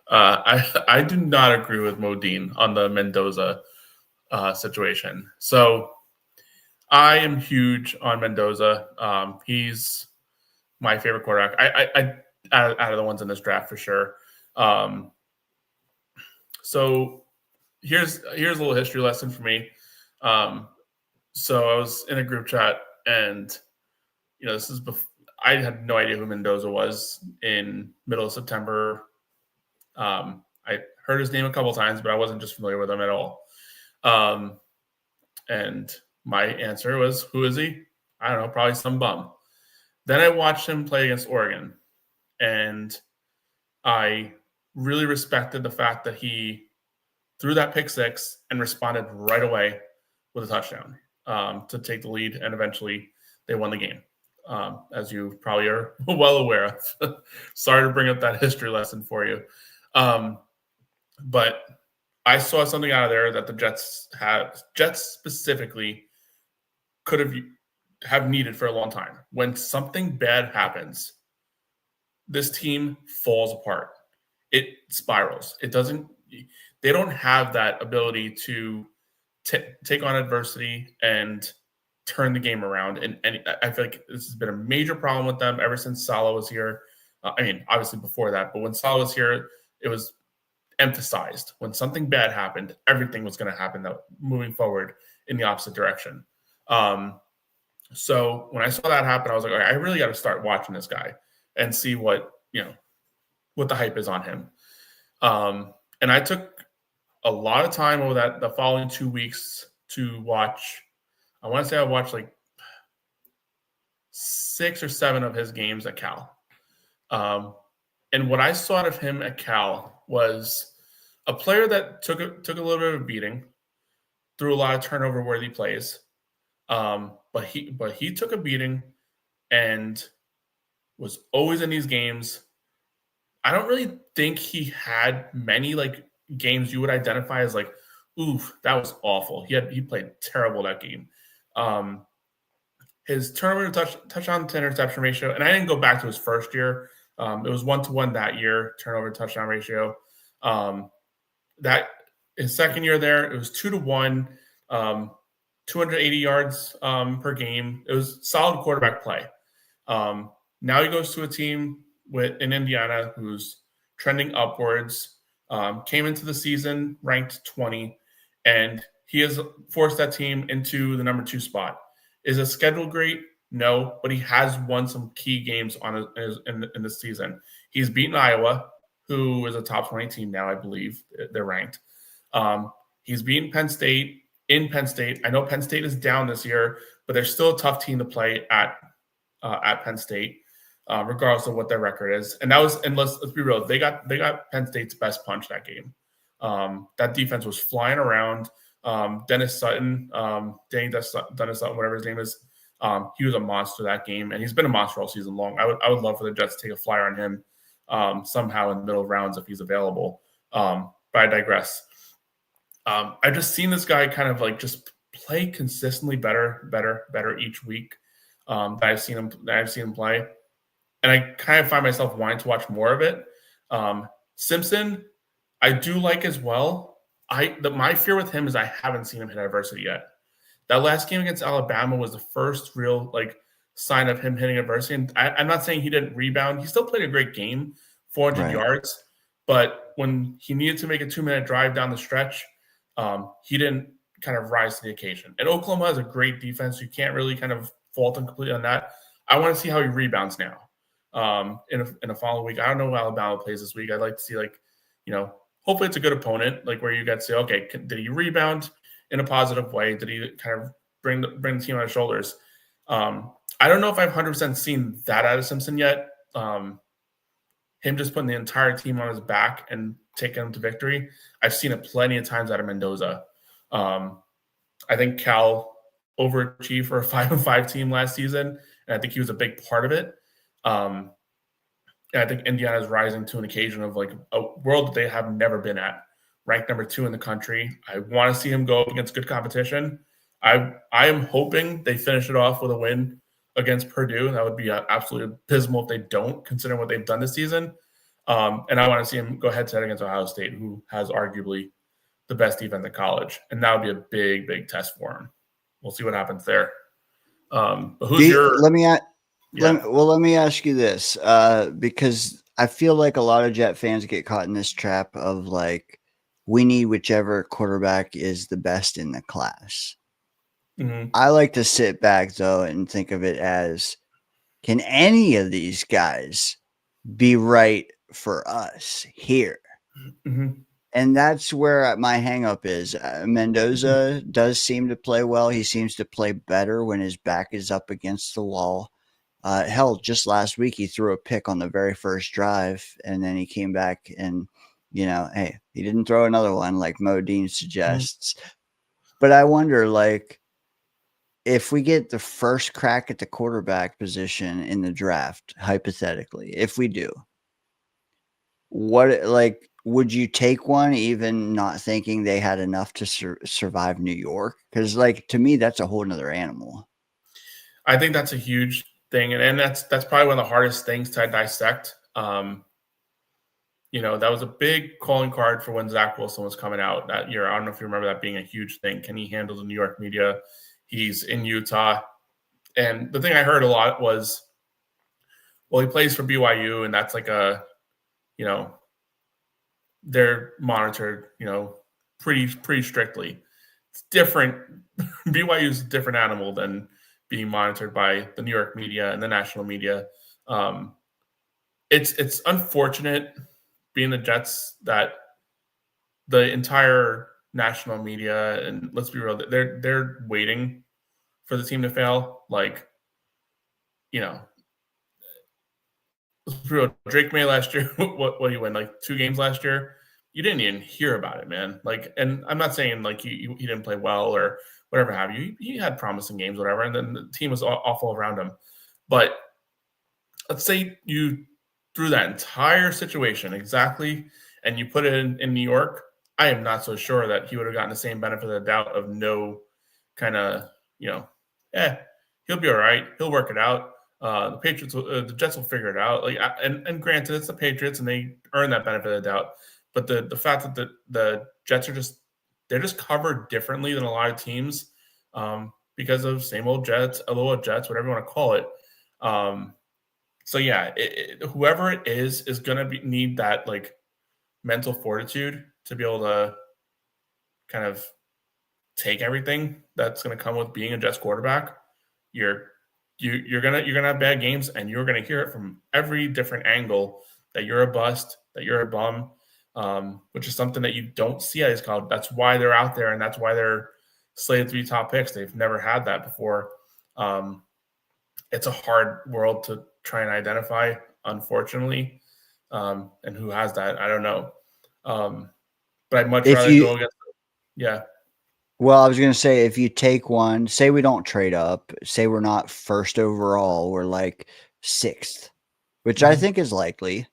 I do not agree with Modine on the Mendoza situation. So I am huge on Mendoza. He's my favorite quarterback. I out of the ones in this draft, for sure. So here's a little history lesson for me. So I was in a group chat, and this is before, I had no idea who Mendoza was in middle of September. I heard his name a couple times, but I wasn't just familiar with him at all. And my answer was, who is he? I don't know, probably some bum. Then I watched him play against Oregon, and I really respected the fact that he threw that pick 6 and responded right away with a touchdown to take the lead, and eventually they won the game, as you probably are well aware of. Sorry to bring up that history lesson for you. But I saw something out of there that the Jets specifically could have needed for a long time. When something bad happens, this team falls apart. It spirals. They don't have that ability to take on adversity and turn the game around. And I feel like this has been a major problem with them ever since Saleh was here. Obviously before that, but when Saleh was here, it was emphasized. When something bad happened, everything was going to happen moving forward in the opposite direction. So when I saw that happen, I was like, all right, I really got to start watching this guy and see what the hype is on him. And I took a lot of time over the following 2 weeks to watch. I want to say I watched like 6 or 7 of his games at Cal. And what I saw of him at Cal was a player that took a little bit of a beating, threw a lot of turnover-worthy plays. But he took a beating and was always in these games. I don't really think he had many like games you would identify as like, oof, that was awful. He played terrible that game. His turnover to touchdown to interception ratio, and I didn't go back to his first year. It was 1-to-1 that year, turnover to touchdown ratio. That his second year there, it was 2-to-1. 280 yards per game. It was solid quarterback play. Now he goes to a team in Indiana who's trending upwards. Came into the season ranked 20, and he has forced that team into the number 2 spot. Is his schedule great? No, but he has won some key games in this season. He's beaten Iowa, who is a top 20 team now, I believe. They're ranked. He's beaten Penn State in Penn State. I know Penn State is down this year, but they're still a tough team to play at Penn State, regardless of what their record is. And let's be real, they got Penn State's best punch that game. That defense was flying around. Dennis Sutton, Dennis Sutton, whatever his name is, he was a monster that game, and he's been a monster all season long. I would love for the Jets to take a flyer on him somehow in the middle of rounds if he's available. But I digress. I've just seen this guy kind of like just play consistently better each week that I've seen him play, and I kind of find myself wanting to watch more of it. Simpson, I do like as well. My fear with him is I haven't seen him hit adversity yet. That last game against Alabama was the first real sign of him hitting adversity. And I'm not saying he didn't rebound. He still played a great game, 400 yards. But when he needed to make a 2-minute drive down the stretch, he didn't kind of rise to the occasion. And Oklahoma has a great defense. You can't really kind of fault him completely on that. I want to see how he rebounds now in a following week. I don't know who Alabama plays this week. I'd like to see, hopefully it's a good opponent, where you get to say, okay, did he rebound in a positive way? Did he kind of bring the team on his shoulders? I don't know if I've 100% seen that out of Simpson yet. Him just putting the entire team on his back and taking them to victory. I've seen it plenty of times out of Mendoza. I think Cal overachieved for a 5-5 team last season, and I think he was a big part of it. And I think Indiana is rising to an occasion of a world that they have never been at. Ranked number 2 in the country. I want to see him go up against good competition. I am hoping they finish it off with a win against Purdue. That would be absolutely abysmal if they don't, considering what they've done this season. And I want to see him go head-to-head against Ohio State, who has arguably the best defense in college. And that would be a big, big test for him. We'll see what happens there. But who's let me ask you this, because I feel like a lot of Jet fans get caught in this trap of we need whichever quarterback is the best in the class. Mm-hmm. I like to sit back though and think of it as, can any of these guys be right for us here? Mm-hmm. And that's where my hang up is. Mendoza does seem to play well. He seems to play better when his back is up against the wall. Hell, just last week he threw a pick on the very first drive, and then he came back and, hey, he didn't throw another one like Modine suggests. Mm-hmm. But I wonder, if we get the first crack at the quarterback position in the draft, hypothetically, if we do, would you take one even not thinking they had enough to survive New York? Because to me, that's a whole nother animal. I think that's a huge thing. And that's probably one of the hardest things to dissect. That was a big calling card for when Zach Wilson was coming out that year. I don't know if you remember that being a huge thing. Can he handle the New York media? He's in Utah. And the thing I heard a lot was, well, he plays for BYU, and that's they're monitored, pretty strictly. It's different. BYU is a different animal than being monitored by the New York media and the national media. It's unfortunate being the Jets that the entire national media, and let's be real, they're waiting for the team to fail. Drake May last year, what did he win? 2 games last year? You didn't even hear about it, man. And I'm not saying he didn't play well or whatever have you. He had promising games, whatever, and then the team was awful around him. But let's say you threw that entire situation exactly and you put it in New York. I am not so sure that he would have gotten the same benefit of the doubt of no kind of, he'll be all right. He'll work it out. The Patriots, the Jets will figure it out. And granted, it's the Patriots and they earn that benefit of the doubt. But the fact that the Jets are just covered differently than a lot of teams. because of same old Jets, LOL Jets, whatever you want to call it. So yeah, whoever it is going to need that like mental fortitude to be able to kind of take everything that's going to come with being a Jets quarterback. You're gonna have bad games, and you're gonna hear it from every different angle that you're a bust, that you're a bum, which is something that you don't see at these college. That's why they're out there, and that's why they're slated to be top picks. They've never had that before. It's a hard world to try and identify, unfortunately. And who has that? I don't know. But I'd much rather go against. Yeah. Well, I was going to say, if you take one, say we don't trade up, say we're not first overall, we're like sixth, which I think is likely.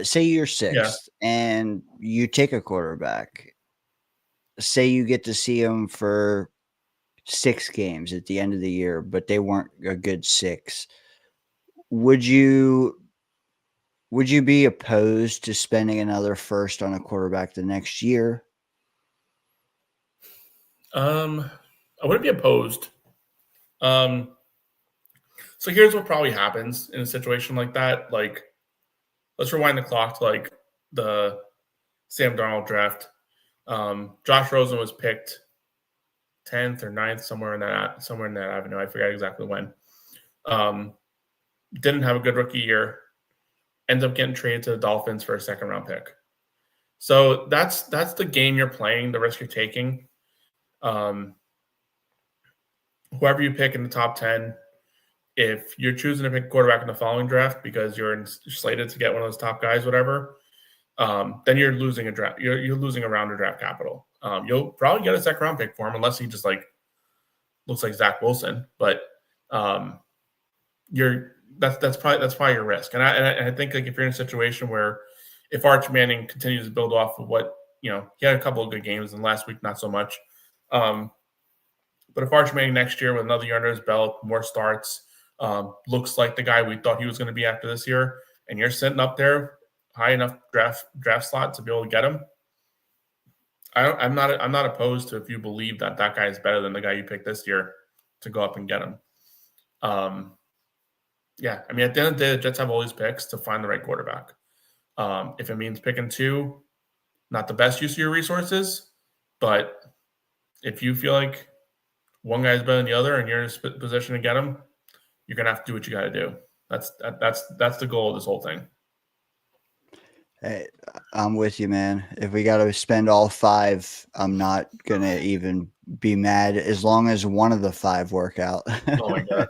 Say you're sixth and you take a quarterback. Say you get to see him for 6 games at the end of the year, but they weren't a good 6. Would you be opposed to spending another first on a quarterback the next year? I wouldn't be opposed. So here's what probably happens in a situation like that. Like, let's rewind the clock to like the Sam Darnold draft. Josh Rosen was picked 10th or 9th, somewhere in that avenue. I forget exactly when. Didn't have a good rookie year. Ends up getting traded to the Dolphins for a second round pick. So that's the game you're playing, the risk you're taking. Whoever you pick in the top 10, if you're choosing to pick a quarterback in the following draft because you're slated to get one of those top guys, whatever, then you're losing a draft. You're losing a round of draft capital. You'll probably get a second round pick for him unless he just like looks like Zach Wilson. But that's probably your risk. And I think like if you're in a situation where if Arch Manning continues to build off of what he had a couple of good games, and last week not so much. But if Arch Manning next year with another year under his belt, more starts, looks like the guy we thought he was going to be after this year, and you're sitting up there high enough draft slot to be able to get him, I'm not opposed to if you believe that guy is better than the guy you picked this year to go up and get him. Yeah, I mean, at the end of the day, the Jets have all these picks to find the right quarterback. If it means picking 2, not the best use of your resources, but if you feel like one guy is better than the other and you're in a position to get him, you're gonna have to do what you got to do. That's the goal of this whole thing. Hey, I'm with you, man. If we got to spend all 5, I'm not gonna even be mad as long as one of the 5 work out. Oh my god.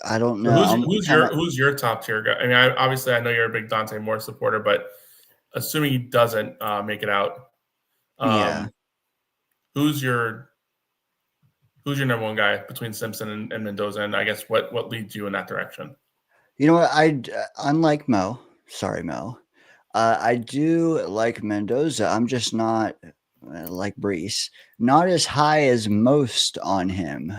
I don't know. Who's your top tier guy? I mean, obviously I know you're a big Dante Moore supporter, but assuming he doesn't make it out, yeah. Who's your number one guy between Simpson and Mendoza? And I guess what leads you in that direction? You know what? Unlike Mo, sorry, Mo, I do like Mendoza. I'm just not like Brees, not as high as most on him.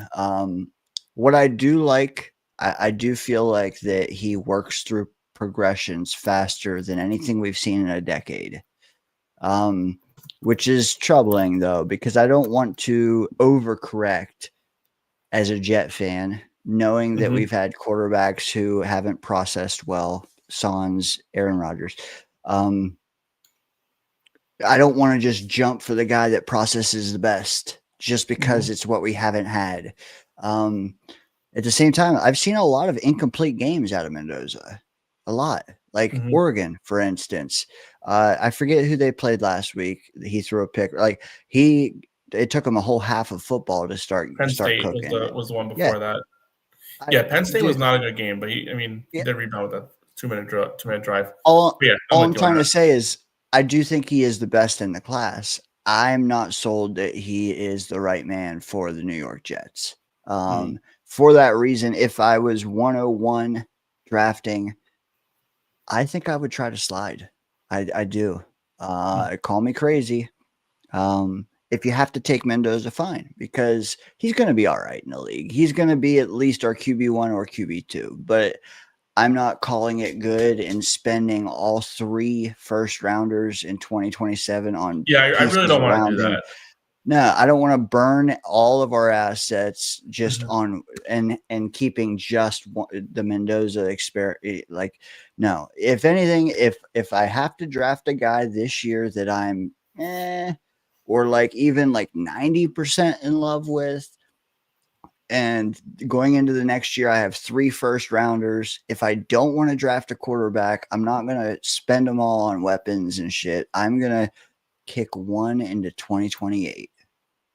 What I do like, I do feel like that he works through progressions faster than anything we've seen in a decade. Which is troubling though, because I don't want to overcorrect as a Jet fan, knowing that we've had quarterbacks who haven't processed well, sans Aaron Rodgers. I don't want to just jump for the guy that processes the best just because it's what we haven't had. At the same time, I've seen a lot of incomplete games out of Mendoza. A lot. Like Oregon, for instance. I forget who they played last week. He threw a pick. Like it took him a whole half of football to start cooking. Was the one before that. Yeah, Penn State was not a good game, but he did rebound with a 2-minute drive. All I'm trying to say is I do think he is the best in the class. I'm not sold that he is the right man for the New York Jets. For that reason, if I was 101 drafting, I think I would try to slide. I do. Call me crazy. If you have to take Mendoza, fine, because he's going to be all right in the league. He's going to be at least our QB1 or QB2. But I'm not calling it good and spending all 3 first rounders in 2027 on Yeah, I really pieces don't want to do around him. that. No, I don't want to burn all of our assets just Mhm. on and keeping just the Mendoza experiment. Like, no. If anything, if I have to draft a guy this year that I'm or like even like 90% in love with, and going into the next year, I have 3 first rounders. If I don't want to draft a quarterback, I'm not going to spend them all on weapons and shit. I'm going to kick one into 2028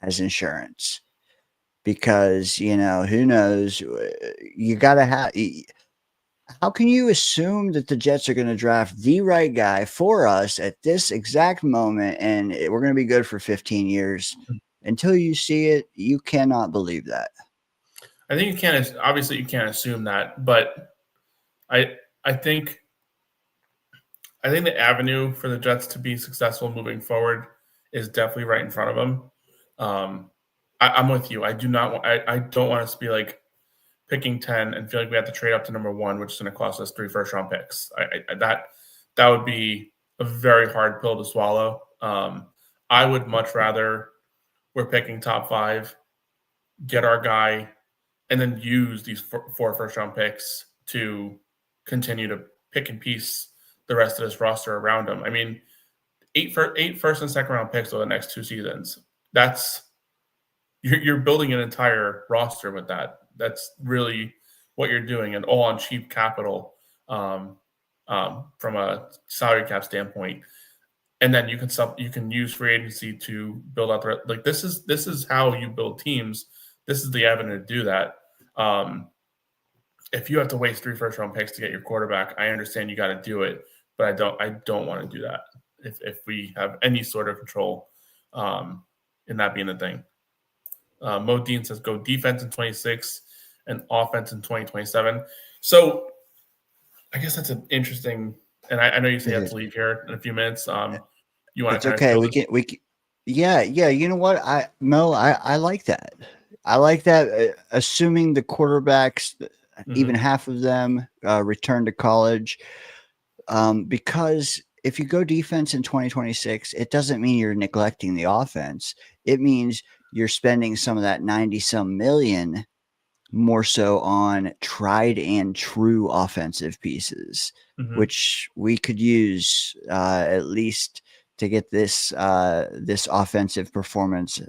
as insurance because, you know, who knows? You got to have. How can you assume that the Jets are going to draft the right guy for us at this exact moment and we're going to be good for 15 years? Until you see it, you cannot believe that. I think you can't. Obviously, you can't assume that, but I I think the avenue for the Jets to be successful moving forward is definitely right in front of them. I'm with you. I do not. I don't want us to be like picking 10 and feel like we have to trade up to number 1, which is going to cost us 3 first-round picks. That would be a very hard pill to swallow. I would much rather we're picking top 5, get our guy, and then use these 4 first-round picks to continue to pick and piece the rest of this roster around him. I mean, 8 first and second round picks over the next 2 seasons. That's you're building an entire roster with that. That's really what you're doing, and all on cheap capital from a salary cap standpoint. And then you can use free agency to build out the like. This is how you build teams. This is the avenue to do that. If you have to waste 3 first round picks to get your quarterback, I understand you got to do it, but I don't want to do that if we have any sort of control in that being the thing. Modine says go defense in 26 and offense in 2027. So I guess that's an interesting. And I know you say you have to leave here in a few minutes. You want It's to kind of okay. fill We can, yeah, yeah. You know what? I like that. I like that. Assuming the quarterbacks, even half of them, return to college, because if you go defense in 2026, it doesn't mean you're neglecting the offense. It means you're spending some of that 90 some million more so on tried and true offensive pieces, which we could use at least to get this offensive performance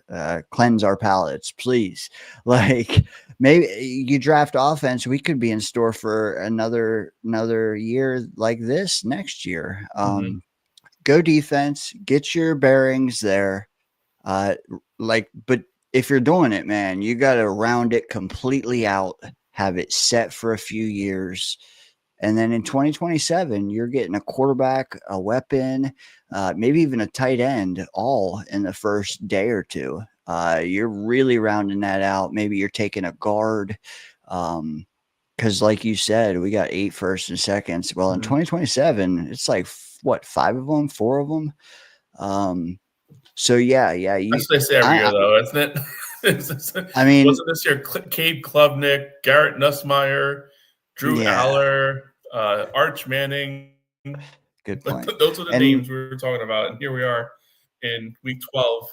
cleanse our palates, please. Like maybe you draft offense, we could be in store for another year like this next year. Go defense, get your bearings there. But if you're doing it, man, you got to round it completely out, have it set for a few years. And then in 2027, you're getting a quarterback, a weapon, maybe even a tight end, all in the first day or two. You're really rounding that out. Maybe you're taking a guard. Because, like you said, we got 8 first and seconds. Well, in 2027, it's like, what, 5 of them, 4 of them? So yeah. That's what they say every year, though, isn't it? I mean, wasn't this year Cade Klubnik, Garrett Nussmeier, Drew Aller, Arch Manning? Good point. Those are the names we were talking about, and here we are in week 12.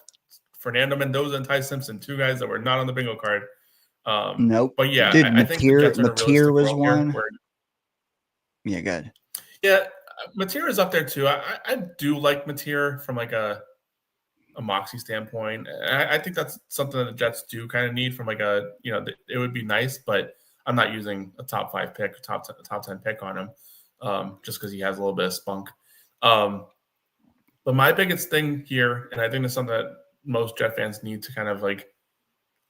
Fernando Mendoza and Ty Simpson, 2 guys that were not on the bingo card. Nope. But yeah, dude, I think the Jets are in a realistic was world one. here. Where, yeah, good. Yeah, Mateer is up there too. I do like Mateer from like a moxie standpoint. I think that's something that the Jets do kind of need from like a, it would be nice, but I'm not using a top 5 pick, top 10 pick on him just because he has a little bit of spunk. But my biggest thing here, and I think it's something that most Jet fans need to kind of like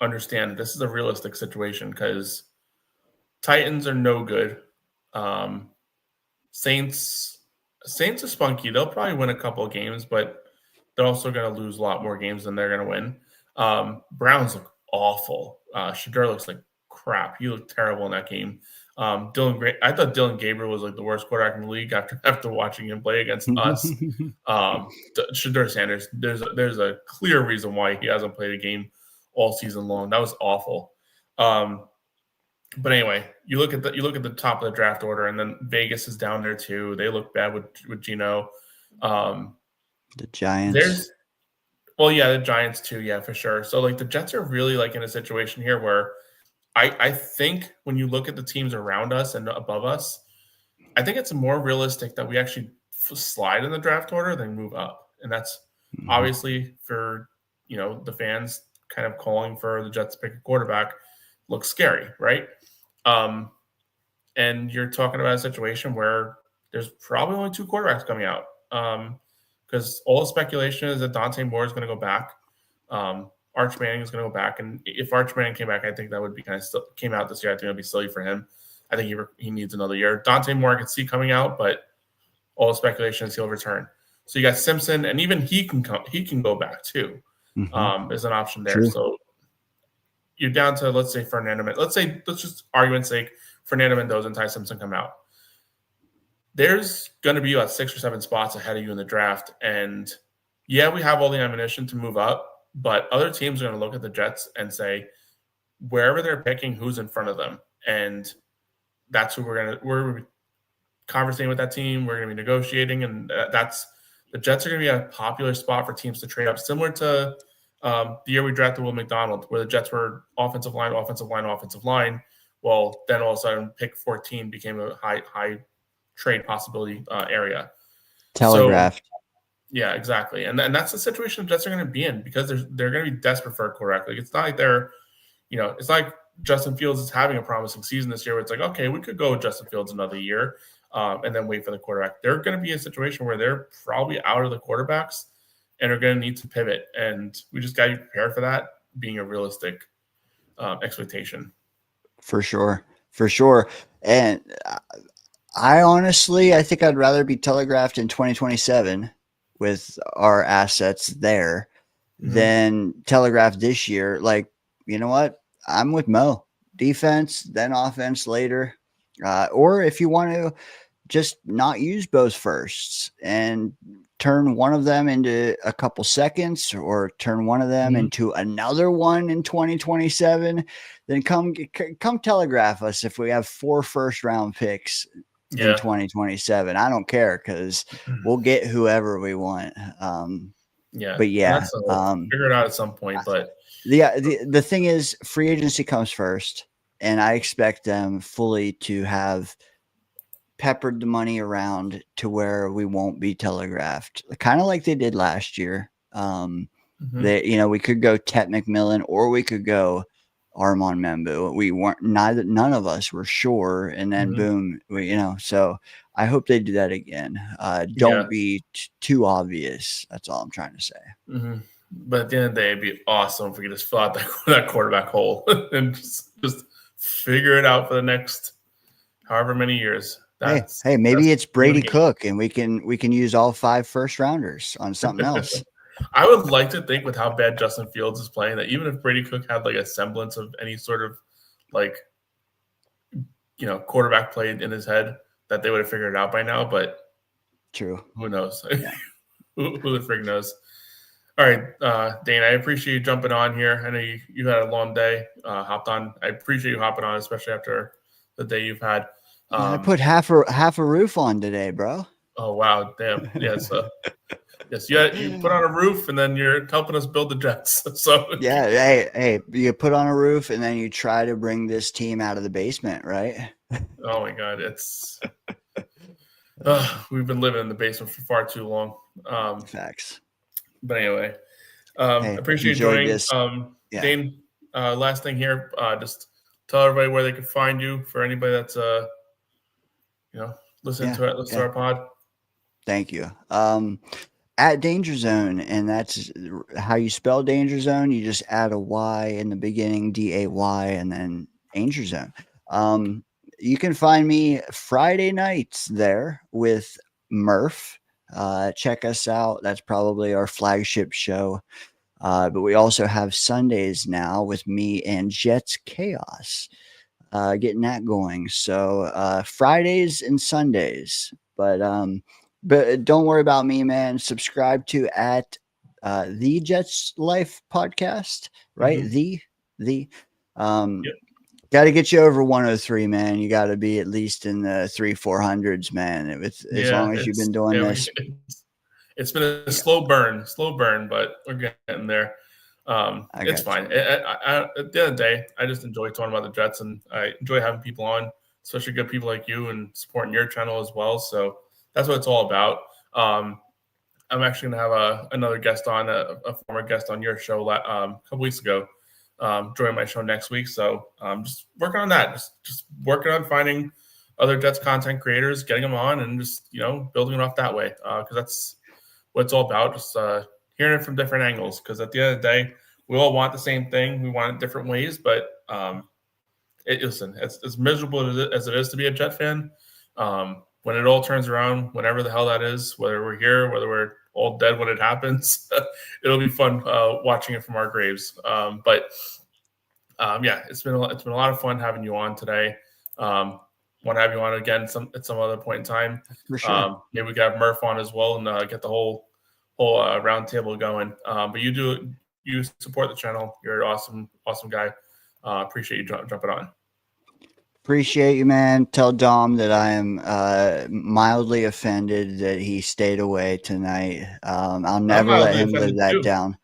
understand, this is a realistic situation because Titans are no good. Saints are spunky. They'll probably win a couple of games, but they're also going to lose a lot more games than they're going to win. Browns look awful. Shadur looks like crap. He looked terrible in that game. I thought Dylan Gabriel was like the worst quarterback in the league after watching him play against us. Shadur Sanders, there's a clear reason why he hasn't played a game all season long. That was awful. But anyway, you look at the top of the draft order, and then Vegas is down there too. They look bad with Geno. The Giants. The Giants too, yeah, for sure. So like the Jets are really like in a situation here where I think when you look at the teams around us and above us, I think it's more realistic that we actually slide in the draft order than move up, and that's obviously for the fans kind of calling for the Jets to pick a quarterback looks scary, right? And you're talking about a situation where there's probably only 2 quarterbacks coming out. Because all the speculation is that Dante Moore is going to go back. Arch Manning is going to go back. And if Arch Manning came back, I think that would be came out this year. I think it would be silly for him. I think he needs another year. Dante Moore I could see coming out, but all the speculation is he'll return. So you got Simpson, and even he can go back too. Is an option there. True. So you're down to, let's say, let's just argument's sake, Fernando Mendoza and Ty Simpson come out. There's going to be about 6 or 7 spots ahead of you in the draft. And yeah, we have all the ammunition to move up, but other teams are going to look at the Jets and say, wherever they're picking, who's in front of them. And that's who we're conversating with that team. We're going to be negotiating. And the Jets are going to be a popular spot for teams to trade up, similar to the year we drafted Will McDonald, where the Jets were offensive line. Well, then all of a sudden pick 14 became a high trade possibility area. Telegraphed. So, yeah, exactly. And that's the situation the Jets are going to be in because they're going to be desperate for a quarterback. Like, it's not like they're, it's like Justin Fields is having a promising season this year where it's like, okay, we could go with Justin Fields another year and then wait for the quarterback. They're going to be in a situation where they're probably out of the quarterbacks and are going to need to pivot. And we just got to be prepared for that being a realistic expectation. For sure. And I think I'd rather be telegraphed in 2027 with our assets there than telegraphed this year. Like, you know what? I'm with Mo. Defense, then offense later. Or if you want to just not use both firsts and turn one of them into a couple seconds or turn one of them into another one in 2027, then come telegraph us if we have 4 first-round picks in 2027. I don't care because we'll get whoever we want. But yeah, figure it out at some point. But the thing is, free agency comes first, and I expect them fully to have peppered the money around to where we won't be telegraphed, kind of like they did last year. We could go Tet McMillan or we could go Armand Membu. We weren't none of us were sure, and then boom, so I hope they do that again. Don't be too obvious. That's all I'm trying to say. But at the end of the day, it'd be awesome if we could just fill out that quarterback hole and just figure it out for the next however many years. Hey, maybe it's Brady Cook, and we can use all 5 first rounders on something else. I would like to think with how bad Justin Fields is playing that even if Brady Cook had like a semblance of any sort of quarterback play in his head, that they would have figured it out by now. But true, who knows? Yeah. who the frig knows? All right, Dane, I appreciate you jumping on here. I know you had a long day, hopped on. I appreciate you hopping on, especially after the day you've had. I put half a roof on today, bro. Oh wow, damn. Yeah, so yes, you put on a roof and then you're helping us build the Jets. So yeah, hey, you put on a roof and then you try to bring this team out of the basement, right? Oh my God, it's we've been living in the basement for far too long. Facts. But anyway, appreciate you joining. This. Dane, last thing here, just tell everybody where they can find you for anybody that's listen to our pod. Thank you. At Danger Zone, and that's how you spell Danger Zone. You just add a Y in the beginning, DAY, and then Danger Zone. You can find me Friday nights there with Murph. Check us out. That's probably our flagship show. But we also have Sundays now with me and Jets Chaos, getting that going. So Fridays and Sundays. But don't worry about me, man. Subscribe to at the Jets Life podcast, right? Yep. Got to get you over 103, man. You got to be at least in the 300-400s, man. As long as you've been doing this. It's been a slow burn, but we're getting there. It's fine. At the end of the day, I just enjoy talking about the Jets, and I enjoy having people on, especially good people like you, and supporting your channel as well. So that's what it's all about. I'm actually going to have another guest on, a former guest on your show a couple weeks ago, join my show next week. So just working on that, just working on finding other Jets content creators, getting them on, and just, building it off that way, because that's what it's all about, just hearing it from different angles, because at the end of the day, we all want the same thing. We want it different ways, but listen, as miserable as it is to be a Jet fan, when it all turns around, whenever the hell that is, whether we're here, whether we're all dead when it happens, it'll be fun watching it from our graves. But it's been a lot of fun having you on today. Want to have you on again at some other point in time. For sure. Maybe we could have Murph on as well and get the whole round table going. But you support the channel. You're an awesome guy. Appreciate you jumping on. Appreciate you, man. Tell Dom that I am mildly offended that he stayed away tonight. I'll never let him live that down.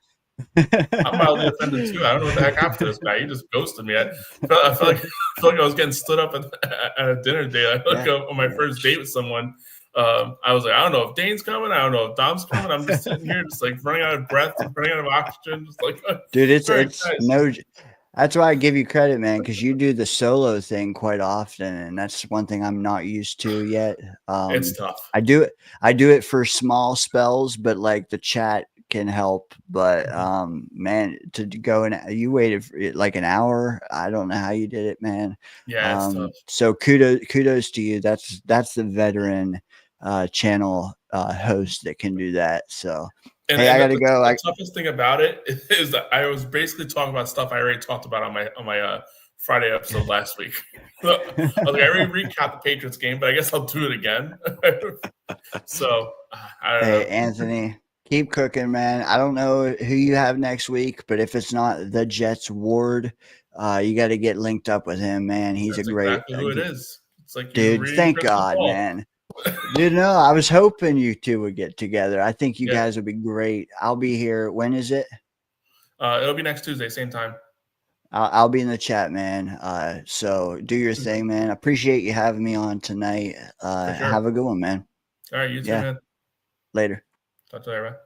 I'm mildly offended too. I don't know what the heck happened to this guy. He just ghosted me. I felt like I was getting stood up at a dinner date. On my first date with someone. I was like, I don't know if Dane's coming. I don't know if Dom's coming. I'm just sitting here, just like running out of breath, running out of oxygen. Just like, dude, it's no. That's why I give you credit, man, because you do the solo thing quite often, and that's one thing I'm not used to yet. It's tough. I do it for small spells, but like the chat can help. But man, to go and you waited like an hour. I don't know how you did it, man. Yeah, it's tough. So kudos to you. That's the veteran channel host that can do that. So. And I gotta go. The toughest thing about it is that I was basically talking about stuff I already talked about on my Friday episode last week. I already recapped the Patriots game, but I guess I'll do it again. So I don't know. Anthony, keep cooking, man. I don't know who you have next week, but if it's not the Jets Ward, you got to get linked up with him, man. He's That's a great exactly who it is. It's like dude. Thank God, man. Dude, no, I was hoping you two would get together. I think you guys would be great. I'll be here. When is it? It'll be next Tuesday, same time. I'll be in the chat, man. So do your thing, man. Appreciate you having me on tonight. Sure. Have a good one, man. All right, you too, man. Later. Talk to you later, man.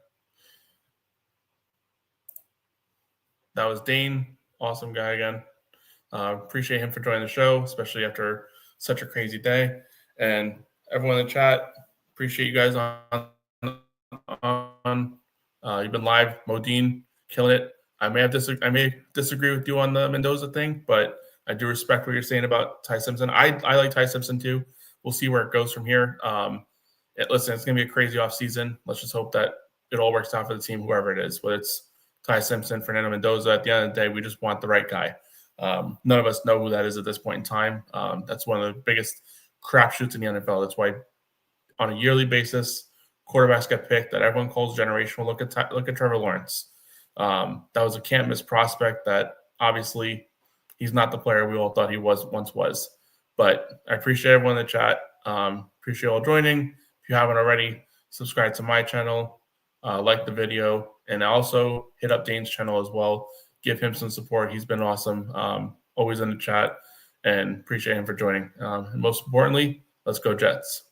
That was Dane. Awesome guy again. Appreciate him for joining the show, especially after such a crazy day. And everyone in the chat, appreciate you guys on. You've been live, Modine, killing it. I may disagree with you on the Mendoza thing, but I do respect what you're saying about Ty Simpson. I like Ty Simpson too. We'll see where it goes from here. Listen, it's going to be a crazy offseason. Let's just hope that it all works out for the team, whoever it is, whether it's Ty Simpson, Fernando Mendoza. At the end of the day, we just want the right guy. None of us know who that is at this point in time. That's one of the biggest crapshoots in the NFL. That's why on a yearly basis, quarterbacks get picked that everyone calls generational. Look at Trevor Lawrence. That was a can't miss prospect that obviously he's not the player we all thought he once was. But I appreciate everyone in the chat. Appreciate you all joining. If you haven't already, subscribe to my channel, like the video, and also hit up Dane's channel as well. Give him some support. He's been awesome. Always in the chat, and appreciate him for joining. And most importantly, let's go Jets.